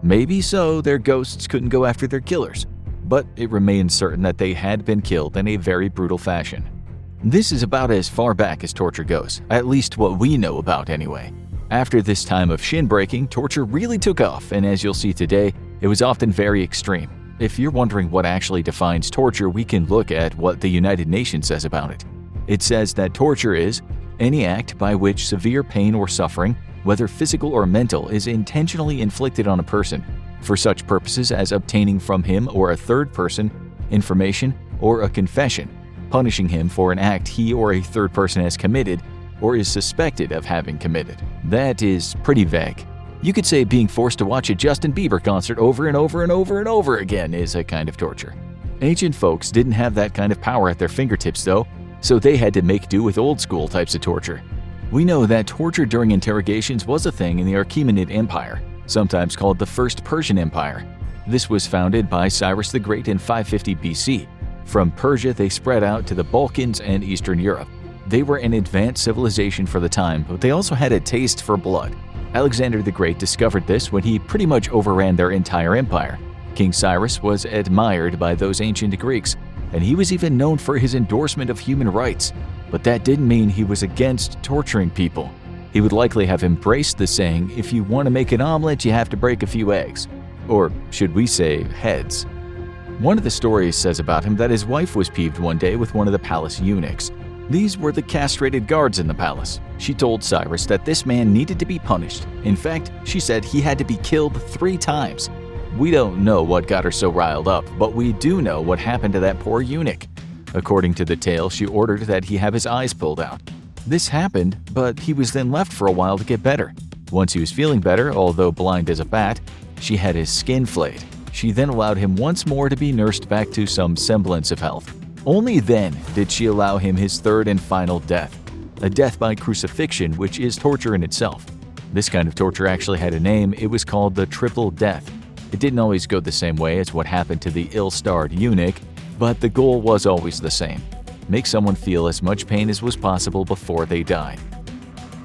Maybe so, their ghosts couldn't go after their killers. But it remains certain that they had been killed in a very brutal fashion. This is about as far back as torture goes, at least what we know about anyway. After this time of shin breaking, torture really took off, and as you'll see today, it was often very extreme. If you're wondering what actually defines torture, we can look at what the United Nations says about it. It says that torture is any act by which severe pain or suffering, whether physical or mental, is intentionally inflicted on a person for such purposes as obtaining from him or a third person information or a confession, punishing him for an act he or a third person has committed or is suspected of having committed. That is pretty vague. You could say being forced to watch a Justin Bieber concert over and over and over and over again is a kind of torture. Ancient folks didn't have that kind of power at their fingertips though, so they had to make do with old-school types of torture. We know that torture during interrogations was a thing in the Achaemenid Empire, sometimes called the First Persian Empire. This was founded by Cyrus the Great in 550 BC. From Persia, they spread out to the Balkans and Eastern Europe. They were an advanced civilization for the time, but they also had a taste for blood. Alexander the Great discovered this when he pretty much overran their entire empire. King Cyrus was admired by those ancient Greeks, and he was even known for his endorsement of human rights. But that didn't mean he was against torturing people. He would likely have embraced the saying, if you want to make an omelet, you have to break a few eggs. Or should we say, heads. One of the stories says about him that his wife was peeved one day with one of the palace eunuchs. These were the castrated guards in the palace. She told Cyrus that this man needed to be punished. In fact, she said he had to be killed 3 times. We don't know what got her so riled up, but we do know what happened to that poor eunuch. According to the tale, she ordered that he have his eyes pulled out. This happened, but he was then left for a while to get better. Once he was feeling better, although blind as a bat, she had his skin flayed. She then allowed him once more to be nursed back to some semblance of health. Only then did she allow him his third and final death, a death by crucifixion, which is torture in itself. This kind of torture actually had a name. It was called the triple death. It didn't always go the same way as what happened to the ill-starred eunuch, but the goal was always the same: make someone feel as much pain as was possible before they died.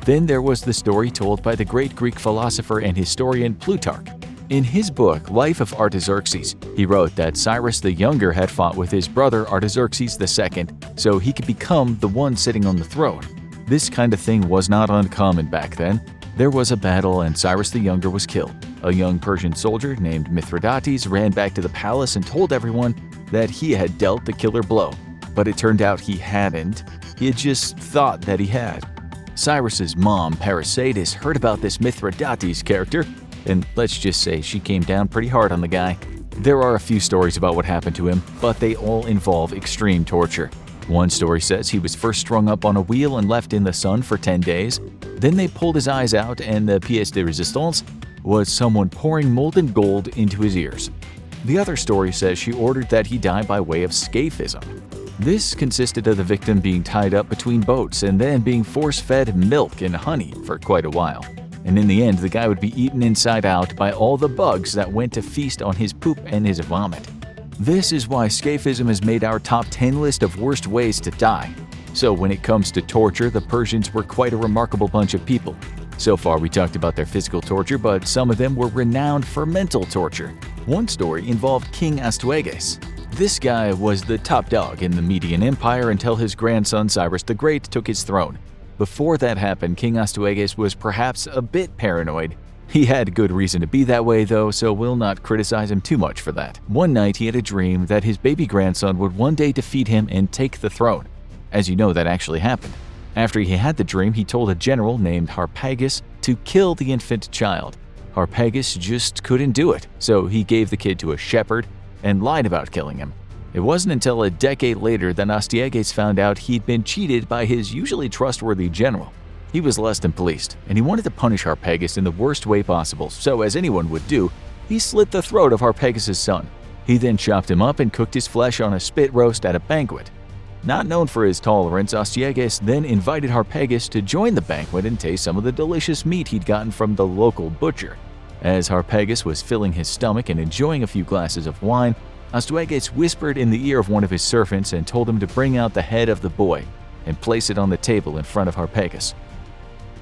Then there was the story told by the great Greek philosopher and historian Plutarch. In his book, Life of Artaxerxes, he wrote that Cyrus the Younger had fought with his brother Artaxerxes II so he could become the one sitting on the throne. This kind of thing was not uncommon back then. There was a battle and Cyrus the Younger was killed. A young Persian soldier named Mithridates ran back to the palace and told everyone that he had dealt the killer blow. But it turned out he hadn't. He had just thought that he had. Cyrus's mom, Parysatis, heard about this Mithridates character, and let's just say she came down pretty hard on the guy. There are a few stories about what happened to him, but they all involve extreme torture. One story says he was first strung up on a wheel and left in the sun for 10 days. Then they pulled his eyes out, and the pièce de résistance was someone pouring molten gold into his ears. The other story says she ordered that he die by way of scaphism. This consisted of the victim being tied up between boats and then being force-fed milk and honey for quite a while. And in the end, the guy would be eaten inside out by all the bugs that went to feast on his poop and his vomit. This is why scaphism has made our top 10 list of worst ways to die. So when it comes to torture, the Persians were quite a remarkable bunch of people. So far we talked about their physical torture, but some of them were renowned for mental torture. One story involved King Astyages. This guy was the top dog in the Median Empire until his grandson Cyrus the Great took his throne. Before that happened, King Astyages was perhaps a bit paranoid. He had good reason to be that way though, so we'll not criticize him too much for that. One night he had a dream that his baby grandson would one day defeat him and take the throne. As you know, that actually happened. After he had the dream, he told a general named Harpagus to kill the infant child. Harpagus just couldn't do it, so he gave the kid to a shepherd and lied about killing him. It wasn't until a decade later that Astyages found out he'd been cheated by his usually trustworthy general. He was less than pleased, and he wanted to punish Harpagus in the worst way possible, so as anyone would do, he slit the throat of Harpagus' son. He then chopped him up and cooked his flesh on a spit roast at a banquet. Not known for his tolerance, Astyages then invited Harpagus to join the banquet and taste some of the delicious meat he'd gotten from the local butcher. As Harpagus was filling his stomach and enjoying a few glasses of wine, Astyages whispered in the ear of one of his servants and told him to bring out the head of the boy and place it on the table in front of Harpagus.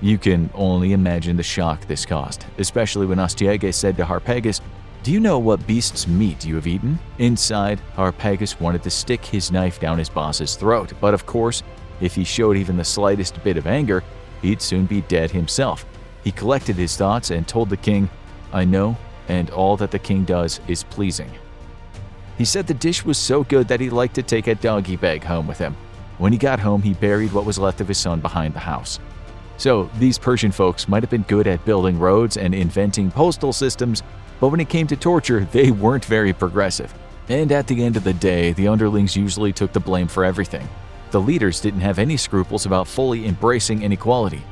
You can only imagine the shock this caused, especially when Astyages said to Harpagus, "Do you know what beast's meat you have eaten?" Inside, Harpagus wanted to stick his knife down his boss's throat, but of course, if he showed even the slightest bit of anger, he'd soon be dead himself. He collected his thoughts and told the king, "I know, and all that the king does is pleasing." He said the dish was so good that he liked to take a doggy bag home with him. When he got home, he buried what was left of his son behind the house. So these Persian folks might have been good at building roads and inventing postal systems, but when it came to torture, they weren't very progressive. And at the end of the day, the underlings usually took the blame for everything. The leaders didn't have any scruples about fully embracing inequality.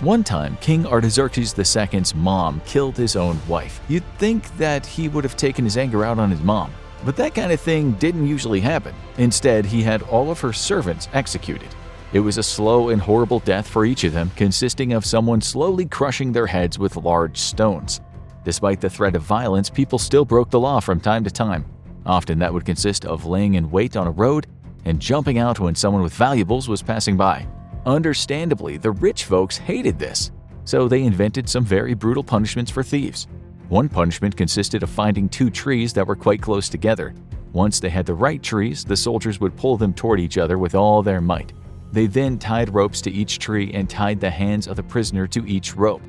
One time, King Artaxerxes II's mom killed his own wife. You'd think that he would have taken his anger out on his mom, but that kind of thing didn't usually happen. Instead, he had all of her servants executed. It was a slow and horrible death for each of them, consisting of someone slowly crushing their heads with large stones. Despite the threat of violence, people still broke the law from time to time. Often that would consist of laying in wait on a road and jumping out when someone with valuables was passing by. Understandably, the rich folks hated this, so they invented some very brutal punishments for thieves. One punishment consisted of finding two trees that were quite close together. Once they had the right trees, the soldiers would pull them toward each other with all their might. They then tied ropes to each tree and tied the hands of the prisoner to each rope.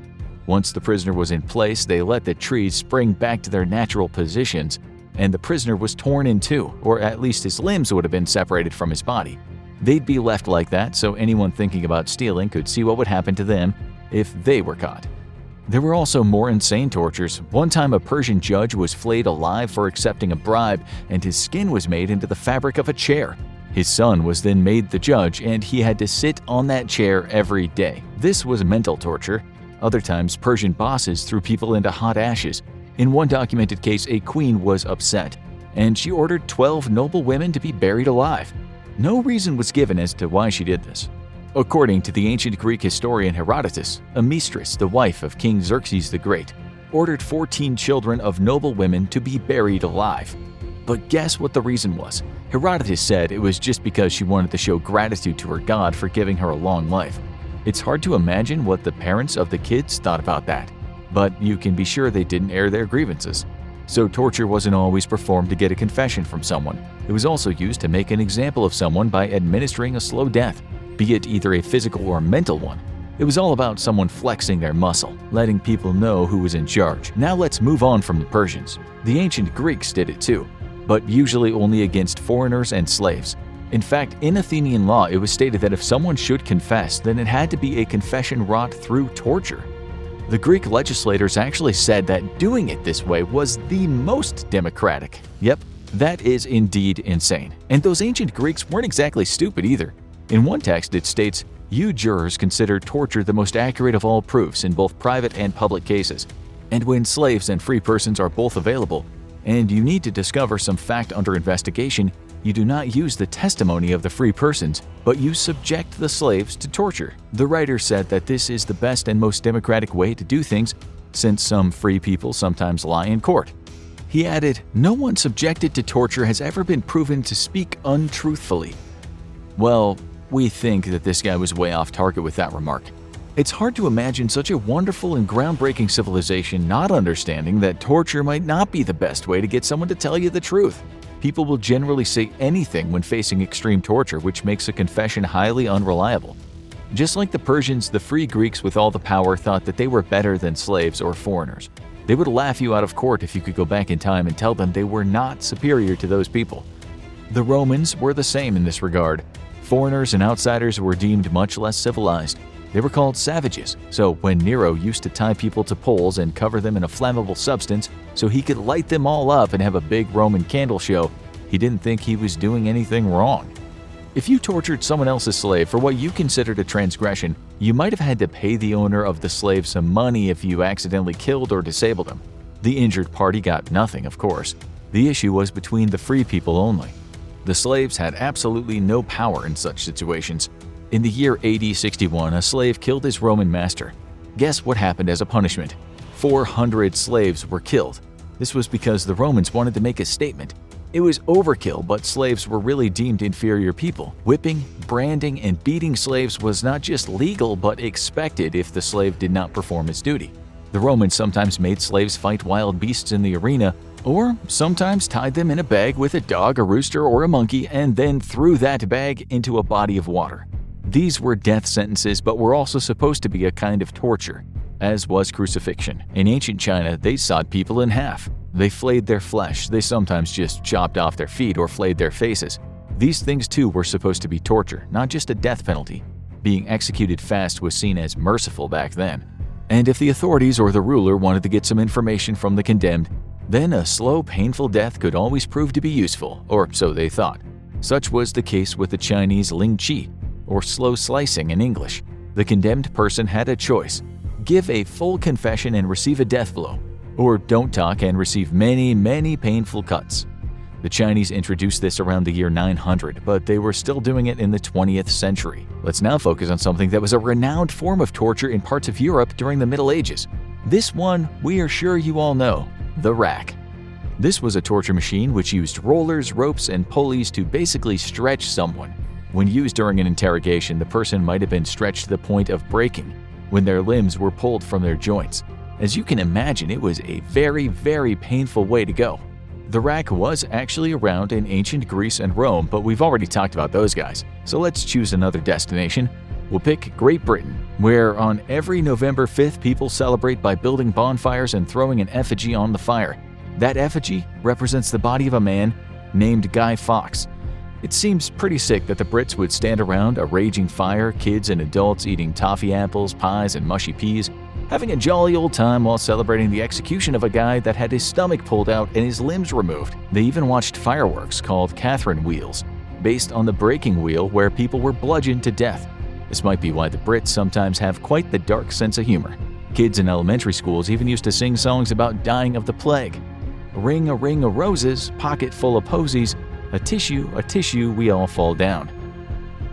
Once the prisoner was in place, they let the trees spring back to their natural positions, and the prisoner was torn in two, or at least his limbs would have been separated from his body. They'd be left like that, so anyone thinking about stealing could see what would happen to them if they were caught. There were also more insane tortures. One time a Persian judge was flayed alive for accepting a bribe, and his skin was made into the fabric of a chair. His son was then made the judge, and he had to sit on that chair every day. This was mental torture. Other times, Persian bosses threw people into hot ashes. In one documented case, a queen was upset, and she ordered 12 noble women to be buried alive. No reason was given as to why she did this. According to the ancient Greek historian Herodotus, Amistris, the wife of King Xerxes the Great, ordered 14 children of noble women to be buried alive. But guess what the reason was? Herodotus said it was just because she wanted to show gratitude to her god for giving her a long life. It's hard to imagine what the parents of the kids thought about that, but you can be sure they didn't air their grievances. So torture wasn't always performed to get a confession from someone. It was also used to make an example of someone by administering a slow death, be it either a physical or mental one. It was all about someone flexing their muscle, letting people know who was in charge. Now let's move on from the Persians. The ancient Greeks did it too, but usually only against foreigners and slaves. In fact, in Athenian law, it was stated that if someone should confess, then it had to be a confession wrought through torture. The Greek legislators actually said that doing it this way was the most democratic. Yep, that is indeed insane. And those ancient Greeks weren't exactly stupid either. In one text, it states, "You jurors consider torture the most accurate of all proofs in both private and public cases. And when slaves and free persons are both available, and you need to discover some fact under investigation, you do not use the testimony of the free persons, but you subject the slaves to torture." The writer said that this is the best and most democratic way to do things, since some free people sometimes lie in court. He added, "No one subjected to torture has ever been proven to speak untruthfully." Well, we think that this guy was way off target with that remark. It's hard to imagine such a wonderful and groundbreaking civilization not understanding that torture might not be the best way to get someone to tell you the truth. People will generally say anything when facing extreme torture, which makes a confession highly unreliable. Just like the Persians, the free Greeks with all the power thought that they were better than slaves or foreigners. They would laugh you out of court if you could go back in time and tell them they were not superior to those people. The Romans were the same in this regard. Foreigners and outsiders were deemed much less civilized. They were called savages, so when Nero used to tie people to poles and cover them in a flammable substance so he could light them all up and have a big Roman candle show, he didn't think he was doing anything wrong. If you tortured someone else's slave for what you considered a transgression, you might have had to pay the owner of the slave some money if you accidentally killed or disabled him. The injured party got nothing, of course. The issue was between the free people only. The slaves had absolutely no power in such situations. In the year AD 61, a slave killed his Roman master. Guess what happened as a punishment? 400 slaves were killed. This was because the Romans wanted to make a statement. It was overkill, but slaves were really deemed inferior people. Whipping, branding, and beating slaves was not just legal but expected if the slave did not perform his duty. The Romans sometimes made slaves fight wild beasts in the arena, or sometimes tied them in a bag with a dog, a rooster, or a monkey and then threw that bag into a body of water. These were death sentences, but were also supposed to be a kind of torture, as was crucifixion. In ancient China, they sawed people in half. They flayed their flesh. They sometimes just chopped off their feet or flayed their faces. These things too were supposed to be torture, not just a death penalty. Being executed fast was seen as merciful back then. And if the authorities or the ruler wanted to get some information from the condemned, then a slow, painful death could always prove to be useful, or so they thought. Such was the case with the Chinese Ling Chi, or slow slicing in English. The condemned person had a choice: give a full confession and receive a death blow, or don't talk and receive many, many painful cuts. The Chinese introduced this around the year 900, but they were still doing it in the 20th century. Let's now focus on something that was a renowned form of torture in parts of Europe during the Middle Ages. This one we are sure you all know: the rack. This was a torture machine which used rollers, ropes, and pulleys to basically stretch someone. When used during an interrogation, the person might have been stretched to the point of breaking, when their limbs were pulled from their joints. As you can imagine, it was a very, very painful way to go. The rack was actually around in ancient Greece and Rome, but we've already talked about those guys. So let's choose another destination. We'll pick Great Britain, where on every November 5th people celebrate by building bonfires and throwing an effigy on the fire. That effigy represents the body of a man named Guy Fawkes. It seems pretty sick that the Brits would stand around a raging fire, kids and adults eating toffee apples, pies, and mushy peas, having a jolly old time while celebrating the execution of a guy that had his stomach pulled out and his limbs removed. They even watched fireworks called Catherine wheels, based on the breaking wheel where people were bludgeoned to death. This might be why the Brits sometimes have quite the dark sense of humor. Kids in elementary schools even used to sing songs about dying of the plague. Ring a roses, pocket full of posies, a tissue, we all fall down.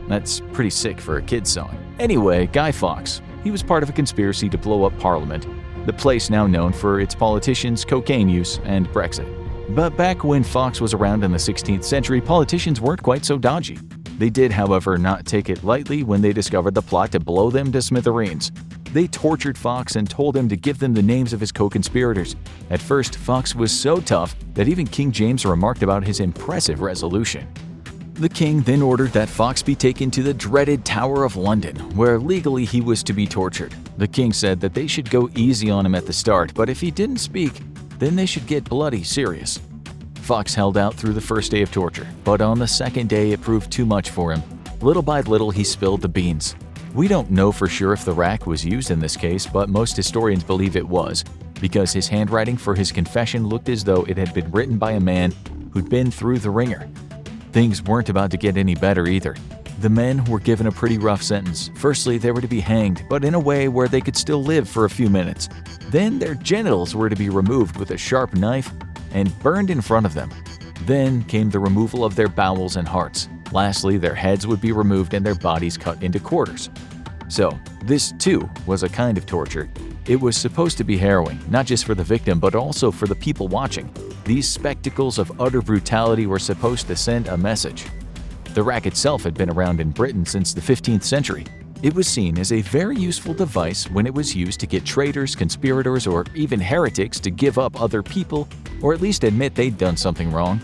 That's pretty sick for a kid's song. Anyway, Guy Fawkes. He was part of a conspiracy to blow up Parliament, the place now known for its politicians, cocaine use, and Brexit. But back when Fawkes was around in the 16th century, politicians weren't quite so dodgy. They did, however, not take it lightly when they discovered the plot to blow them to smithereens. They tortured Fawkes and told him to give them the names of his co-conspirators. At first, Fawkes was so tough that even King James remarked about his impressive resolution. The king then ordered that Fawkes be taken to the dreaded Tower of London, where legally he was to be tortured. The king said that they should go easy on him at the start, but if he didn't speak, then they should get bloody serious. Fox held out through the first day of torture, but on the second day it proved too much for him. Little by little, he spilled the beans. We don't know for sure if the rack was used in this case, but most historians believe it was, because his handwriting for his confession looked as though it had been written by a man who'd been through the ringer. Things weren't about to get any better either. The men were given a pretty rough sentence. Firstly, they were to be hanged, but in a way where they could still live for a few minutes. Then their genitals were to be removed with a sharp knife and burned in front of them. Then came the removal of their bowels and hearts. Lastly, their heads would be removed and their bodies cut into quarters. So, this too was a kind of torture. It was supposed to be harrowing, not just for the victim but also for the people watching. These spectacles of utter brutality were supposed to send a message. The rack itself had been around in Britain since the 15th century. It was seen as a very useful device when it was used to get traitors, conspirators, or even heretics to give up other people or at least admit they'd done something wrong.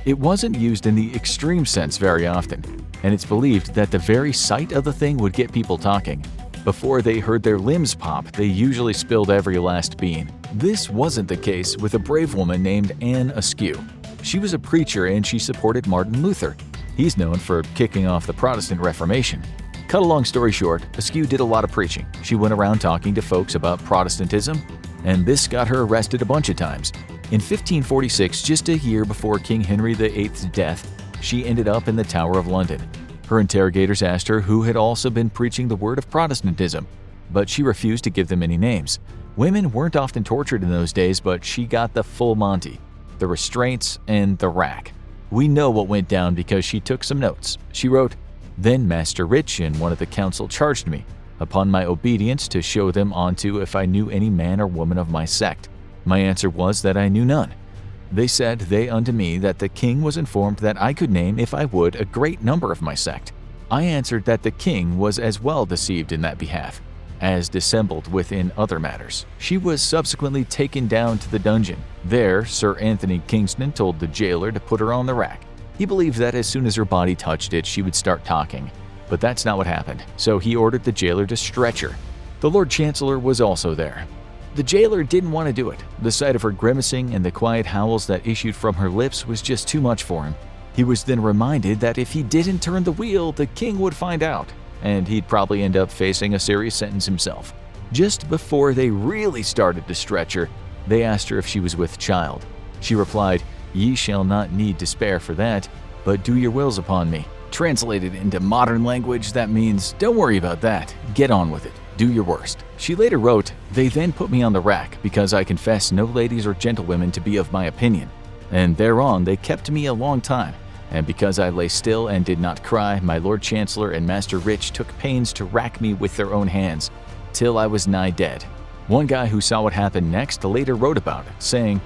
It wasn't used in the extreme sense very often, and it's believed that the very sight of the thing would get people talking. Before they heard their limbs pop, they usually spilled every last bean. This wasn't the case with a brave woman named Anne Askew. She was a preacher and she supported Martin Luther. He's known for kicking off the Protestant Reformation. Cut a long story short, Askew did a lot of preaching. She went around talking to folks about Protestantism, and this got her arrested a bunch of times. In 1546, just a year before King Henry VIII's death, she ended up in the Tower of London. Her interrogators asked her who had also been preaching the word of Protestantism, but she refused to give them any names. Women weren't often tortured in those days, but she got the full Monty, the restraints and the rack. We know what went down because she took some notes. She wrote, "Then Master Rich and one of the council charged me, upon my obedience, to show them unto if I knew any man or woman of my sect. My answer was that I knew none. They said they unto me that the king was informed that I could name, if I would, a great number of my sect. I answered that the king was as well deceived in that behalf, as dissembled within other matters." She was subsequently taken down to the dungeon. There, Sir Anthony Kingston told the jailer to put her on the rack. He believed that as soon as her body touched it, she would start talking. But that's not what happened, so he ordered the jailer to stretch her. The Lord Chancellor was also there. The jailer didn't want to do it. The sight of her grimacing and the quiet howls that issued from her lips was just too much for him. He was then reminded that if he didn't turn the wheel, the king would find out, and he'd probably end up facing a serious sentence himself. Just before they really started to stretch her, they asked her if she was with child. She replied, "Ye shall not need despair for that, but do your wills upon me." Translated into modern language, that means, don't worry about that, get on with it, do your worst. She later wrote, "They then put me on the rack, because I confess no ladies or gentlewomen to be of my opinion. And thereon they kept me a long time, and because I lay still and did not cry, my Lord Chancellor and Master Rich took pains to rack me with their own hands, till I was nigh dead." One guy who saw what happened next later wrote about it, saying,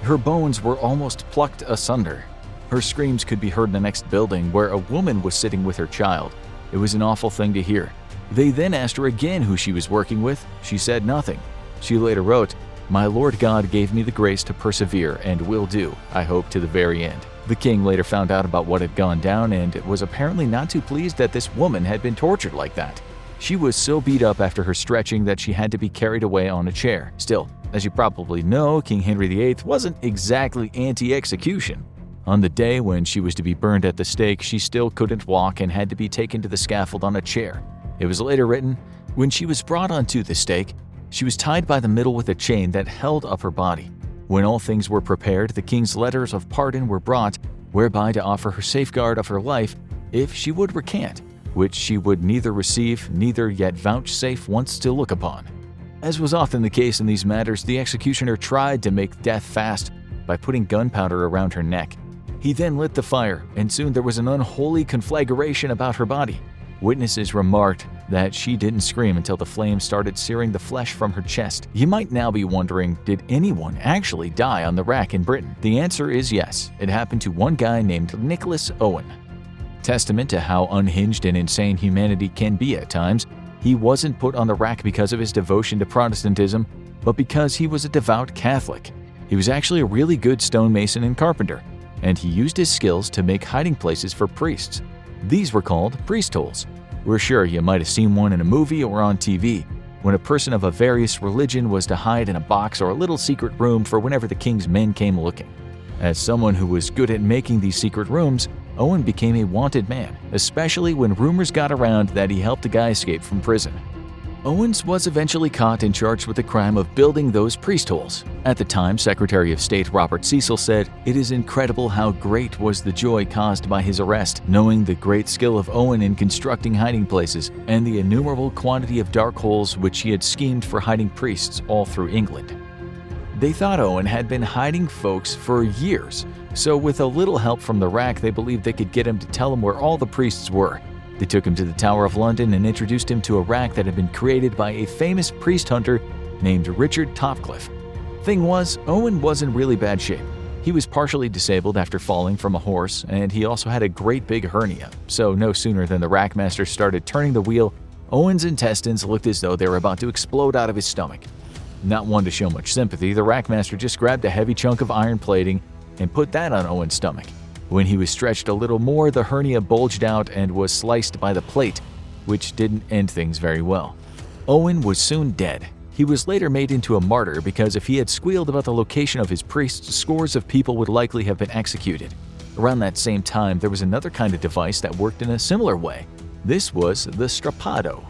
"Her bones were almost plucked asunder. Her screams could be heard in the next building, where a woman was sitting with her child. It was an awful thing to hear. They then asked her again who she was working with. She said nothing. She later wrote, "My Lord God gave me the grace to persevere and will do, I hope, to the very end." The king later found out about what had gone down and was apparently not too pleased that this woman had been tortured like that. She was so beat up after her stretching that she had to be carried away on a chair. Still, as you probably know, King Henry VIII wasn't exactly anti-execution. On the day when she was to be burned at the stake, she still couldn't walk and had to be taken to the scaffold on a chair. It was later written, when she was brought onto the stake, she was tied by the middle with a chain that held up her body. When all things were prepared, the king's letters of pardon were brought, whereby to offer her safeguard of her life if she would recant, which she would neither receive, neither yet vouchsafe once to look upon. As was often the case in these matters, the executioner tried to make death fast by putting gunpowder around her neck. He then lit the fire, and soon there was an unholy conflagration about her body. Witnesses remarked that she didn't scream until the flames started searing the flesh from her chest. You might now be wondering, did anyone actually die on the rack in Britain? The answer is yes. It happened to one guy named Nicholas Owen. Testament to how unhinged and insane humanity can be at times, he wasn't put on the rack because of his devotion to Protestantism, but because he was a devout Catholic. He was actually a really good stonemason and carpenter, and he used his skills to make hiding places for priests. These were called priest holes. We're sure you might have seen one in a movie or on TV, when a person of a various religion was to hide in a box or a little secret room for whenever the king's men came looking. As someone who was good at making these secret rooms, Owen became a wanted man, especially when rumors got around that he helped a guy escape from prison. Owens was eventually caught and charged with the crime of building those priest holes. At the time, Secretary of State Robert Cecil said, "It is incredible how great was the joy caused by his arrest, knowing the great skill of Owen in constructing hiding places and the innumerable quantity of dark holes which he had schemed for hiding priests all through England." They thought Owen had been hiding folks for years, so with a little help from the rack, they believed they could get him to tell them where all the priests were. They took him to the Tower of London and introduced him to a rack that had been created by a famous priest hunter named Richard Topcliffe. Thing was, Owen was in really bad shape. He was partially disabled after falling from a horse, and he also had a great big hernia, so no sooner than the rackmaster started turning the wheel, Owen's intestines looked as though they were about to explode out of his stomach. Not one to show much sympathy, the rackmaster just grabbed a heavy chunk of iron plating and put that on Owen's stomach. When he was stretched a little more, the hernia bulged out and was sliced by the plate, which didn't end things very well. Owen was soon dead. He was later made into a martyr because if he had squealed about the location of his priests, scores of people would likely have been executed. Around that same time, there was another kind of device that worked in a similar way. This was the strappado.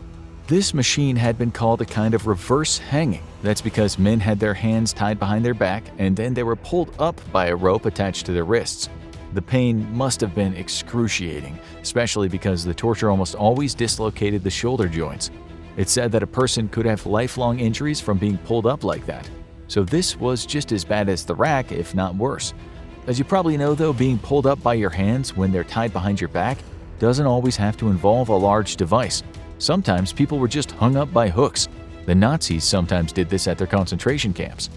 This machine had been called a kind of reverse hanging. That's because men had their hands tied behind their back and then they were pulled up by a rope attached to their wrists. The pain must have been excruciating, especially because the torture almost always dislocated the shoulder joints. It's said that a person could have lifelong injuries from being pulled up like that. So this was just as bad as the rack, if not worse. As you probably know though, being pulled up by your hands when they're tied behind your back doesn't always have to involve a large device. Sometimes people were just hung up by hooks. The Nazis sometimes did this at their concentration camps.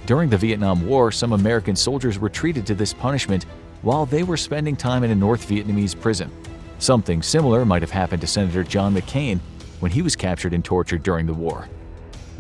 During the Vietnam War, some American soldiers were treated to this punishment while they were spending time in a North Vietnamese prison. Something similar might have happened to Senator John McCain when he was captured and tortured during the war.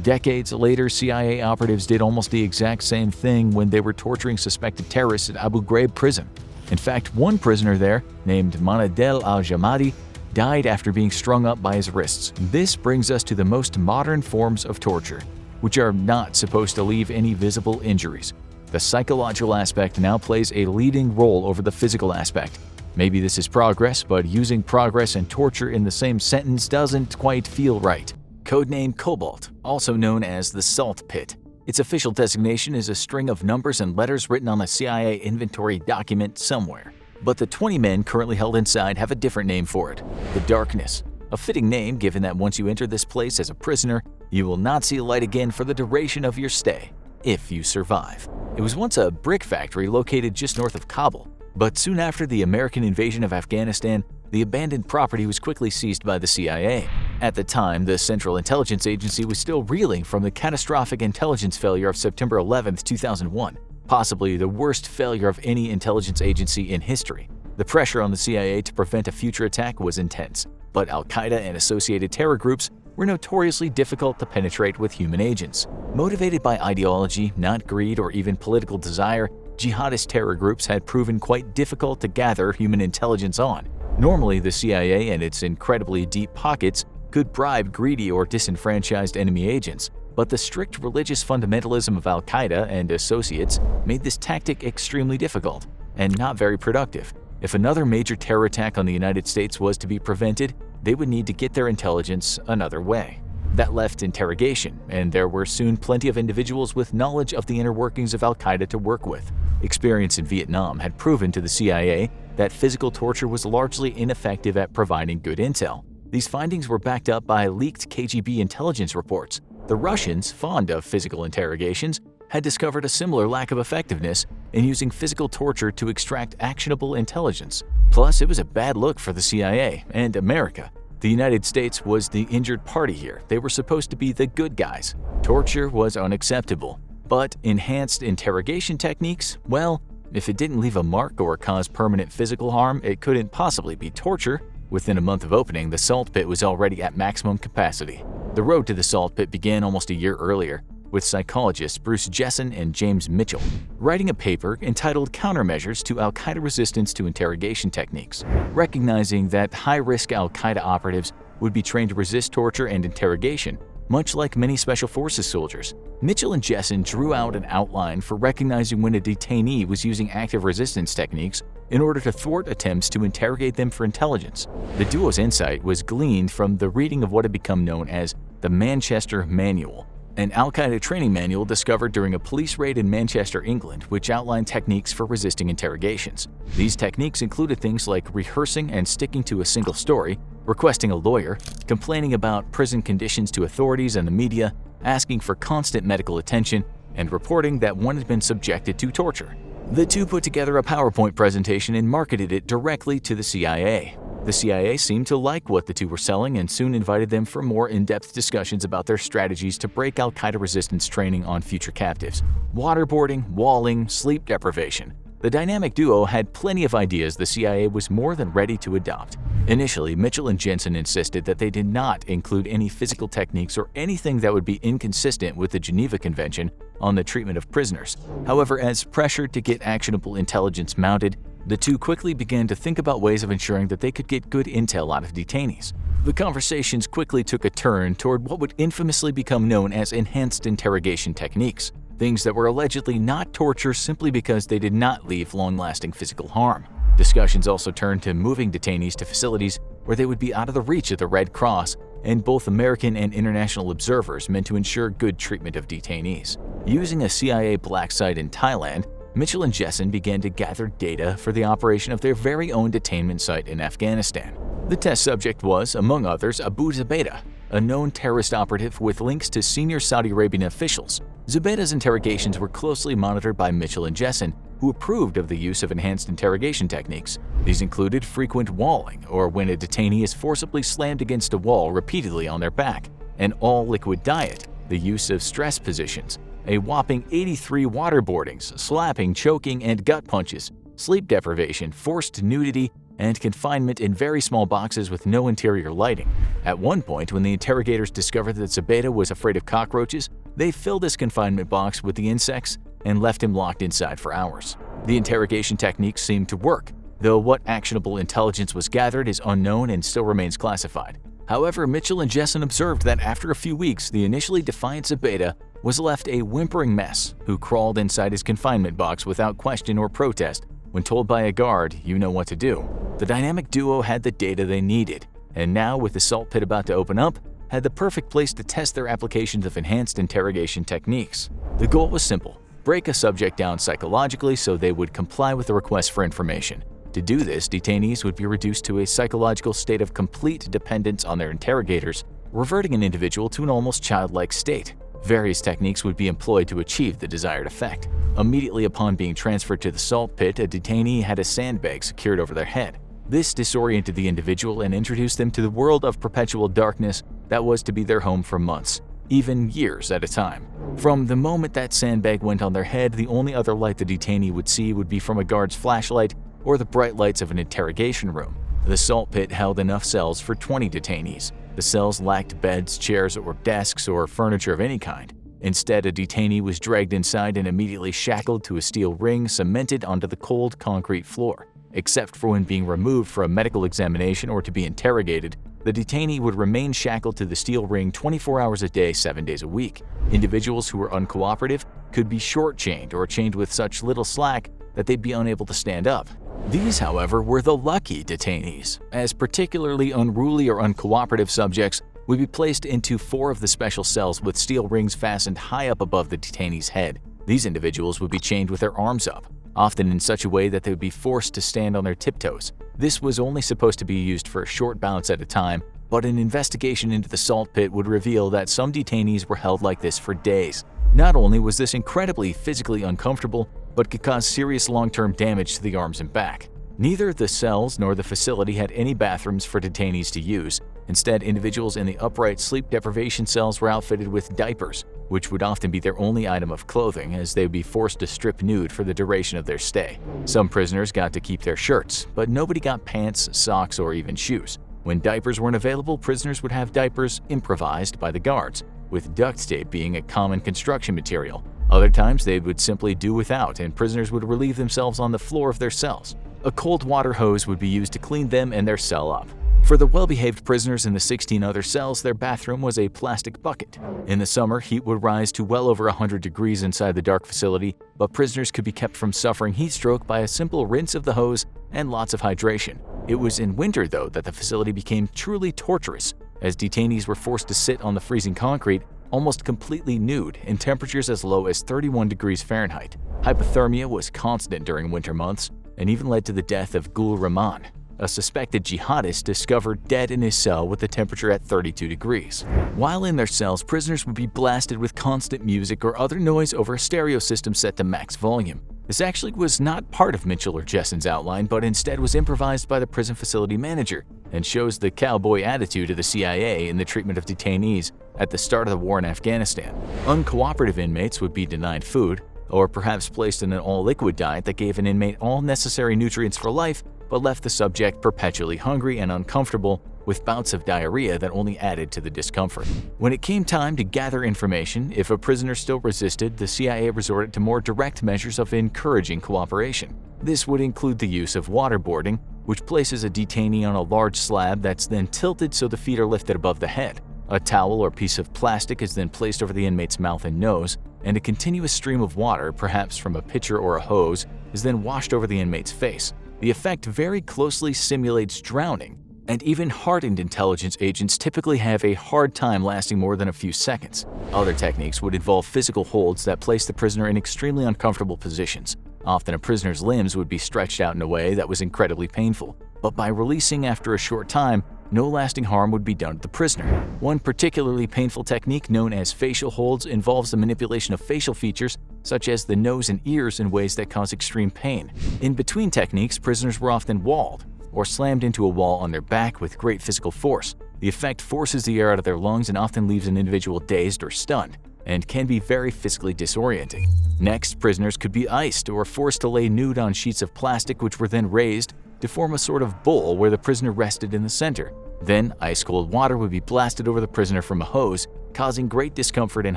Decades later, CIA operatives did almost the exact same thing when they were torturing suspected terrorists at Abu Ghraib prison. In fact, one prisoner there, named Manadel al-Jamadi, died after being strung up by his wrists. This brings us to the most modern forms of torture, which are not supposed to leave any visible injuries. The psychological aspect now plays a leading role over the physical aspect. Maybe this is progress, but using progress and torture in the same sentence doesn't quite feel right. Codename Cobalt, also known as the Salt Pit. Its official designation is a string of numbers and letters written on a CIA inventory document somewhere. But the 20 men currently held inside have a different name for it, the Darkness. A fitting name given that once you enter this place as a prisoner, you will not see light again for the duration of your stay, if you survive. It was once a brick factory located just north of Kabul, but soon after the American invasion of Afghanistan, the abandoned property was quickly seized by the CIA. At the time, the Central Intelligence Agency was still reeling from the catastrophic intelligence failure of September 11, 2001, possibly the worst failure of any intelligence agency in history. The pressure on the CIA to prevent a future attack was intense, but Al-Qaeda and associated terror groups were notoriously difficult to penetrate with human agents. Motivated by ideology, not greed or even political desire, jihadist terror groups had proven quite difficult to gather human intelligence on. Normally, the CIA and its incredibly deep pockets could bribe greedy or disenfranchised enemy agents, but the strict religious fundamentalism of Al-Qaeda and associates made this tactic extremely difficult and not very productive. If another major terror attack on the United States was to be prevented, they would need to get their intelligence another way. That left interrogation, and there were soon plenty of individuals with knowledge of the inner workings of Al-Qaeda to work with. Experience in Vietnam had proven to the CIA that physical torture was largely ineffective at providing good intel. These findings were backed up by leaked KGB intelligence reports. The Russians, fond of physical interrogations, had discovered a similar lack of effectiveness in using physical torture to extract actionable intelligence. Plus, it was a bad look for the CIA and America. The United States was the injured party here. They were supposed to be the good guys. Torture was unacceptable. But enhanced interrogation techniques? Well, if it didn't leave a mark or cause permanent physical harm, it couldn't possibly be torture. Within a month of opening, the Salt Pit was already at maximum capacity. The road to the Salt Pit began almost a year earlier, with psychologists Bruce Jessen and James Mitchell writing a paper entitled Countermeasures to Al-Qaeda Resistance to Interrogation Techniques. Recognizing that high-risk Al-Qaeda operatives would be trained to resist torture and interrogation, Much like many Special Forces soldiers, Mitchell and Jessen drew out an outline for recognizing when a detainee was using active resistance techniques in order to thwart attempts to interrogate them for intelligence. The duo's insight was gleaned from the reading of what had become known as the Manchester Manual, an Al-Qaeda training manual discovered during a police raid in Manchester, England, which outlined techniques for resisting interrogations. These techniques included things like rehearsing and sticking to a single story, requesting a lawyer, complaining about prison conditions to authorities and the media, asking for constant medical attention, and reporting that one had been subjected to torture. The two put together a PowerPoint presentation and marketed it directly to the CIA. The CIA seemed to like what the two were selling and soon invited them for more in-depth discussions about their strategies to break Al-Qaeda resistance training on future captives. Waterboarding, walling, sleep deprivation. The dynamic duo had plenty of ideas the CIA was more than ready to adopt. Initially, Mitchell and Jensen insisted that they did not include any physical techniques or anything that would be inconsistent with the Geneva Convention on the treatment of prisoners. However, as pressure to get actionable intelligence mounted, the two quickly began to think about ways of ensuring that they could get good intel out of detainees. The conversations quickly took a turn toward what would infamously become known as enhanced interrogation techniques, things that were allegedly not torture simply because they did not leave long-lasting physical harm. Discussions also turned to moving detainees to facilities where they would be out of the reach of the Red Cross, and both American and international observers meant to ensure good treatment of detainees. Using a CIA black site in Thailand, Mitchell and Jessen began to gather data for the operation of their very own detainment site in Afghanistan. The test subject was, among others, Abu Zubaydah, a known terrorist operative with links to senior Saudi Arabian officials. Zubaydah's interrogations were closely monitored by Mitchell and Jessen, who approved of the use of enhanced interrogation techniques. These included frequent walling, or when a detainee is forcibly slammed against a wall repeatedly on their back, an all-liquid diet, the use of stress positions, a whopping 83 waterboardings, slapping, choking, and gut punches, sleep deprivation, forced nudity, and confinement in very small boxes with no interior lighting. At one point, when the interrogators discovered that Zubaydah was afraid of cockroaches, they filled his confinement box with the insects and left him locked inside for hours. The interrogation techniques seemed to work, though what actionable intelligence was gathered is unknown and still remains classified. However, Mitchell and Jessen observed that after a few weeks, the initially defiant Zubaydah was left a whimpering mess who crawled inside his confinement box without question or protest when told by a guard, "You know what to do." The dynamic duo had the data they needed, and now, with the salt pit about to open up, had the perfect place to test their applications of enhanced interrogation techniques. The goal was simple: break a subject down psychologically so they would comply with the request for information. To do this, detainees would be reduced to a psychological state of complete dependence on their interrogators, reverting an individual to an almost childlike state. Various techniques would be employed to achieve the desired effect. Immediately upon being transferred to the salt pit, a detainee had a sandbag secured over their head. This disoriented the individual and introduced them to the world of perpetual darkness that was to be their home for months, even years at a time. From the moment that sandbag went on their head, the only other light the detainee would see would be from a guard's flashlight or the bright lights of an interrogation room. The salt pit held enough cells for 20 detainees. The cells lacked beds, chairs, or desks, or furniture of any kind. Instead, a detainee was dragged inside and immediately shackled to a steel ring cemented onto the cold concrete floor. Except for when being removed for a medical examination or to be interrogated, the detainee would remain shackled to the steel ring 24 hours a day, 7 days a week. Individuals who were uncooperative could be short-chained or chained with such little slack that they'd be unable to stand up. These, however, were the lucky detainees, as particularly unruly or uncooperative subjects would be placed into 4 of the special cells with steel rings fastened high up above the detainee's head. These individuals would be chained with their arms up, often in such a way that they would be forced to stand on their tiptoes. This was only supposed to be used for a short bounce at a time, but an investigation into the salt pit would reveal that some detainees were held like this for days. Not only was this incredibly physically uncomfortable, but could cause serious long-term damage to the arms and back. Neither the cells nor the facility had any bathrooms for detainees to use. Instead, individuals in the upright sleep deprivation cells were outfitted with diapers, which would often be their only item of clothing, as they would be forced to strip nude for the duration of their stay. Some prisoners got to keep their shirts, but nobody got pants, socks, or even shoes. When diapers weren't available, prisoners would have diapers improvised by the guards, with duct tape being a common construction material. Other times, they would simply do without, and prisoners would relieve themselves on the floor of their cells. A cold water hose would be used to clean them and their cell up. For the well-behaved prisoners in the 16 other cells, their bathroom was a plastic bucket. In the summer, heat would rise to well over 100 degrees inside the dark facility, but prisoners could be kept from suffering heat stroke by a simple rinse of the hose and lots of hydration. It was in winter, though, that the facility became truly torturous, as detainees were forced to sit on the freezing concrete, almost completely nude, in temperatures as low as 31 degrees Fahrenheit. Hypothermia was constant during winter months, and even led to the death of Gul Rahman, a suspected jihadist discovered dead in his cell with the temperature at 32 degrees. While in their cells, prisoners would be blasted with constant music or other noise over a stereo system set to max volume. This actually was not part of Mitchell or Jesson's outline, but instead was improvised by the prison facility manager, and shows the cowboy attitude of the CIA in the treatment of detainees at the start of the war in Afghanistan. Uncooperative inmates would be denied food, or perhaps placed in an all-liquid diet that gave an inmate all necessary nutrients for life, but left the subject perpetually hungry and uncomfortable, with bouts of diarrhea that only added to the discomfort. When it came time to gather information, if a prisoner still resisted, the CIA resorted to more direct measures of encouraging cooperation. This would include the use of waterboarding, which places a detainee on a large slab that's then tilted so the feet are lifted above the head. A towel or piece of plastic is then placed over the inmate's mouth and nose, and a continuous stream of water, perhaps from a pitcher or a hose, is then washed over the inmate's face. The effect very closely simulates drowning, and even hardened intelligence agents typically have a hard time lasting more than a few seconds. Other techniques would involve physical holds that place the prisoner in extremely uncomfortable positions. Often a prisoner's limbs would be stretched out in a way that was incredibly painful, but by releasing after a short time, no lasting harm would be done to the prisoner. One particularly painful technique known as facial holds involves the manipulation of facial features such as the nose and ears in ways that cause extreme pain. In between techniques, prisoners were often walled or slammed into a wall on their back with great physical force. The effect forces the air out of their lungs and often leaves an individual dazed or stunned, and can be very physically disorienting. Next, prisoners could be iced or forced to lay nude on sheets of plastic which were then raised to form a sort of bowl where the prisoner rested in the center. Then, ice-cold water would be blasted over the prisoner from a hose, causing great discomfort and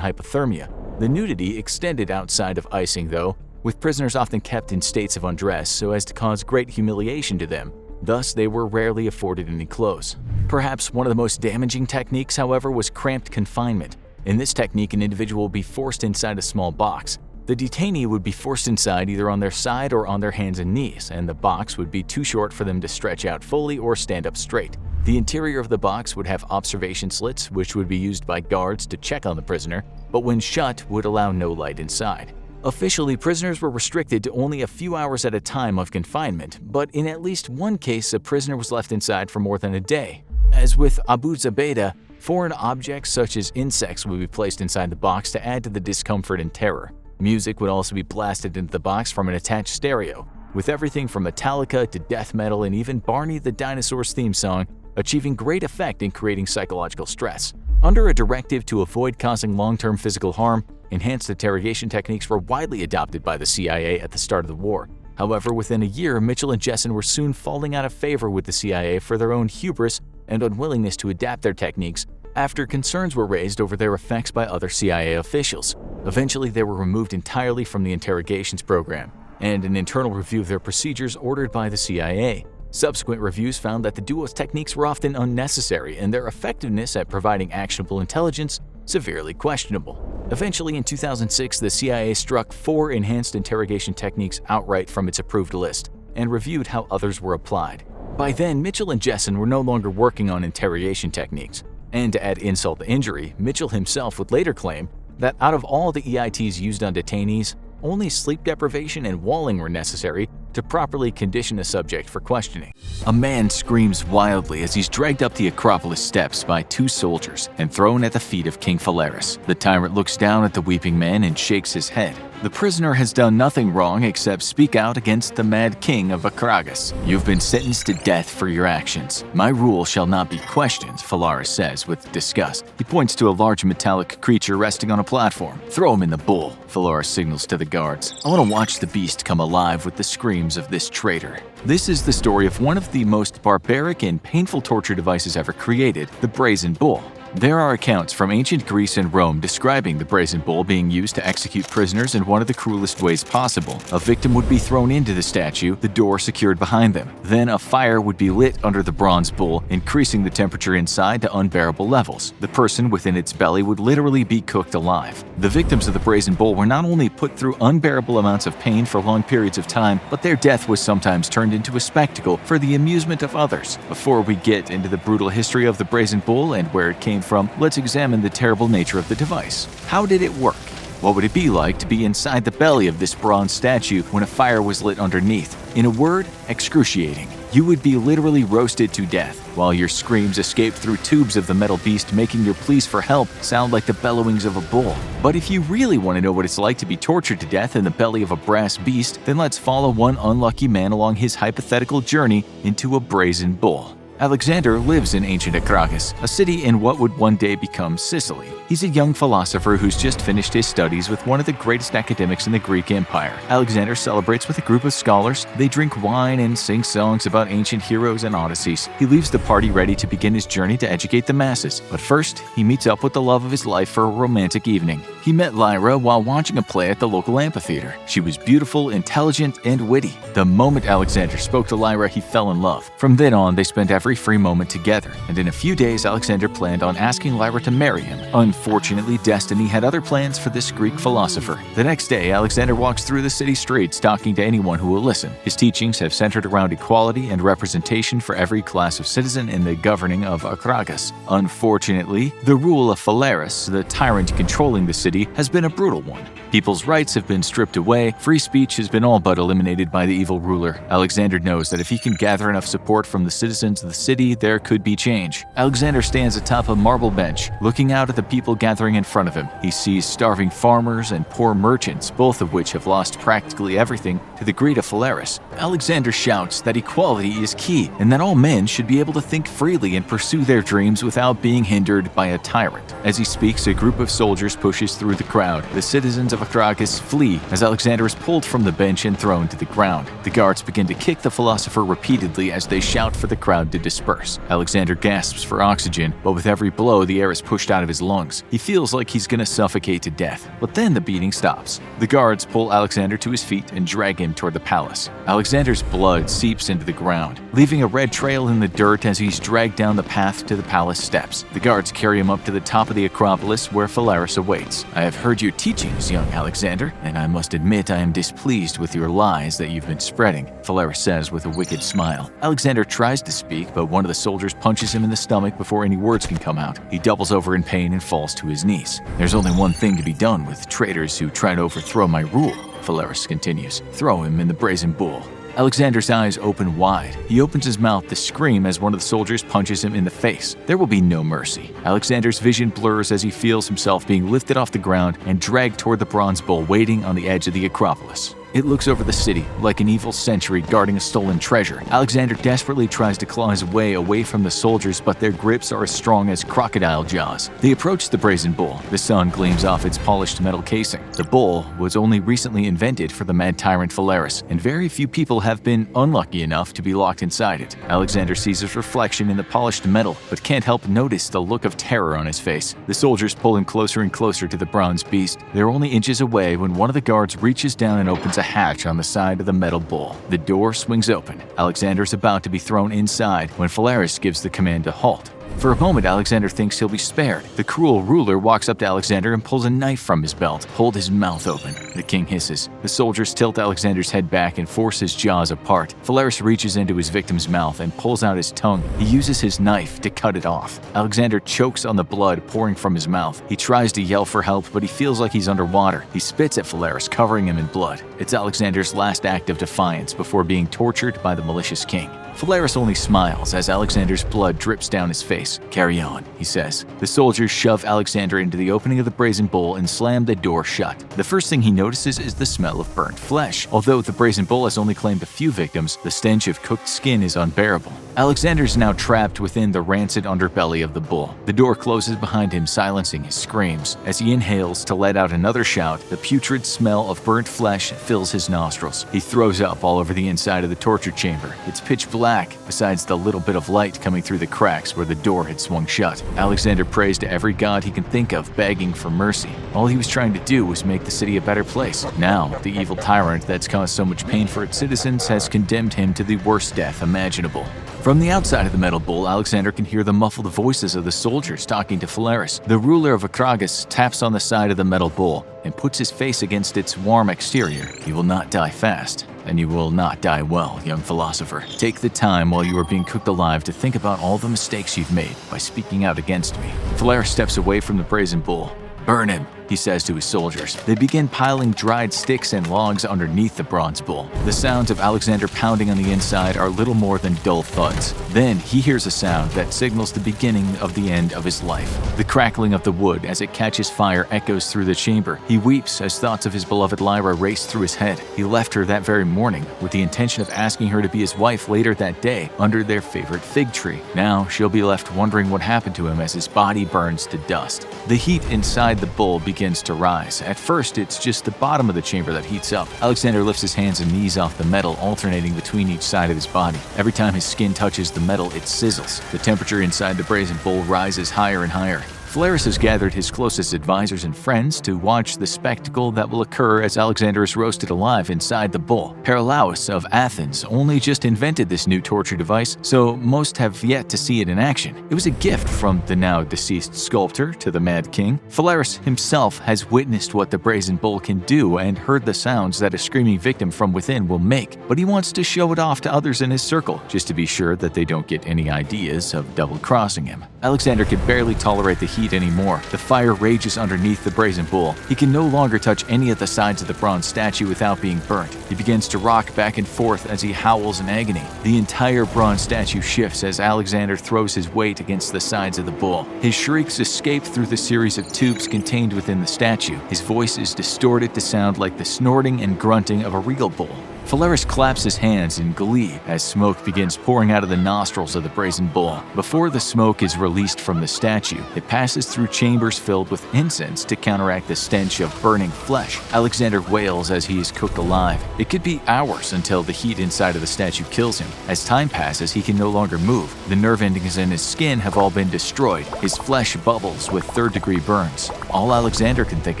hypothermia. The nudity extended outside of icing, though, with prisoners often kept in states of undress so as to cause great humiliation to them. Thus, they were rarely afforded any clothes. Perhaps one of the most damaging techniques, however, was cramped confinement. In this technique, an individual would be forced inside a small box. The detainee would be forced inside either on their side or on their hands and knees, and the box would be too short for them to stretch out fully or stand up straight. The interior of the box would have observation slits, which would be used by guards to check on the prisoner, but when shut, would allow no light inside. Officially, prisoners were restricted to only a few hours at a time of confinement, but in at least one case, a prisoner was left inside for more than a day. As with Abu Zubaydah, foreign objects such as insects would be placed inside the box to add to the discomfort and terror. Music would also be blasted into the box from an attached stereo, with everything from Metallica to death metal and even Barney the Dinosaur's theme song, achieving great effect in creating psychological stress. Under a directive to avoid causing long-term physical harm, enhanced interrogation techniques were widely adopted by the CIA at the start of the war. However, within a year, Mitchell and Jessen were soon falling out of favor with the CIA for their own hubris and unwillingness to adapt their techniques after concerns were raised over their effects by other CIA officials. Eventually, they were removed entirely from the interrogations program, and an internal review of their procedures ordered by the CIA. Subsequent reviews found that the duo's techniques were often unnecessary and their effectiveness at providing actionable intelligence severely questionable. Eventually, in 2006, the CIA struck 4 enhanced interrogation techniques outright from its approved list and reviewed how others were applied. By then, Mitchell and Jessen were no longer working on interrogation techniques. And to add insult to injury, Mitchell himself would later claim that out of all the EITs used on detainees, only sleep deprivation and walling were necessary to properly condition a subject for questioning. A man screams wildly as he's dragged up the Acropolis steps by 2 soldiers and thrown at the feet of King Phalaris. The tyrant looks down at the weeping man and shakes his head. The prisoner has done nothing wrong except speak out against the mad king of Akragas. You've been sentenced to death for your actions. My rule shall not be questioned, Phalaris says with disgust. He points to a large metallic creature resting on a platform. Throw him in the bull, Phalaris signals to the guards. I want to watch the beast come alive with the screams of this traitor. This is the story of one of the most barbaric and painful torture devices ever created, the Brazen Bull. There are accounts from ancient Greece and Rome describing the brazen bull being used to execute prisoners in one of the cruelest ways possible. A victim would be thrown into the statue, the door secured behind them. Then a fire would be lit under the bronze bull, increasing the temperature inside to unbearable levels. The person within its belly would literally be cooked alive. The victims of the brazen bull were not only put through unbearable amounts of pain for long periods of time, but their death was sometimes turned into a spectacle for the amusement of others. Before we get into the brutal history of the brazen bull and where it came from, let's examine the terrible nature of the device. How did it work? What would it be like to be inside the belly of this bronze statue when a fire was lit underneath? In a word, excruciating. You would be literally roasted to death, while your screams escaped through tubes of the metal beast, making your pleas for help sound like the bellowings of a bull. But if you really want to know what it's like to be tortured to death in the belly of a brass beast, then let's follow one unlucky man along his hypothetical journey into a brazen bull. Alexander lives in ancient Acragas, a city in what would one day become Sicily. He's a young philosopher who's just finished his studies with one of the greatest academics in the Greek Empire. Alexander celebrates with a group of scholars. They drink wine and sing songs about ancient heroes and odysseys. He leaves the party ready to begin his journey to educate the masses. But first, he meets up with the love of his life for a romantic evening. He met Lyra while watching a play at the local amphitheater. She was beautiful, intelligent, and witty. The moment Alexander spoke to Lyra, he fell in love. From then on, they spent every free moment together, and in a few days, Alexander planned on asking Lyra to marry him. Unfortunately, destiny had other plans for this Greek philosopher. The next day, Alexander walks through the city streets talking to anyone who will listen. His teachings have centered around equality and representation for every class of citizen in the governing of Acragas. Unfortunately, the rule of Phalaris, the tyrant controlling the city, has been a brutal one. People's rights have been stripped away, free speech has been all but eliminated by the evil ruler. Alexander knows that if he can gather enough support from the citizens of the city, there could be change. Alexander stands atop a marble bench, looking out at the people gathering in front of him. He sees starving farmers and poor merchants, both of which have lost practically everything to the greed of Phalaris. Alexander shouts that equality is key, and that all men should be able to think freely and pursue their dreams without being hindered by a tyrant. As he speaks, a group of soldiers pushes through the crowd. The citizens of Acragas flee as Alexander is pulled from the bench and thrown to the ground. The guards begin to kick the philosopher repeatedly as they shout for the crowd to disperse. Alexander gasps for oxygen, but with every blow, the air is pushed out of his lungs. He feels like he's gonna suffocate to death. But then the beating stops. The guards pull Alexander to his feet and drag him toward the palace. Alexander's blood seeps into the ground, leaving a red trail in the dirt as he's dragged down the path to the palace steps. The guards carry him up to the top of the Acropolis where Phalaris awaits. "I have heard your teachings, young Alexander, and I must admit I am displeased with your lies that you've been spreading," Phalaris says with a wicked smile. Alexander tries to speak, but one of the soldiers punches him in the stomach before any words can come out. He doubles over in pain and falls to his knees. "There's only one thing to be done with traitors who try to overthrow my rule," Phalaris continues. "Throw him in the brazen bull." Alexander's eyes open wide. He opens his mouth to scream as one of the soldiers punches him in the face. There will be no mercy. Alexander's vision blurs as he feels himself being lifted off the ground and dragged toward the bronze bull waiting on the edge of the Acropolis. It looks over the city like an evil sentry guarding a stolen treasure. Alexander desperately tries to claw his way away from the soldiers, but their grips are as strong as crocodile jaws. They approach the brazen bull. The sun gleams off its polished metal casing. The bull was only recently invented for the mad tyrant Phalaris, and very few people have been unlucky enough to be locked inside it. Alexander sees his reflection in the polished metal, but can't help notice the look of terror on his face. The soldiers pull him closer and closer to the bronze beast. They're only inches away when one of the guards reaches down and opens a hatch on the side of the metal bull. The door swings open. Alexander's about to be thrown inside when Phalaris gives the command to halt. For a moment, Alexander thinks he'll be spared. The cruel ruler walks up to Alexander and pulls a knife from his belt. "Hold his mouth open," the king hisses. The soldiers tilt Alexander's head back and force his jaws apart. Phalaris reaches into his victim's mouth and pulls out his tongue. He uses his knife to cut it off. Alexander chokes on the blood pouring from his mouth. He tries to yell for help, but he feels like he's underwater. He spits at Phalaris, covering him in blood. It's Alexander's last act of defiance before being tortured by the malicious king. Phalaris only smiles as Alexander's blood drips down his face. "Carry on," he says. The soldiers shove Alexander into the opening of the brazen bull and slam the door shut. The first thing he notices is the smell of burnt flesh. Although the brazen bull has only claimed a few victims, the stench of cooked skin is unbearable. Alexander's now trapped within the rancid underbelly of the bull. The door closes behind him, silencing his screams. As he inhales to let out another shout, the putrid smell of burnt flesh fills his nostrils. He throws up all over the inside of the torture chamber. It's pitch black, besides the little bit of light coming through the cracks where the door had swung shut. Alexander prays to every god he can think of, begging for mercy. All he was trying to do was make the city a better place. Now, the evil tyrant that's caused so much pain for its citizens has condemned him to the worst death imaginable. From the outside of the metal bull, Alexander can hear the muffled voices of the soldiers talking to Phalaris. The ruler of Akragas taps on the side of the metal bull and puts his face against its warm exterior. You will not die fast, and you will not die well, young philosopher. Take the time while you are being cooked alive to think about all the mistakes you've made by speaking out against me. Phalaris steps away from the brazen bull. Burn him, he says to his soldiers. They begin piling dried sticks and logs underneath the bronze bull. The sounds of Alexander pounding on the inside are little more than dull thuds. Then he hears a sound that signals the beginning of the end of his life. The crackling of the wood as it catches fire echoes through the chamber. He weeps as thoughts of his beloved Lyra race through his head. He left her that very morning with the intention of asking her to be his wife later that day under their favorite fig tree. Now she'll be left wondering what happened to him as his body burns to dust. The heat inside the bull begins to rise. At first, it's just the bottom of the chamber that heats up. Alexander lifts his hands and knees off the metal, alternating between each side of his body. Every time his skin touches the metal, it sizzles. The temperature inside the brazen bull rises higher and higher. Phalaris has gathered his closest advisors and friends to watch the spectacle that will occur as Alexander is roasted alive inside the bull. Paralaus of Athens only just invented this new torture device, so most have yet to see it in action. It was a gift from the now deceased sculptor to the Mad King. Phalaris himself has witnessed what the brazen bull can do and heard the sounds that a screaming victim from within will make, but he wants to show it off to others in his circle, just to be sure that they don't get any ideas of double-crossing him. Alexander can barely tolerate the heat anymore. The fire rages underneath the brazen bull. He can no longer touch any of the sides of the bronze statue without being burnt. He begins to rock back and forth as he howls in agony. The entire bronze statue shifts as Alexander throws his weight against the sides of the bull. His shrieks escape through the series of tubes contained within the statue. His voice is distorted to sound like the snorting and grunting of a real bull. Phalaris claps his hands in glee as smoke begins pouring out of the nostrils of the brazen bull. Before the smoke is released from the statue, it passes through chambers filled with incense to counteract the stench of burning flesh. Alexander wails as he is cooked alive. It could be hours until the heat inside of the statue kills him. As time passes, he can no longer move. The nerve endings in his skin have all been destroyed. His flesh bubbles with third-degree burns. All Alexander can think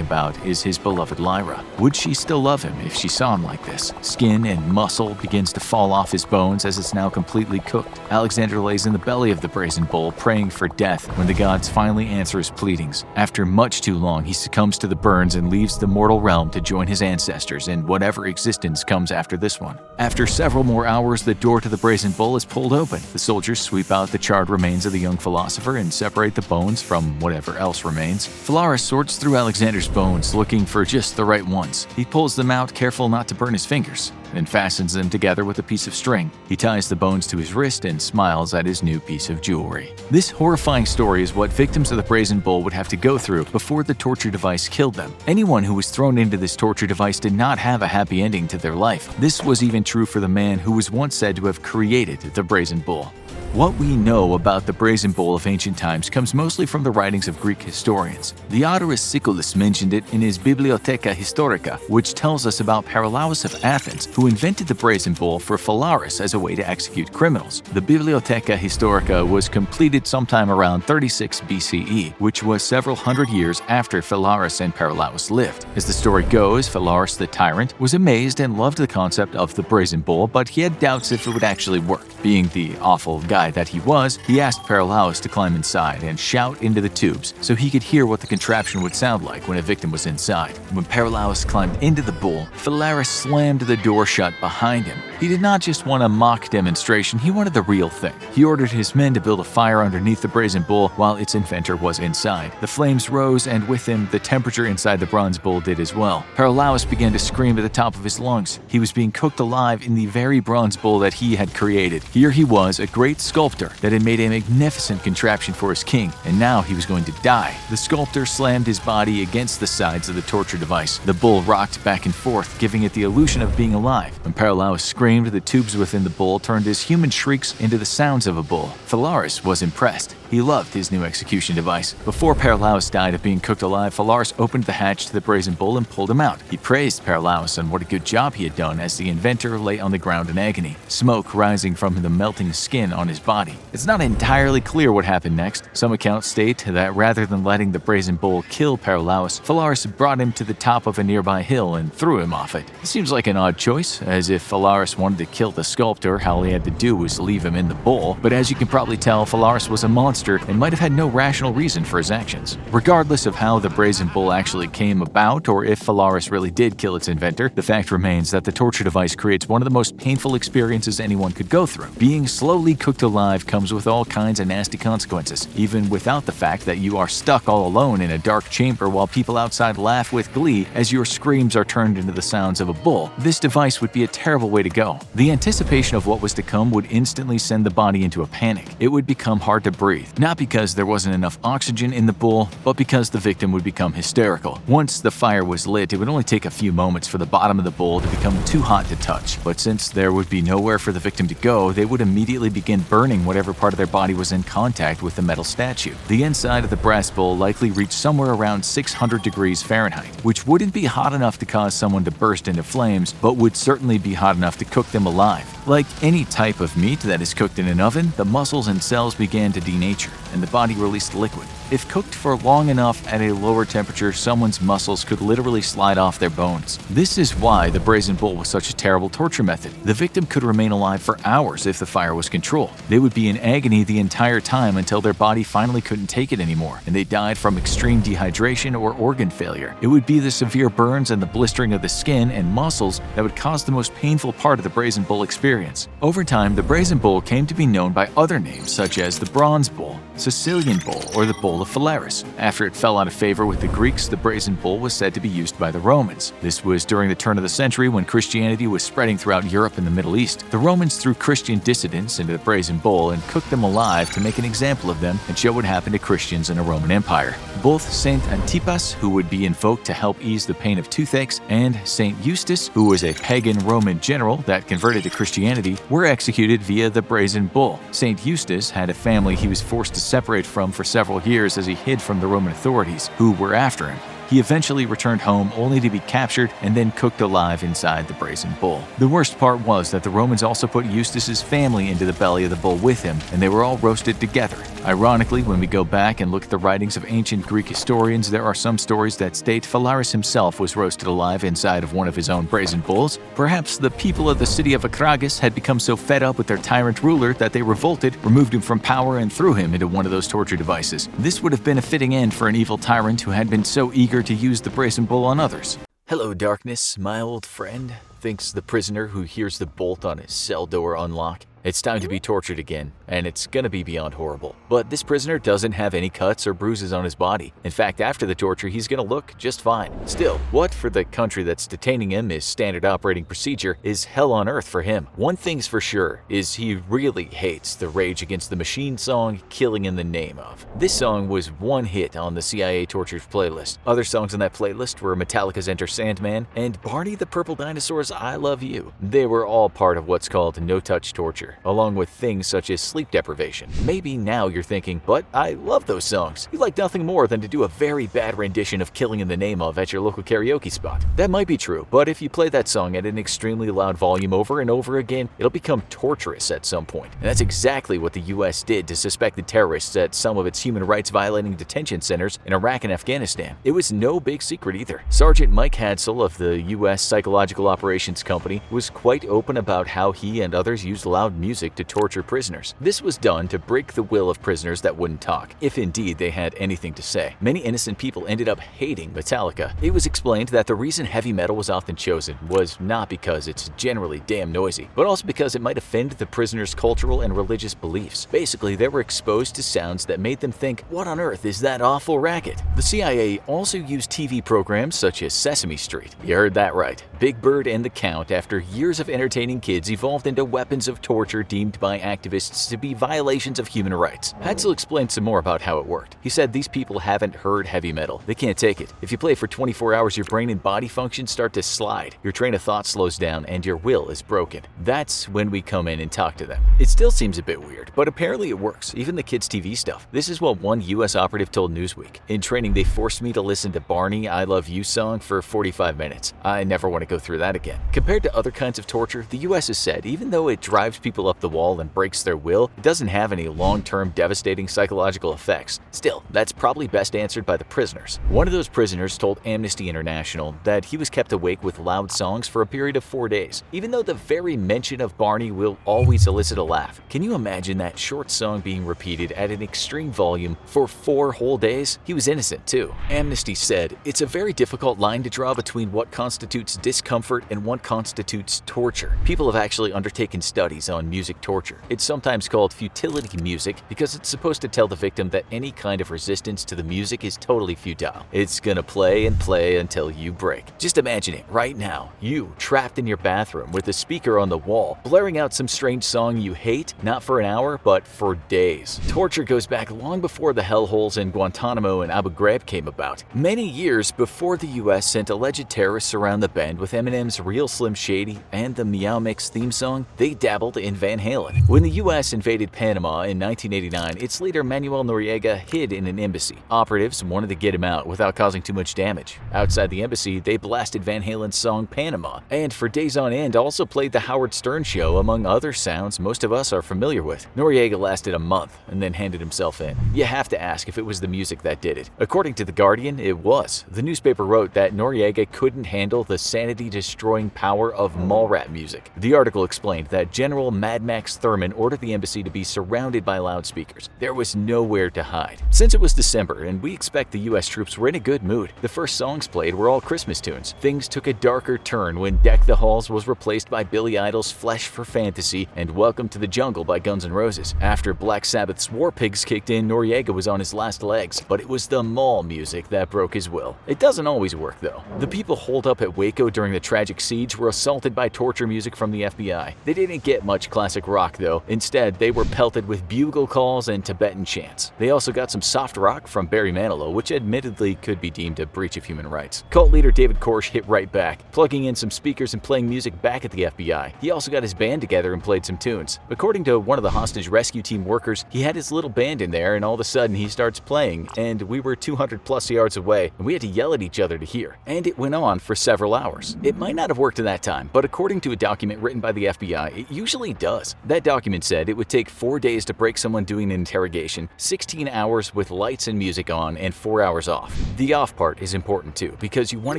about is his beloved Lyra. Would she still love him if she saw him like this? Skin and muscle begins to fall off his bones as it's now completely cooked. Alexander lays in the belly of the brazen bull, praying for death when the gods finally answer his pleadings. After much too long, he succumbs to the burns and leaves the mortal realm to join his ancestors in whatever existence comes after this one. After several more hours, the door to the brazen bull is pulled open. The soldiers sweep out the charred remains of the young philosopher and separate the bones from whatever else remains. Phalaris sorts through Alexander's bones, looking for just the right ones. He pulls them out, careful not to burn his fingers, and fastens them together with a piece of string. He ties the bones to his wrist and smiles at his new piece of jewelry. This horrifying story is what victims of the brazen bull would have to go through before the torture device killed them. Anyone who was thrown into this torture device did not have a happy ending to their life. This was even true for the man who was once said to have created the brazen bull. What we know about the brazen bull of ancient times comes mostly from the writings of Greek historians. Diodorus Siculus mentioned it in his Bibliotheca Historica, which tells us about Paralaus of Athens, who invented the brazen bull for Phalaris as a way to execute criminals. The Bibliotheca Historica was completed sometime around 36 BCE, which was several hundred years after Phalaris and Paralaus lived. As the story goes, Phalaris the tyrant was amazed and loved the concept of the brazen bull, but he had doubts if it would actually work. Being the awful guy that he was, he asked Paralaus to climb inside and shout into the tubes so he could hear what the contraption would sound like when a victim was inside. When Paralaus climbed into the bull, Phalaris slammed the door shut behind him. He did not just want a mock demonstration, he wanted the real thing. He ordered his men to build a fire underneath the brazen bull while its inventor was inside. The flames rose, and with them, the temperature inside the bronze bull did as well. Paralaus began to scream at the top of his lungs. He was being cooked alive in the very bronze bull that he had created. Here he was, a great sculptor that had made a magnificent contraption for his king, and now he was going to die. The sculptor slammed his body against the sides of the torture device. The bull rocked back and forth, giving it the illusion of being alive. When Paralaus screamed, the tubes within the bull turned his human shrieks into the sounds of a bull. Phalaris was impressed. He loved his new execution device. Before Paralaus died of being cooked alive, Phalaris opened the hatch to the Brazen Bull and pulled him out. He praised Paralaus on what a good job he had done as the inventor lay on the ground in agony, smoke rising from the melting skin on his body. It's not entirely clear what happened next. Some accounts state that rather than letting the Brazen Bull kill Paralaus, Phalaris brought him to the top of a nearby hill and threw him off it. It seems like an odd choice, as if Phalaris wanted to kill the sculptor, all he had to do was leave him in the bull. But as you can probably tell, Phalaris was a monster and might have had no rational reason for his actions. Regardless of how the Brazen Bull actually came about, or if Phalaris really did kill its inventor, the fact remains that the torture device creates one of the most painful experiences anyone could go through. Being slowly cooked alive comes with all kinds of nasty consequences, even without the fact that you are stuck all alone in a dark chamber while people outside laugh with glee as your screams are turned into the sounds of a bull. This device would be a terrible way to go. The anticipation of what was to come would instantly send the body into a panic. It would become hard to breathe, not because there wasn't enough oxygen in the bull, but because the victim would become hysterical. Once the fire was lit, it would only take a few moments for the bottom of the bull to become too hot to touch. But since there would be nowhere for the victim to go, they would immediately begin burning whatever part of their body was in contact with the metal statue. The inside of the brass bull likely reached somewhere around 600 degrees Fahrenheit, which wouldn't be hot enough to cause someone to burst into flames, but would certainly be hot enough to cook them alive. Like any type of meat that is cooked in an oven, the muscles and cells began to denature, and the body released liquid. If cooked for long enough at a lower temperature, someone's muscles could literally slide off their bones. This is why the Brazen Bull was such a terrible torture method. The victim could remain alive for hours if the fire was controlled. They would be in agony the entire time until their body finally couldn't take it anymore, and they died from extreme dehydration or organ failure. It would be the severe burns and the blistering of the skin and muscles that would cause the most painful part of the Brazen Bull experience. Over time, the Brazen Bull came to be known by other names such as the Bronze Bull, Sicilian Bull, or the Bull of Phalaris. After it fell out of favor with the Greeks, the Brazen Bull was said to be used by the Romans. This was during the turn of the century when Christianity was spreading throughout Europe and the Middle East. The Romans threw Christian dissidents into the Brazen Bull and cooked them alive to make an example of them and show what happened to Christians in the Roman Empire. Both Saint Antipas, who would be invoked to help ease the pain of toothaches, and Saint Eustace, who was a pagan Roman general that converted to Christianity, were executed via the Brazen Bull. Saint Eustace had a family he was forced to separate from for several years as he hid from the Roman authorities, who were after him. He eventually returned home only to be captured and then cooked alive inside the Brazen Bull. The worst part was that the Romans also put Eustace's family into the belly of the bull with him, and they were all roasted together. Ironically, when we go back and look at the writings of ancient Greek historians, there are some stories that state Phalaris himself was roasted alive inside of one of his own Brazen Bulls. Perhaps the people of the city of Akragas had become so fed up with their tyrant ruler that they revolted, removed him from power, and threw him into one of those torture devices. This would have been a fitting end for an evil tyrant who had been so eager to use the Brazen Bull on others. Hello, darkness, my old friend, thinks the prisoner who hears the bolt on his cell door unlock. It's time to be tortured again, and it's gonna be beyond horrible. But this prisoner doesn't have any cuts or bruises on his body. In fact, after the torture, he's gonna look just fine. Still, what for the country that's detaining him is standard operating procedure is hell on earth for him. One thing's for sure, is he really hates the Rage Against the Machine song, Killing in the Name of. This song was one hit on the CIA Tortures playlist. Other songs on that playlist were Metallica's Enter Sandman and Barney the Purple Dinosaur's I Love You. They were all part of what's called no-touch torture, along with things such as sleep deprivation. Maybe now you're thinking, but I love those songs. You'd like nothing more than to do a very bad rendition of Killing in the Name of at your local karaoke spot. That might be true, but if you play that song at an extremely loud volume over and over again, it'll become torturous at some point. And that's exactly what the US did to suspected terrorists at some of its human rights violating detention centers in Iraq and Afghanistan. It was no big secret either. Sergeant Mike Hadsell of the US Psychological Operations Company was quite open about how he and others used loud music to torture prisoners. This was done to break the will of prisoners that wouldn't talk, if indeed they had anything to say. Many innocent people ended up hating Metallica. It was explained that the reason heavy metal was often chosen was not because it's generally damn noisy, but also because it might offend the prisoners' cultural and religious beliefs. Basically, they were exposed to sounds that made them think, what on earth is that awful racket? The CIA also used TV programs such as Sesame Street. You heard that right. Big Bird and the Count, after years of entertaining kids, evolved into weapons of torture torture deemed by activists to be violations of human rights. Hatzel explained some more about how it worked. He said these people haven't heard heavy metal. They can't take it. If you play for 24 hours, your brain and body functions start to slide. Your train of thought slows down and your will is broken. That's when we come in and talk to them. It still seems a bit weird, but apparently it works, even the kids' TV stuff. This is what one US operative told Newsweek. In training, they forced me to listen to Barney I Love You song for 45 minutes. I never want to go through that again. Compared to other kinds of torture, the US has said even though it drives people up the wall and breaks their will, it doesn't have any long-term devastating psychological effects. Still, that's probably best answered by the prisoners. One of those prisoners told Amnesty International that he was kept awake with loud songs for a period of 4 days, even though the very mention of Barney will always elicit a laugh. Can you imagine that short song being repeated at an extreme volume for 4 whole days? He was innocent too. Amnesty said, "It's a very difficult line to draw between what constitutes discomfort and what constitutes torture." People have actually undertaken studies on music torture. It's sometimes called futility music because it's supposed to tell the victim that any kind of resistance to the music is totally futile. It's gonna play and play until you break. Just imagine it right now, you trapped in your bathroom with a speaker on the wall, blaring out some strange song you hate, not for an hour, but for days. Torture goes back long before the hellholes in Guantanamo and Abu Ghraib came about. Many years before the US sent alleged terrorists around the bend with Eminem's Real Slim Shady and the Meow Mix theme song, they dabbled in Van Halen. When the US invaded Panama in 1989, its leader Manuel Noriega hid in an embassy. Operatives wanted to get him out without causing too much damage. Outside the embassy, they blasted Van Halen's song Panama, and for days on end also played the Howard Stern show among other sounds most of us are familiar with. Noriega lasted a month and then handed himself in. You have to ask if it was the music that did it. According to The Guardian, it was. The newspaper wrote that Noriega couldn't handle the sanity-destroying power of mall rap music. The article explained that General Mad Max Thurman ordered the embassy to be surrounded by loudspeakers. There was nowhere to hide. Since it was December and we expect the US troops were in a good mood, the first songs played were all Christmas tunes. Things took a darker turn when Deck the Halls was replaced by Billy Idol's Flesh for Fantasy and Welcome to the Jungle by Guns N' Roses. After Black Sabbath's War Pigs kicked in, Noriega was on his last legs, but it was the mall music that broke his will. It doesn't always work though. The people holed up at Waco during the tragic siege were assaulted by torture music from the FBI. They didn't get much classic rock though. Instead, they were pelted with bugle calls and Tibetan chants. They also got some soft rock from Barry Manilow, which admittedly could be deemed a breach of human rights. Cult leader David Koresh hit right back, plugging in some speakers and playing music back at the FBI. He also got his band together and played some tunes. According to one of the hostage rescue team workers, he had his little band in there and all of a sudden he starts playing and we were 200 plus yards away and we had to yell at each other to hear. And it went on for several hours. It might not have worked at that time, but according to a document written by the FBI, it usually does. That document said it would take 4 days to break someone doing an interrogation, 16 hours with lights and music on, and 4 hours off. The off part is important too, because you want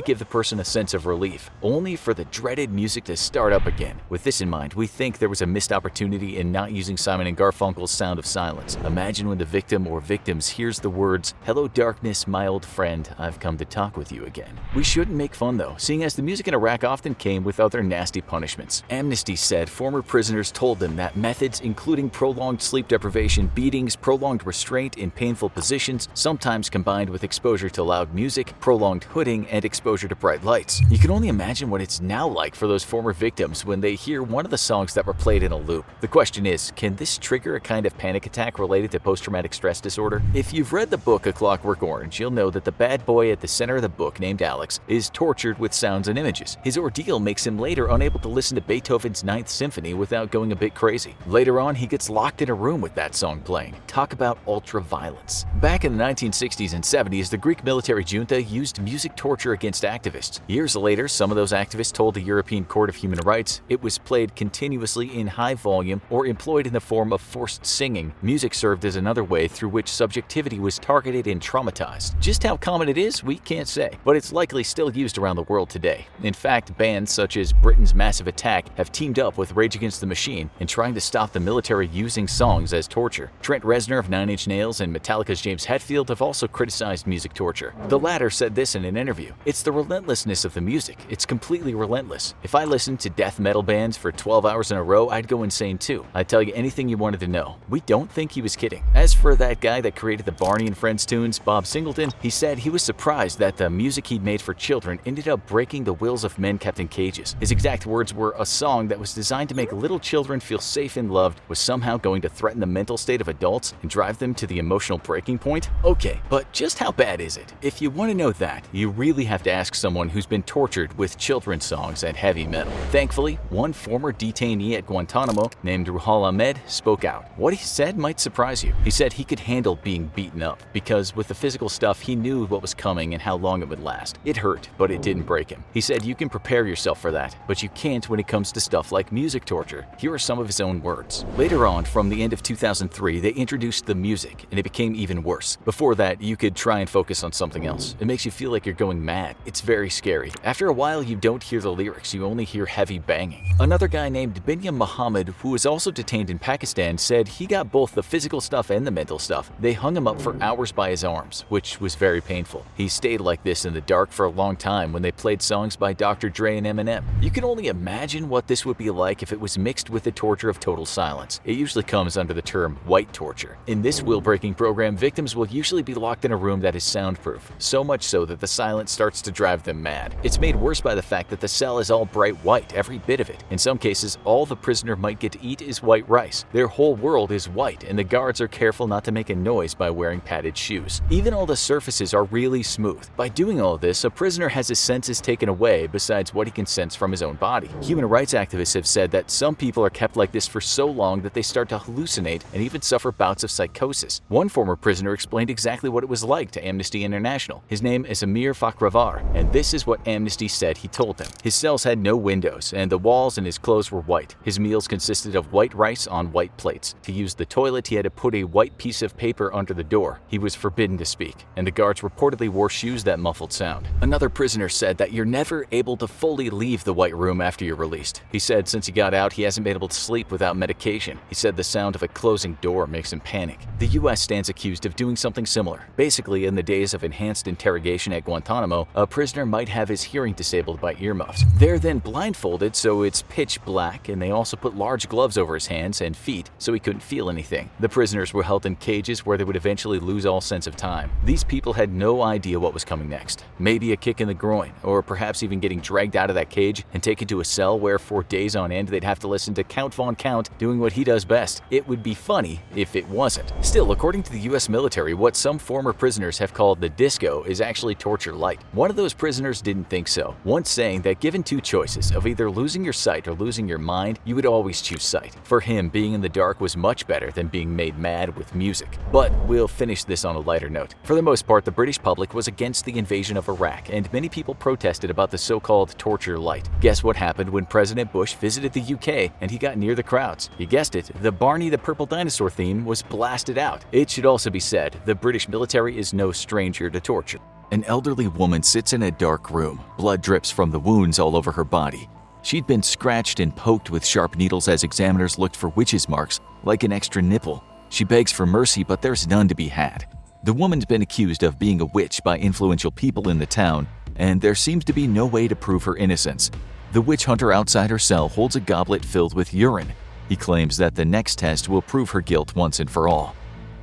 to give the person a sense of relief, only for the dreaded music to start up again. With this in mind, we think there was a missed opportunity in not using Simon & Garfunkel's Sound of Silence. Imagine when the victim or victims hears the words, "Hello darkness, my old friend, I've come to talk with you again." We shouldn't make fun though, seeing as the music in Iraq often came with other nasty punishments. Amnesty said former prisoners told them that methods including prolonged sleep deprivation, beatings, prolonged restraint in painful positions, sometimes combined with exposure to loud music, prolonged hooding, and exposure to bright lights. You can only imagine what it's now like for those former victims when they hear one of the songs that were played in a loop. The question is, can this trigger a kind of panic attack related to post-traumatic stress disorder? If you've read the book A Clockwork Orange, you'll know that the bad boy at the center of the book, named Alex, is tortured with sounds and images. His ordeal makes him later unable to listen to Beethoven's Ninth Symphony without going a bit crazy. Later on, he gets locked in a room with that song playing. Talk about ultra-violence. Back in the 1960s and 70s, the Greek military junta used music torture against activists. Years later, some of those activists told the European Court of Human Rights it was played continuously in high volume or employed in the form of forced singing. Music served as another way through which subjectivity was targeted and traumatized. Just how common it is, we can't say, but it's likely still used around the world today. In fact, bands such as Britain's Massive Attack have teamed up with Rage Against the Machine in trying to stop the military using songs as torture. Trent Reznor of Nine Inch Nails and Metallica's James Hetfield have also criticized music torture. The latter said this in an interview, "It's the relentlessness of the music. It's completely relentless. If I listened to death metal bands for 12 hours in a row, I'd go insane too. I'd tell you anything you wanted to know." We don't think he was kidding. As for that guy that created the Barney and Friends tunes, Bob Singleton, he said he was surprised that the music he'd made for children ended up breaking the wills of men kept in cages. His exact words were, "A song that was designed to make little children children feel safe and loved was somehow going to threaten the mental state of adults and drive them to the emotional breaking point? Okay, but just how bad is it? If you want to know that, you really have to ask someone who's been tortured with children's songs and heavy metal. Thankfully, one former detainee at Guantanamo named Ruhal Ahmed spoke out. What he said might surprise you. He said he could handle being beaten up because with the physical stuff he knew what was coming and how long it would last. It hurt, but it didn't break him. He said you can prepare yourself for that, but you can't when it comes to stuff like music torture. Here are some of his own words. Later on, from the end of 2003, they introduced the music and it became even worse. Before that, you could try and focus on something else. It makes you feel like you're going mad. It's very scary. After a while, you don't hear the lyrics, you only hear heavy banging. Another guy named Binyam Muhammad, who was also detained in Pakistan, said he got both the physical stuff and the mental stuff. They hung him up for hours by his arms, which was very painful. He stayed like this in the dark for a long time when they played songs by Dr. Dre and Eminem. You can only imagine what this would be like if it was mixed with the torture of total silence. It usually comes under the term white torture. In this will-breaking program, victims will usually be locked in a room that is soundproof, so much so that the silence starts to drive them mad. It's made worse by the fact that the cell is all bright white, every bit of it. In some cases, all the prisoner might get to eat is white rice. Their whole world is white, and the guards are careful not to make a noise by wearing padded shoes. Even all the surfaces are really smooth. By doing all this, a prisoner has his senses taken away besides what he can sense from his own body. Human rights activists have said that some people are kept like this for so long that they start to hallucinate and even suffer bouts of psychosis. One former prisoner explained exactly what it was like to Amnesty International. His name is Amir Fakhravar, and this is what Amnesty said he told them. His cells had no windows, and the walls and his clothes were white. His meals consisted of white rice on white plates. To use the toilet, he had to put a white piece of paper under the door. He was forbidden to speak, and the guards reportedly wore shoes that muffled sound. Another prisoner said that you're never able to fully leave the white room after you're released. He said since he got out, he hasn't been able to sleep without medication. He said the sound of a closing door makes him panic. The US stands accused of doing something similar. Basically, in the days of enhanced interrogation at Guantanamo, a prisoner might have his hearing disabled by earmuffs. They're then blindfolded so it's pitch black, and they also put large gloves over his hands and feet so he couldn't feel anything. The prisoners were held in cages where they would eventually lose all sense of time. These people had no idea what was coming next. Maybe a kick in the groin, or perhaps even getting dragged out of that cage and taken to a cell where for days on end they'd have to listen to Count Von Count doing what he does best. It would be funny if it wasn't. Still, according to the US military, what some former prisoners have called the disco is actually torture light. One of those prisoners didn't think so, once saying that given two choices of either losing your sight or losing your mind, you would always choose sight. For him, being in the dark was much better than being made mad with music. But we'll finish this on a lighter note. For the most part, the British public was against the invasion of Iraq, and many people protested about the so-called torture light. Guess what happened when President Bush visited the UK and he got near the crowds? You guessed it, the Barney the Purple Dinosaur theme was blasted out. It should also be said, the British military is no stranger to torture. An elderly woman sits in a dark room. Blood drips from the wounds all over her body. She'd been scratched and poked with sharp needles as examiners looked for witches' marks, like an extra nipple. She begs for mercy, but there's none to be had. The woman's been accused of being a witch by influential people in the town, and there seems to be no way to prove her innocence. The witch hunter outside her cell holds a goblet filled with urine. He claims that the next test will prove her guilt once and for all.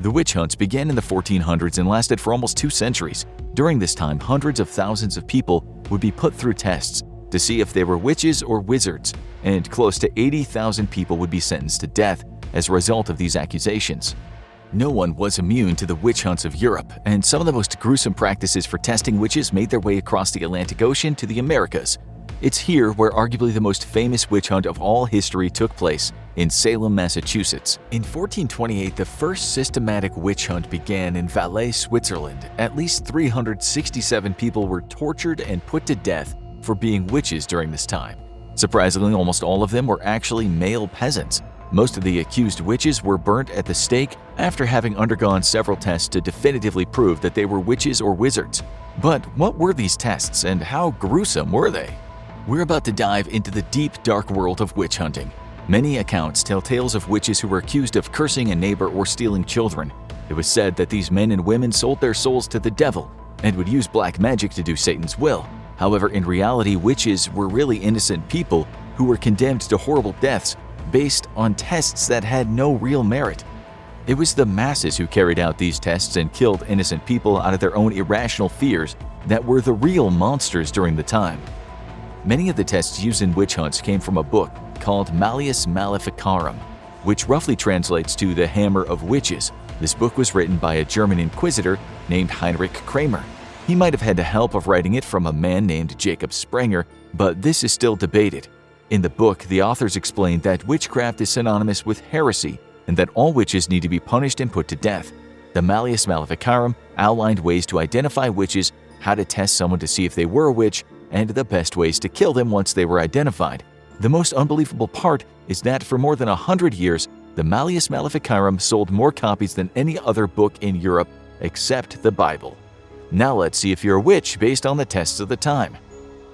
The witch hunts began in the 1400s and lasted for almost 2 centuries. During this time, hundreds of thousands of people would be put through tests to see if they were witches or wizards, and close to 80,000 people would be sentenced to death as a result of these accusations. No one was immune to the witch hunts of Europe, and some of the most gruesome practices for testing witches made their way across the Atlantic Ocean to the Americas. It's here where arguably the most famous witch hunt of all history took place, in Salem, Massachusetts. In 1428, the first systematic witch hunt began in Valais, Switzerland. At least 367 people were tortured and put to death for being witches during this time. Surprisingly, almost all of them were actually male peasants. Most of the accused witches were burnt at the stake after having undergone several tests to definitively prove that they were witches or wizards. But what were these tests and how gruesome were they? We're about to dive into the deep, dark world of witch hunting. Many accounts tell tales of witches who were accused of cursing a neighbor or stealing children. It was said that these men and women sold their souls to the devil and would use black magic to do Satan's will. However, in reality, witches were really innocent people who were condemned to horrible deaths based on tests that had no real merit. It was the masses who carried out these tests and killed innocent people out of their own irrational fears that were the real monsters during the time. Many of the tests used in witch hunts came from a book called Malleus Maleficarum, which roughly translates to the Hammer of Witches. This book was written by a German inquisitor named Heinrich Kramer. He might have had the help of writing it from a man named Jacob Sprenger, but this is still debated. In the book, the authors explained that witchcraft is synonymous with heresy and that all witches need to be punished and put to death. The Malleus Maleficarum outlined ways to identify witches, how to test someone to see if they were a witch, and the best ways to kill them once they were identified. The most unbelievable part is that for more than 100 years, the Malleus Maleficarum sold more copies than any other book in Europe except the Bible. Now let's see if you're a witch based on the tests of the time.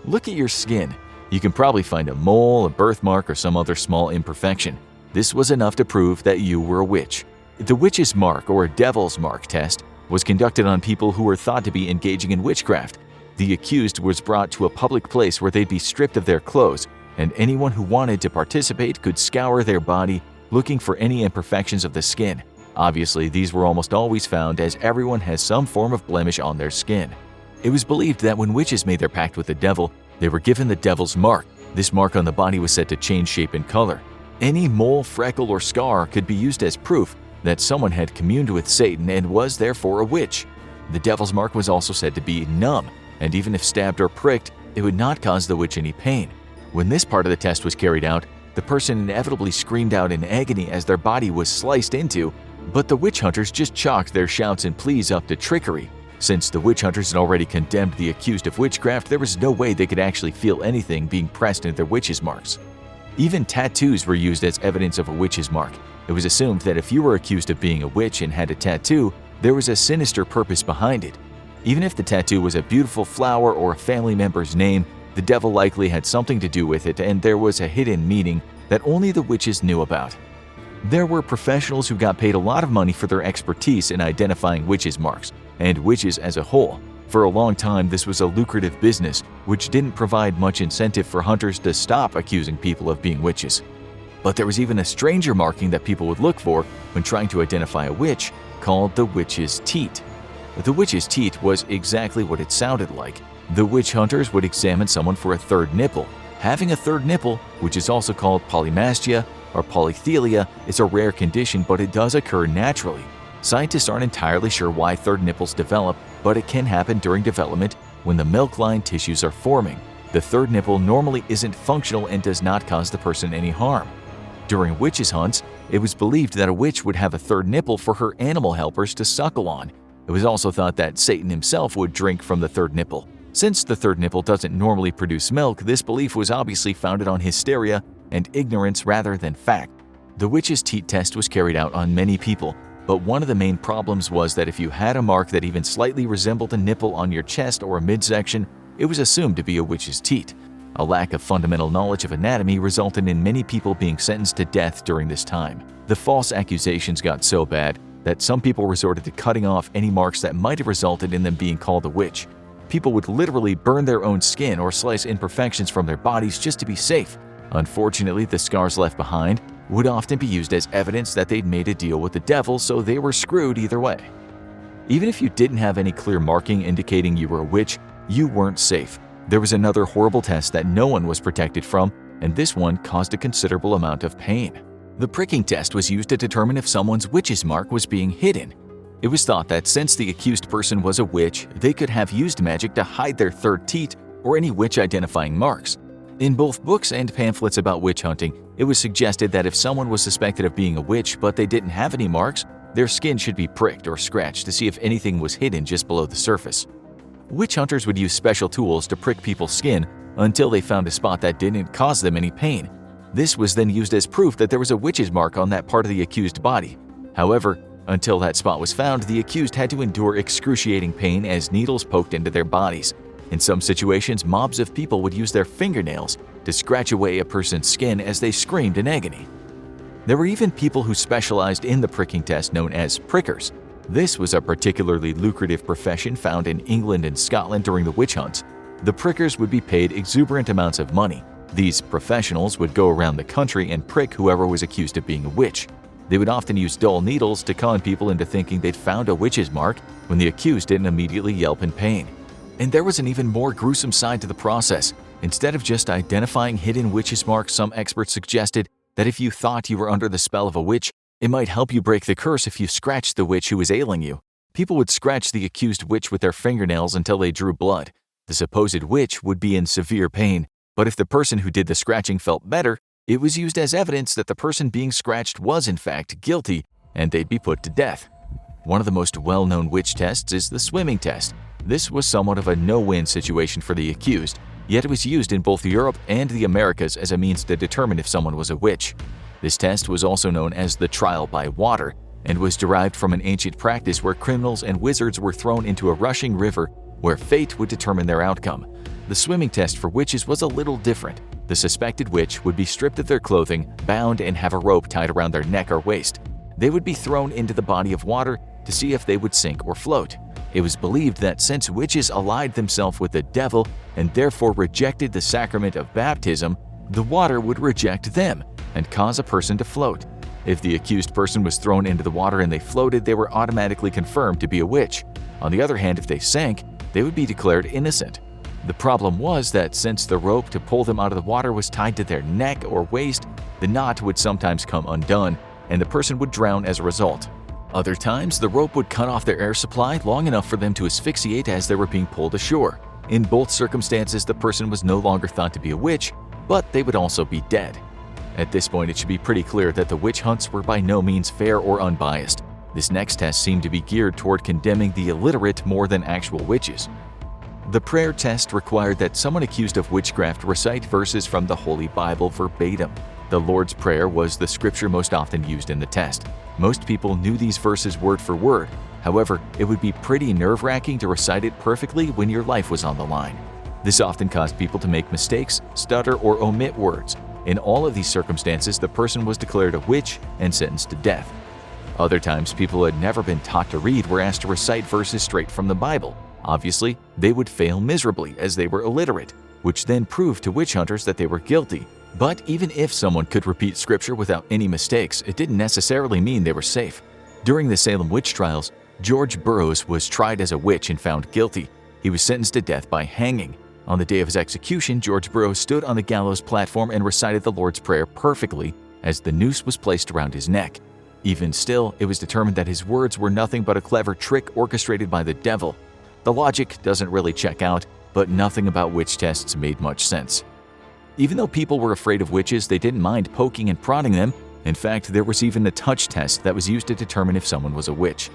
Look at your skin. You can probably find a mole, a birthmark, or some other small imperfection. This was enough to prove that you were a witch. The witch's mark, or devil's mark test, was conducted on people who were thought to be engaging in witchcraft. The accused was brought to a public place where they'd be stripped of their clothes, and anyone who wanted to participate could scour their body looking for any imperfections of the skin. Obviously, these were almost always found as everyone has some form of blemish on their skin. It was believed that when witches made their pact with the devil, they were given the devil's mark. This mark on the body was said to change shape and color. Any mole, freckle, or scar could be used as proof that someone had communed with Satan and was therefore a witch. The devil's mark was also said to be numb, and even if stabbed or pricked, it would not cause the witch any pain. When this part of the test was carried out, the person inevitably screamed out in agony as their body was sliced into, but the witch hunters just chalked their shouts and pleas up to trickery. Since the witch hunters had already condemned the accused of witchcraft, there was no way they could actually feel anything being pressed into their witch's marks. Even tattoos were used as evidence of a witch's mark. It was assumed that if you were accused of being a witch and had a tattoo, there was a sinister purpose behind it. Even if the tattoo was a beautiful flower or a family member's name, the devil likely had something to do with it, and there was a hidden meaning that only the witches knew about. There were professionals who got paid a lot of money for their expertise in identifying witches' marks, and witches as a whole. For a long time, this was a lucrative business, which didn't provide much incentive for hunters to stop accusing people of being witches. But there was even a stranger marking that people would look for when trying to identify a witch, called the witch's teat. The witch's teat was exactly what it sounded like. The witch hunters would examine someone for a third nipple. Having a third nipple, which is also called polymastia or polythelia, is a rare condition, but it does occur naturally. Scientists aren't entirely sure why third nipples develop, but it can happen during development when the milk line tissues are forming. The third nipple normally isn't functional and does not cause the person any harm. During witches' hunts, it was believed that a witch would have a third nipple for her animal helpers to suckle on. It was also thought that Satan himself would drink from the third nipple. Since the third nipple doesn't normally produce milk, this belief was obviously founded on hysteria and ignorance rather than fact. The witch's teat test was carried out on many people, but one of the main problems was that if you had a mark that even slightly resembled a nipple on your chest or a midsection, it was assumed to be a witch's teat. A lack of fundamental knowledge of anatomy resulted in many people being sentenced to death during this time. The false accusations got so bad that some people resorted to cutting off any marks that might have resulted in them being called a witch. People would literally burn their own skin or slice imperfections from their bodies just to be safe. Unfortunately, the scars left behind would often be used as evidence that they'd made a deal with the devil, so they were screwed either way. Even if you didn't have any clear marking indicating you were a witch, you weren't safe. There was another horrible test that no one was protected from, and this one caused a considerable amount of pain. The pricking test was used to determine if someone's witch's mark was being hidden. It was thought that since the accused person was a witch, they could have used magic to hide their third teat or any witch-identifying marks. In both books and pamphlets about witch hunting, it was suggested that if someone was suspected of being a witch but they didn't have any marks, their skin should be pricked or scratched to see if anything was hidden just below the surface. Witch hunters would use special tools to prick people's skin until they found a spot that didn't cause them any pain. This was then used as proof that there was a witch's mark on that part of the accused body. However, until that spot was found, the accused had to endure excruciating pain as needles poked into their bodies. In some situations, mobs of people would use their fingernails to scratch away a person's skin as they screamed in agony. There were even people who specialized in the pricking test known as prickers. This was a particularly lucrative profession found in England and Scotland during the witch hunts. The prickers would be paid exuberant amounts of money. These professionals would go around the country and prick whoever was accused of being a witch. They would often use dull needles to con people into thinking they'd found a witch's mark when the accused didn't immediately yelp in pain. And there was an even more gruesome side to the process. Instead of just identifying hidden witches' marks, some experts suggested that if you thought you were under the spell of a witch, it might help you break the curse if you scratched the witch who was ailing you. People would scratch the accused witch with their fingernails until they drew blood. The supposed witch would be in severe pain, but if the person who did the scratching felt better, it was used as evidence that the person being scratched was in fact guilty, and they'd be put to death. One of the most well-known witch tests is the swimming test. This was somewhat of a no-win situation for the accused, yet it was used in both Europe and the Americas as a means to determine if someone was a witch. This test was also known as the trial by water and was derived from an ancient practice where criminals and wizards were thrown into a rushing river where fate would determine their outcome. The swimming test for witches was a little different. The suspected witch would be stripped of their clothing, bound, and have a rope tied around their neck or waist. They would be thrown into the body of water to see if they would sink or float. It was believed that since witches allied themselves with the devil and therefore rejected the sacrament of baptism, the water would reject them and cause a person to float. If the accused person was thrown into the water and they floated, they were automatically confirmed to be a witch. On the other hand, if they sank, they would be declared innocent. The problem was that since the rope to pull them out of the water was tied to their neck or waist, the knot would sometimes come undone, and the person would drown as a result. Other times, the rope would cut off their air supply long enough for them to asphyxiate as they were being pulled ashore. In both circumstances, the person was no longer thought to be a witch, but they would also be dead. At this point, it should be pretty clear that the witch hunts were by no means fair or unbiased. This next test seemed to be geared toward condemning the illiterate more than actual witches. The prayer test required that someone accused of witchcraft recite verses from the Holy Bible verbatim. The Lord's Prayer was the scripture most often used in the test. Most people knew these verses word for word. However, it would be pretty nerve-wracking to recite it perfectly when your life was on the line. This often caused people to make mistakes, stutter, or omit words. In all of these circumstances, the person was declared a witch and sentenced to death. Other times, people who had never been taught to read were asked to recite verses straight from the Bible. Obviously, they would fail miserably as they were illiterate, which then proved to witch hunters that they were guilty. But even if someone could repeat scripture without any mistakes, it didn't necessarily mean they were safe. During the Salem witch trials, George Burroughs was tried as a witch and found guilty. He was sentenced to death by hanging. On the day of his execution, George Burroughs stood on the gallows platform and recited the Lord's Prayer perfectly as the noose was placed around his neck. Even still, it was determined that his words were nothing but a clever trick orchestrated by the devil. The logic doesn't really check out, but nothing about witch tests made much sense. Even though people were afraid of witches, they didn't mind poking and prodding them. In fact, there was even a touch test that was used to determine if someone was a witch.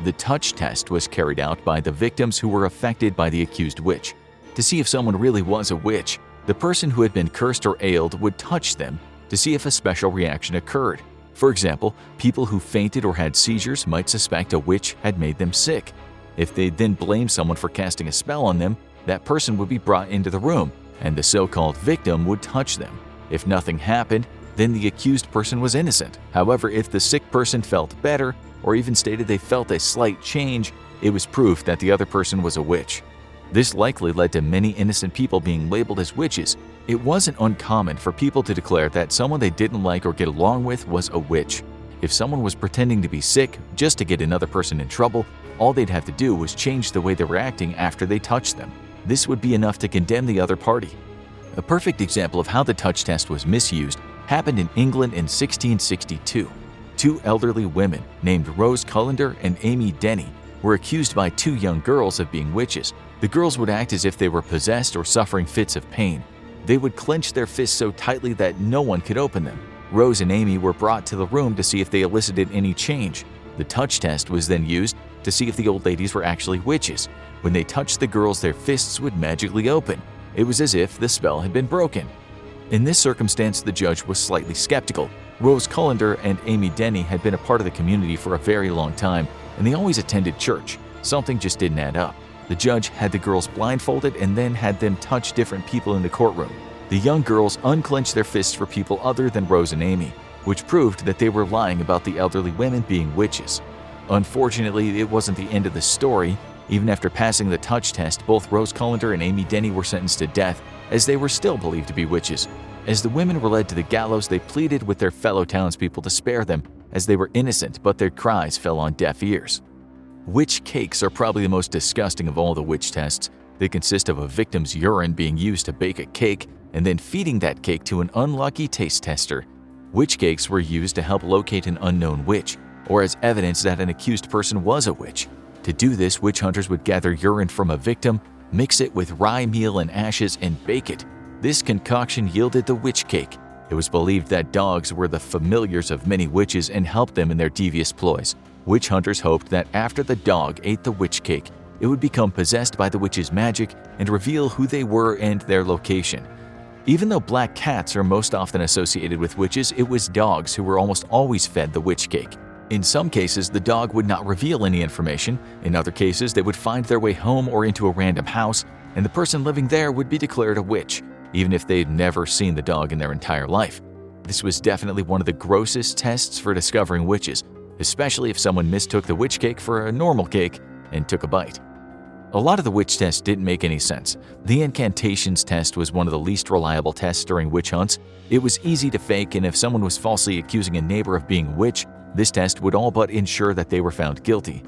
The touch test was carried out by the victims who were affected by the accused witch. To see if someone really was a witch, the person who had been cursed or ailed would touch them to see if a special reaction occurred. For example, people who fainted or had seizures might suspect a witch had made them sick. If they then blamed someone for casting a spell on them, that person would be brought into the room, and the so-called victim would touch them. If nothing happened, then the accused person was innocent. However, if the sick person felt better, or even stated they felt a slight change, it was proof that the other person was a witch. This likely led to many innocent people being labeled as witches. It wasn't uncommon for people to declare that someone they didn't like or get along with was a witch. If someone was pretending to be sick just to get another person in trouble, all they'd have to do was change the way they were acting after they touched them. This would be enough to condemn the other party. A perfect example of how the touch test was misused happened in England in 1662. Two elderly women named Rose Cullender and Amy Denny were accused by two young girls of being witches. The girls would act as if they were possessed or suffering fits of pain. They would clench their fists so tightly that no one could open them. Rose and Amy were brought to the room to see if they elicited any change. The touch test was then used to see if the old ladies were actually witches. When they touched the girls, their fists would magically open. It was as if the spell had been broken. In this circumstance, the judge was slightly skeptical. Rose Cullender and Amy Denny had been a part of the community for a very long time, and they always attended church. Something just didn't add up. The judge had the girls blindfolded and then had them touch different people in the courtroom. The young girls unclenched their fists for people other than Rose and Amy, which proved that they were lying about the elderly women being witches. Unfortunately, it wasn't the end of the story. Even after passing the touch test, both Rose Cullender and Amy Denny were sentenced to death, as they were still believed to be witches. As the women were led to the gallows, they pleaded with their fellow townspeople to spare them, as they were innocent, but their cries fell on deaf ears. Witch cakes are probably the most disgusting of all the witch tests. They consist of a victim's urine being used to bake a cake and then feeding that cake to an unlucky taste tester. Witch cakes were used to help locate an unknown witch, or as evidence that an accused person was a witch. To do this, witch hunters would gather urine from a victim, mix it with rye meal and ashes, and bake it. This concoction yielded the witch cake. It was believed that dogs were the familiars of many witches and helped them in their devious ploys. Witch hunters hoped that after the dog ate the witch cake, it would become possessed by the witch's magic and reveal who they were and their location. Even though black cats are most often associated with witches, it was dogs who were almost always fed the witch cake. In some cases, the dog would not reveal any information. In other cases, they would find their way home or into a random house, and the person living there would be declared a witch, even if they'd never seen the dog in their entire life. This was definitely one of the grossest tests for discovering witches, especially if someone mistook the witch cake for a normal cake and took a bite. A lot of the witch tests didn't make any sense. The incantations test was one of the least reliable tests during witch hunts. It was easy to fake, and if someone was falsely accusing a neighbor of being a witch, this test would all but ensure that they were found guilty.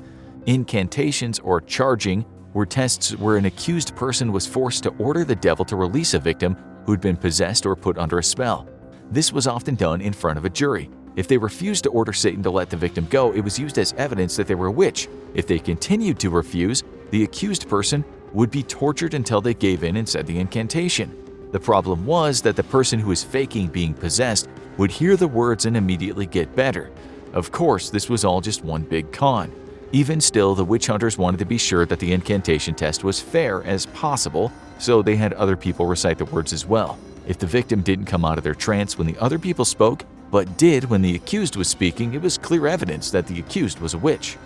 Incantations, or charging, were tests where an accused person was forced to order the devil to release a victim who'd been possessed or put under a spell. This was often done in front of a jury. If they refused to order Satan to let the victim go, it was used as evidence that they were a witch. If they continued to refuse, the accused person would be tortured until they gave in and said the incantation. The problem was that the person who was faking being possessed would hear the words and immediately get better. Of course, this was all just one big con. Even still, the witch hunters wanted to be sure that the incantation test was fair as possible, so they had other people recite the words as well. If the victim didn't come out of their trance when the other people spoke, but did when the accused was speaking, it was clear evidence that the accused was a witch.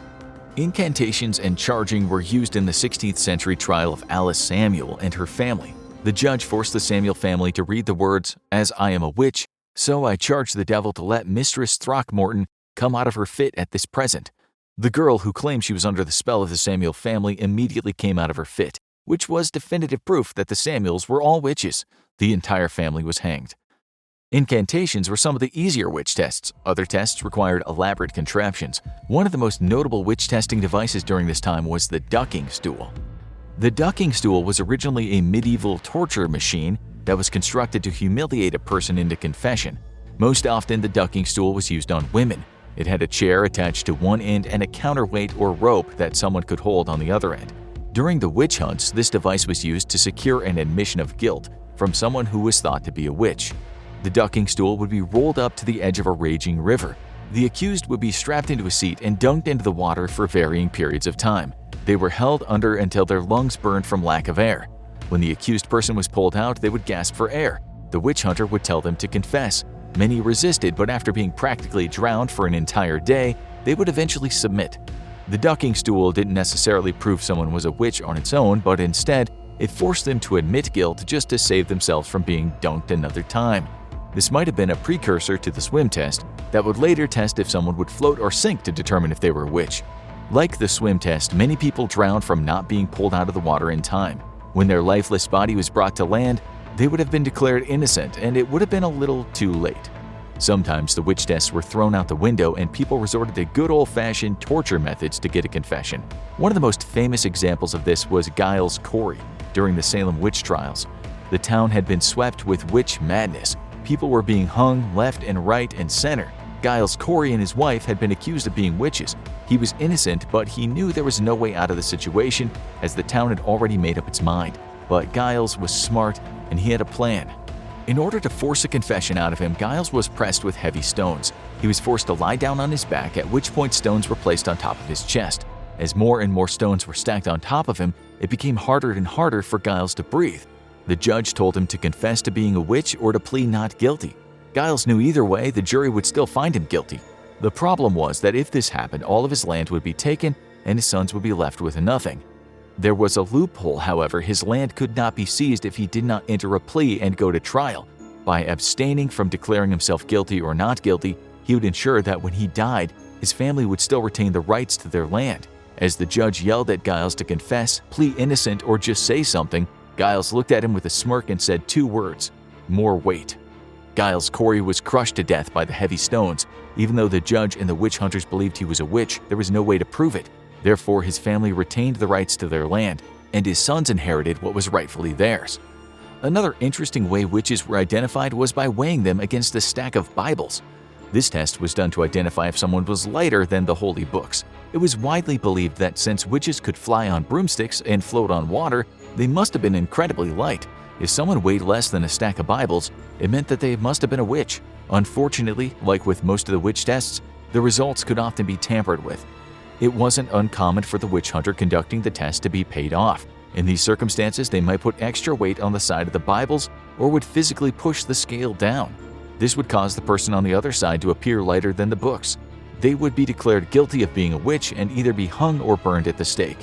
Incantations and charging were used in the 16th century trial of Alice Samuel and her family. The judge forced the Samuel family to read the words, "As I am a witch, so I charge the devil to let Mistress Throckmorton come out of her fit at this present." The girl who claimed she was under the spell of the Samuel family immediately came out of her fit, which was definitive proof that the Samuels were all witches. The entire family was hanged. Incantations were some of the easier witch tests. Other tests required elaborate contraptions. One of the most notable witch testing devices during this time was the ducking stool. The ducking stool was originally a medieval torture machine that was constructed to humiliate a person into confession. Most often, the ducking stool was used on women. It had a chair attached to one end and a counterweight or rope that someone could hold on the other end. During the witch hunts, this device was used to secure an admission of guilt from someone who was thought to be a witch. The ducking stool would be rolled up to the edge of a raging river. The accused would be strapped into a seat and dunked into the water for varying periods of time. They were held under until their lungs burned from lack of air. When the accused person was pulled out, they would gasp for air. The witch hunter would tell them to confess. Many resisted, but after being practically drowned for an entire day, they would eventually submit. The ducking stool didn't necessarily prove someone was a witch on its own, but instead, it forced them to admit guilt just to save themselves from being dunked another time. This might have been a precursor to the swim test that would later test if someone would float or sink to determine if they were a witch. Like the swim test, many people drowned from not being pulled out of the water in time. When their lifeless body was brought to land, they would have been declared innocent, and it would have been a little too late. Sometimes the witch tests were thrown out the window and people resorted to good old-fashioned torture methods to get a confession. One of the most famous examples of this was Giles Corey during the Salem witch trials. The town had been swept with witch madness. People were being hung left and right and center. Giles Corey and his wife had been accused of being witches. He was innocent, but he knew there was no way out of the situation as the town had already made up its mind. But Giles was smart and he had a plan. In order to force a confession out of him, Giles was pressed with heavy stones. He was forced to lie down on his back, at which point stones were placed on top of his chest. As more and more stones were stacked on top of him, it became harder and harder for Giles to breathe. The judge told him to confess to being a witch or to plead not guilty. Giles knew either way, the jury would still find him guilty. The problem was that if this happened, all of his land would be taken and his sons would be left with nothing. There was a loophole, however. His land could not be seized if he did not enter a plea and go to trial. By abstaining from declaring himself guilty or not guilty, he would ensure that when he died, his family would still retain the rights to their land. As the judge yelled at Giles to confess, plead innocent, or just say something, Giles looked at him with a smirk and said 2 words: more weight. Giles Corey was crushed to death by the heavy stones. Even though the judge and the witch hunters believed he was a witch, there was no way to prove it. Therefore, his family retained the rights to their land. and his sons inherited what was rightfully theirs. Another interesting way witches were identified was by weighing them against a stack of Bibles. This test was done to identify if someone was lighter than the holy books. It was widely believed that since witches could fly on broomsticks and float on water, they must have been incredibly light. If someone weighed less than a stack of Bibles, it meant that they must have been a witch. Unfortunately, like with most of the witch tests, the results could often be tampered with. It wasn't uncommon for the witch hunter conducting the test to be paid off. In these circumstances, they might put extra weight on the side of the Bibles or would physically push the scale down. This would cause the person on the other side to appear lighter than the books. They would be declared guilty of being a witch and either be hung or burned at the stake.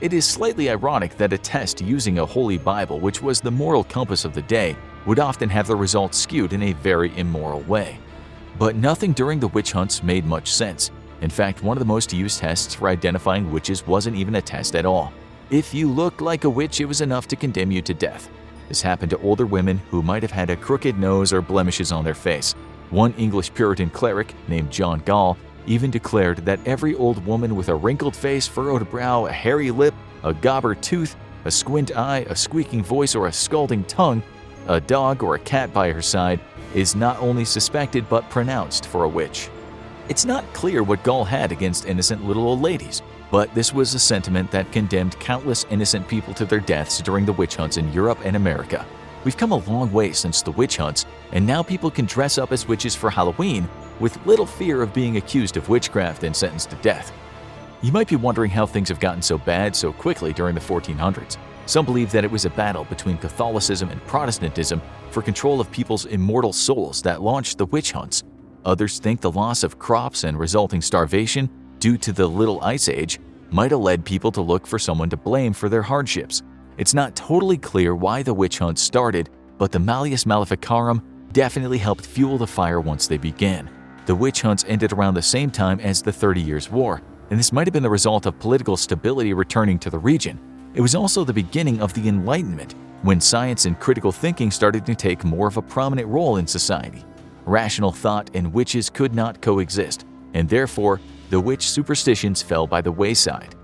It is slightly ironic that a test using a holy Bible, which was the moral compass of the day, would often have the results skewed in a very immoral way. But nothing during the witch hunts made much sense. In fact, one of the most used tests for identifying witches wasn't even a test at all. If you looked like a witch, it was enough to condemn you to death. This happened to older women who might have had a crooked nose or blemishes on their face. One English Puritan cleric named John Gall even declared that every old woman with a wrinkled face, furrowed brow, a hairy lip, a gobber tooth, a squint eye, a squeaking voice, or a scalding tongue, a dog or a cat by her side, is not only suspected but pronounced for a witch. It's not clear what Gall had against innocent little old ladies, but this was a sentiment that condemned countless innocent people to their deaths during the witch hunts in Europe and America. We've come a long way since the witch hunts, and now people can dress up as witches for Halloween with little fear of being accused of witchcraft and sentenced to death. You might be wondering how things have gotten so bad so quickly during the 1400s. Some believe that it was a battle between Catholicism and Protestantism for control of people's immortal souls that launched the witch hunts. Others think the loss of crops and resulting starvation due to the Little Ice Age might have led people to look for someone to blame for their hardships. It's not totally clear why the witch hunt started, but the Malleus Maleficarum definitely helped fuel the fire once they began. The witch hunts ended around the same time as the 30 Years' War, and this might have been the result of political stability returning to the region. It was also the beginning of the Enlightenment, when science and critical thinking started to take more of a prominent role in society. Rational thought and witches could not coexist, and therefore, the witch superstitions fell by the wayside.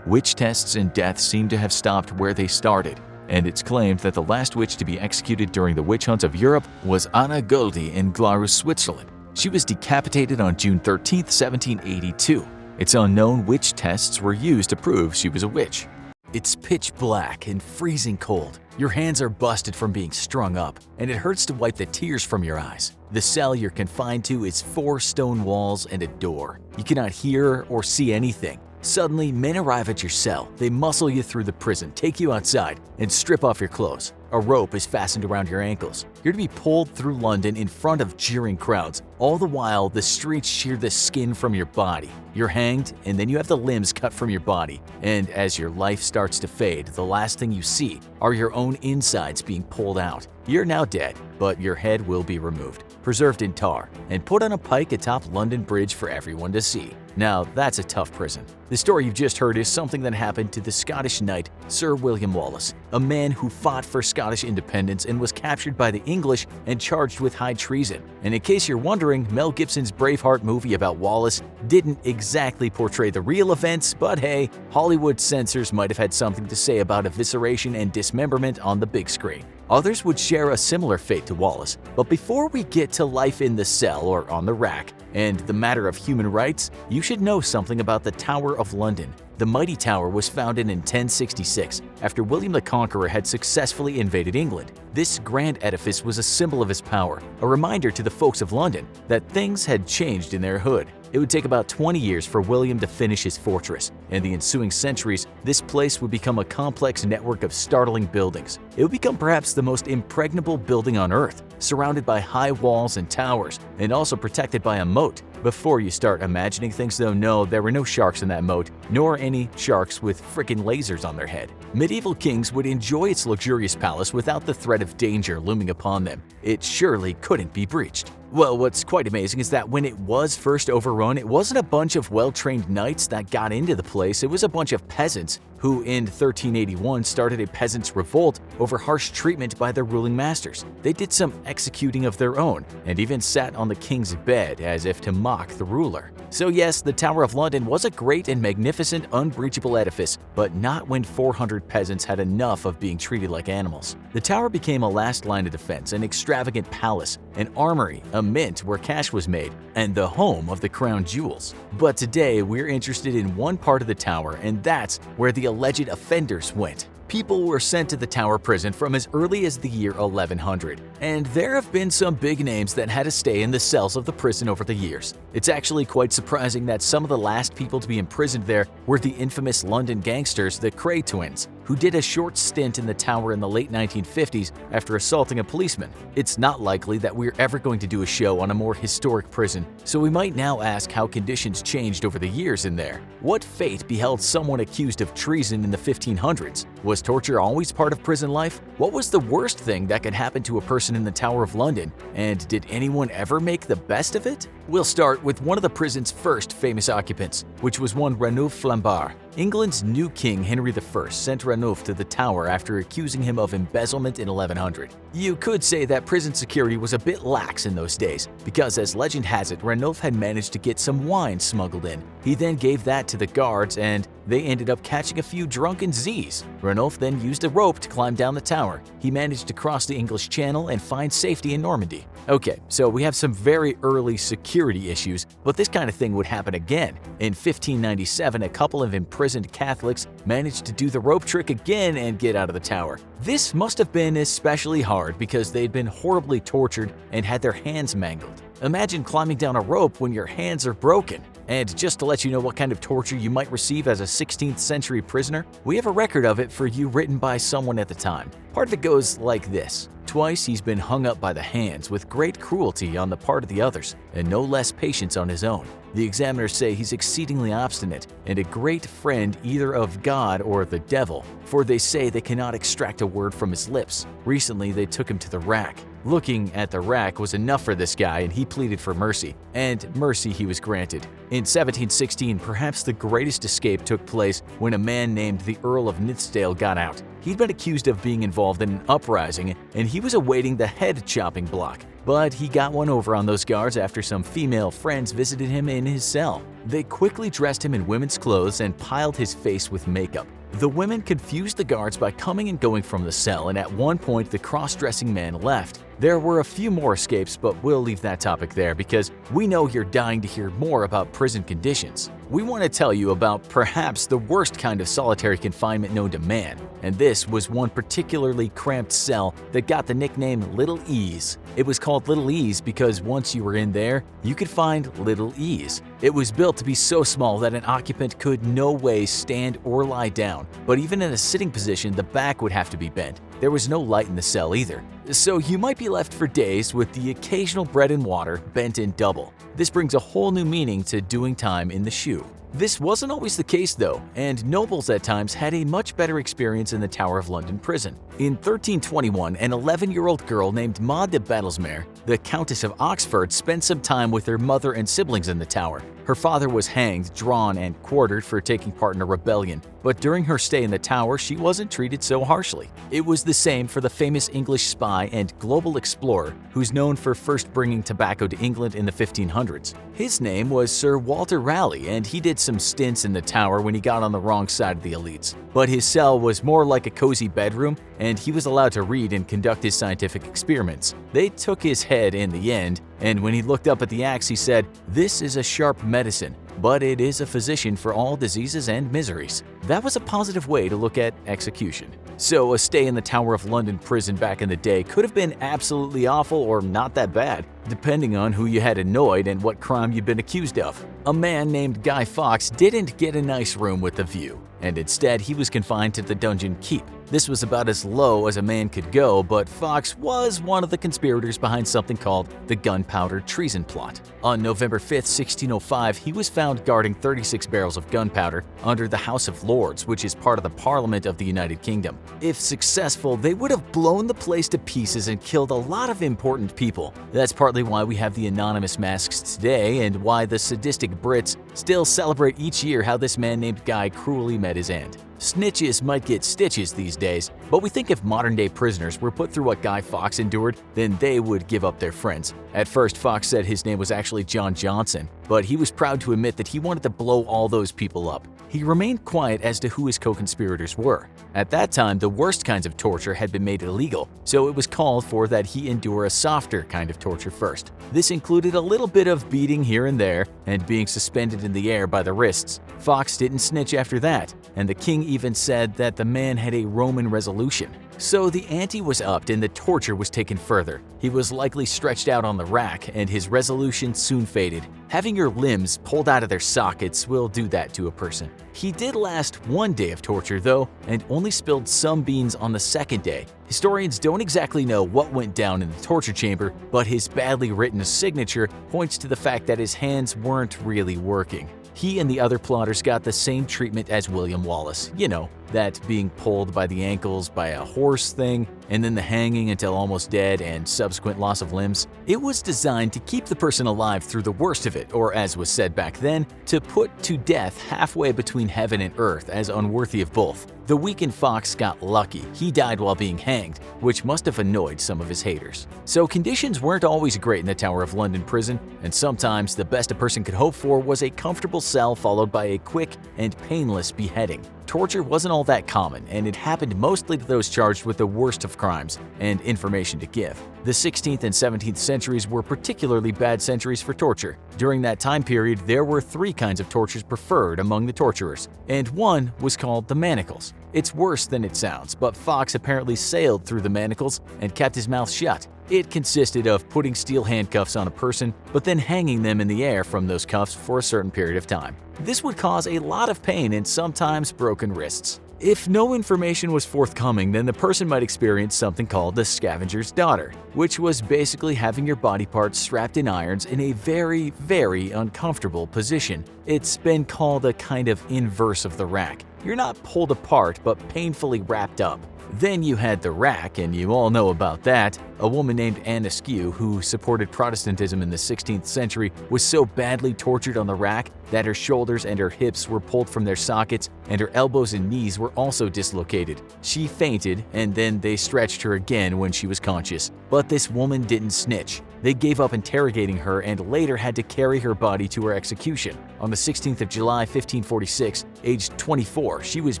Witch tests and deaths seem to have stopped where they started, and it's claimed that the last witch to be executed during the witch hunts of Europe was Anna Göldi in Glarus, Switzerland. She was decapitated on June 13, 1782. It's unknown which tests were used to prove she was a witch. It's pitch black and freezing cold. Your hands are busted from being strung up, and it hurts to wipe the tears from your eyes. The cell you're confined to is 4 stone walls and a door. You cannot hear or see anything. Suddenly, men arrive at your cell. They muscle you through the prison, take you outside, and strip off your clothes. A rope is fastened around your ankles. You're to be pulled through London in front of jeering crowds. All the while, the streets shear the skin from your body. You're hanged, and then you have the limbs cut from your body. And as your life starts to fade, the last thing you see are your own insides being pulled out. You're now dead, but your head will be removed, preserved in tar, and put on a pike atop London Bridge for everyone to see. Now, that's a tough prison. The story you've just heard is something that happened to the Scottish knight Sir William Wallace, a man who fought for Scottish independence and was captured by the English and charged with high treason. And in case you're wondering, Mel Gibson's Braveheart movie about Wallace didn't exactly portray the real events, but hey, Hollywood censors might have had something to say about evisceration and dismemberment on the big screen. Others would share a similar fate to Wallace. But before we get to life in the cell or on the rack and the matter of human rights, you should know something about the Tower of London. The mighty tower was founded in 1066 after William the Conqueror had successfully invaded England. This grand edifice was a symbol of his power, a reminder to the folks of London that things had changed in their hood. It would take about 20 years for William to finish his fortress. In the ensuing centuries, this place would become a complex network of startling buildings. It would become perhaps the most impregnable building on Earth, surrounded by high walls and towers, and also protected by a moat. Before you start imagining things though, no, there were no sharks in that moat, nor any sharks with frickin' lasers on their head. Medieval kings would enjoy its luxurious palace without the threat of danger looming upon them. It surely couldn't be breached. Well, what's quite amazing is that when it was first overrun, it wasn't a bunch of well-trained knights that got into the place, it was a bunch of peasants who in 1381 started a peasants' revolt over harsh treatment by their ruling masters. They did some executing of their own, and even sat on the king's bed as if to mock the ruler. So yes, the Tower of London was a great and magnificent unbreachable edifice, but not when 400 peasants had enough of being treated like animals. The tower became a last line of defense, an extravagant palace, an armory, a mint where cash was made, and the home of the crown jewels. But today, we're interested in one part of the tower, and that's where the alleged offenders went. People were sent to the Tower prison from as early as the year 1100, and there have been some big names that had to stay in the cells of the prison over the years. It's actually quite surprising that some of the last people to be imprisoned there were the infamous London gangsters, the Cray twins, who did a short stint in the tower in the late 1950s after assaulting a policeman. It's not likely that we're ever going to do a show on a more historic prison, so we might now ask how conditions changed over the years in there. What fate beheld someone accused of treason in the 1500s? Was torture always part of prison life? What was the worst thing that could happen to a person in the Tower of London? And did anyone ever make the best of it? We'll start with one of the prison's first famous occupants, which was one Ranulph Flambard. England's new king Henry I sent Ranulph to the Tower after accusing him of embezzlement in 1100. You could say that prison security was a bit lax in those days, because as legend has it, Ranulph had managed to get some wine smuggled in. He then gave that to the guards and they ended up catching a few drunken Z's. Ranulph then used a rope to climb down the tower. He managed to cross the English Channel and find safety in Normandy. Okay, so we have some very early security issues, but this kind of thing would happen again. In 1597, a couple of imprisoned Catholics managed to do the rope trick again and get out of the tower. This must have been especially hard because they'd been horribly tortured and had their hands mangled. Imagine climbing down a rope when your hands are broken. And just to let you know what kind of torture you might receive as a 16th century prisoner, we have a record of it for you written by someone at the time. Part of it goes like this. Twice he's been hung up by the hands with great cruelty on the part of the others, and no less patience on his own. The examiners say he's exceedingly obstinate and a great friend either of God or the devil, for they say they cannot extract a word from his lips. Recently they took him to the rack. Looking at the rack was enough for this guy and he pleaded for mercy, and mercy he was granted. In 1716, perhaps the greatest escape took place when a man named the Earl of Nithsdale got out. He'd been accused of being involved in an uprising and he was awaiting the head chopping block. But he got one over on those guards after some female friends visited him in his cell. They quickly dressed him in women's clothes and piled his face with makeup. The women confused the guards by coming and going from the cell, and at one point the cross-dressing man left. There were a few more escapes, but we'll leave that topic there because we know you're dying to hear more about prison conditions. We want to tell you about perhaps the worst kind of solitary confinement known to man, and this was one particularly cramped cell that got the nickname Little Ease. It was called Little Ease because once you were in there, you could find little ease. It was built to be so small that an occupant could no way stand or lie down, but even in a sitting position, the back would have to be bent. There was no light in the cell either. So you might be left for days with the occasional bread and water bent in double. This brings a whole new meaning to doing time in the shoe. This wasn't always the case though, and nobles at times had a much better experience in the Tower of London prison. In 1321, an 11-year-old girl named Maud de Battlesmere, the Countess of Oxford, spent some time with her mother and siblings in the tower. Her father was hanged, drawn, and quartered for taking part in a rebellion, but during her stay in the tower, she wasn't treated so harshly. It was the same for the famous English spy and global explorer who's known for first bringing tobacco to England in the 1500s. His name was Sir Walter Raleigh, and he did some stints in the tower when he got on the wrong side of the elites. But his cell was more like a cozy bedroom, and he was allowed to read and conduct his scientific experiments. They took his head in the end, and when he looked up at the axe, he said, "This is a sharp medicine, but it is a physician for all diseases and miseries." That was a positive way to look at execution. So a stay in the Tower of London prison back in the day could have been absolutely awful or not that bad, depending on who you had annoyed and what crime you'd been accused of. A man named Guy Fawkes didn't get a nice room with a view, and instead he was confined to the dungeon keep. This was about as low as a man could go, but Fox was one of the conspirators behind something called the Gunpowder Treason Plot. On November 5, 1605, he was found guarding 36 barrels of gunpowder under the House of Lords, which is part of the Parliament of the United Kingdom. If successful, they would have blown the place to pieces and killed a lot of important people. That's partly why we have the anonymous masks today and why the sadistic Brits still celebrate each year how this man named Guy cruelly met his end. Snitches might get stitches these days, but we think if modern-day prisoners were put through what Guy Fawkes endured, then they would give up their friends. At first, Fawkes said his name was actually John Johnson, but he was proud to admit that he wanted to blow all those people up. He remained quiet as to who his co-conspirators were. At that time, the worst kinds of torture had been made illegal, so it was called for that he endure a softer kind of torture first. This included a little bit of beating here and there and being suspended in the air by the wrists. Fawkes didn't snitch after that, and the king even said that the man had a Roman resolution. So the ante was upped and the torture was taken further. He was likely stretched out on the rack, and his resolution soon faded. Having your limbs pulled out of their sockets will do that to a person. He did last one day of torture though, and only spilled some beans on the second day. Historians don't exactly know what went down in the torture chamber, but his badly written signature points to the fact that his hands weren't really working. He and the other plotters got the same treatment as William Wallace. You know, that being pulled by the ankles by a horse thing, and then the hanging until almost dead and subsequent loss of limbs. It was designed to keep the person alive through the worst of it, or as was said back then, to put to death halfway between heaven and earth as unworthy of both. The weakened Fox got lucky. He died while being hanged, which must have annoyed some of his haters. So conditions weren't always great in the Tower of London prison, and sometimes the best a person could hope for was a comfortable cell followed by a quick and painless beheading. Torture wasn't all that common, and it happened mostly to those charged with the worst of crimes and information to give. The 16th and 17th centuries were particularly bad centuries for torture. During that time period, there were 3 kinds of tortures preferred among the torturers, and one was called the manacles. It's worse than it sounds, but Fox apparently sailed through the manacles and kept his mouth shut. It consisted of putting steel handcuffs on a person, but then hanging them in the air from those cuffs for a certain period of time. This would cause a lot of pain and sometimes broken wrists. If no information was forthcoming, then the person might experience something called the scavenger's daughter, which was basically having your body parts strapped in irons in a very, very uncomfortable position. It's been called a kind of inverse of the rack. You're not pulled apart, but painfully wrapped up. Then you had the rack, and you all know about that. A woman named Anne Askew, who supported Protestantism in the 16th century, was so badly tortured on the rack that her shoulders and her hips were pulled from their sockets, and her elbows and knees were also dislocated. She fainted, and then they stretched her again when she was conscious. But this woman didn't snitch. They gave up interrogating her and later had to carry her body to her execution. On the 16th of July, 1546, aged 24, she was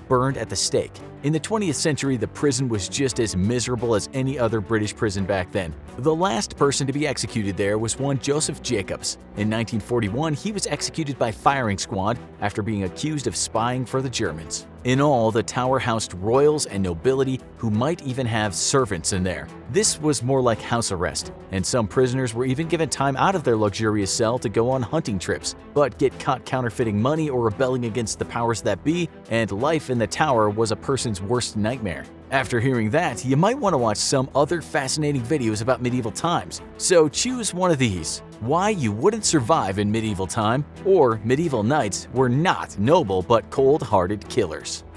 burned at the stake. In the 20th century, the prison was just as miserable as any other British prison back then. The last person to be executed there was one Joseph Jacobs. In 1941, he was executed by firing squad after being accused of spying for the Germans. In all, the tower housed royals and nobility who might even have servants in there. This was more like house arrest, and some prisoners were even given time out of their luxurious cell to go on hunting trips, but get caught counterfeiting money or rebelling against the powers that be, and life in the tower was a person's worst nightmare. After hearing that, you might want to watch some other fascinating videos about medieval times, so choose one of these. Why you wouldn't survive in medieval time, or medieval knights were not noble but cold-hearted killers.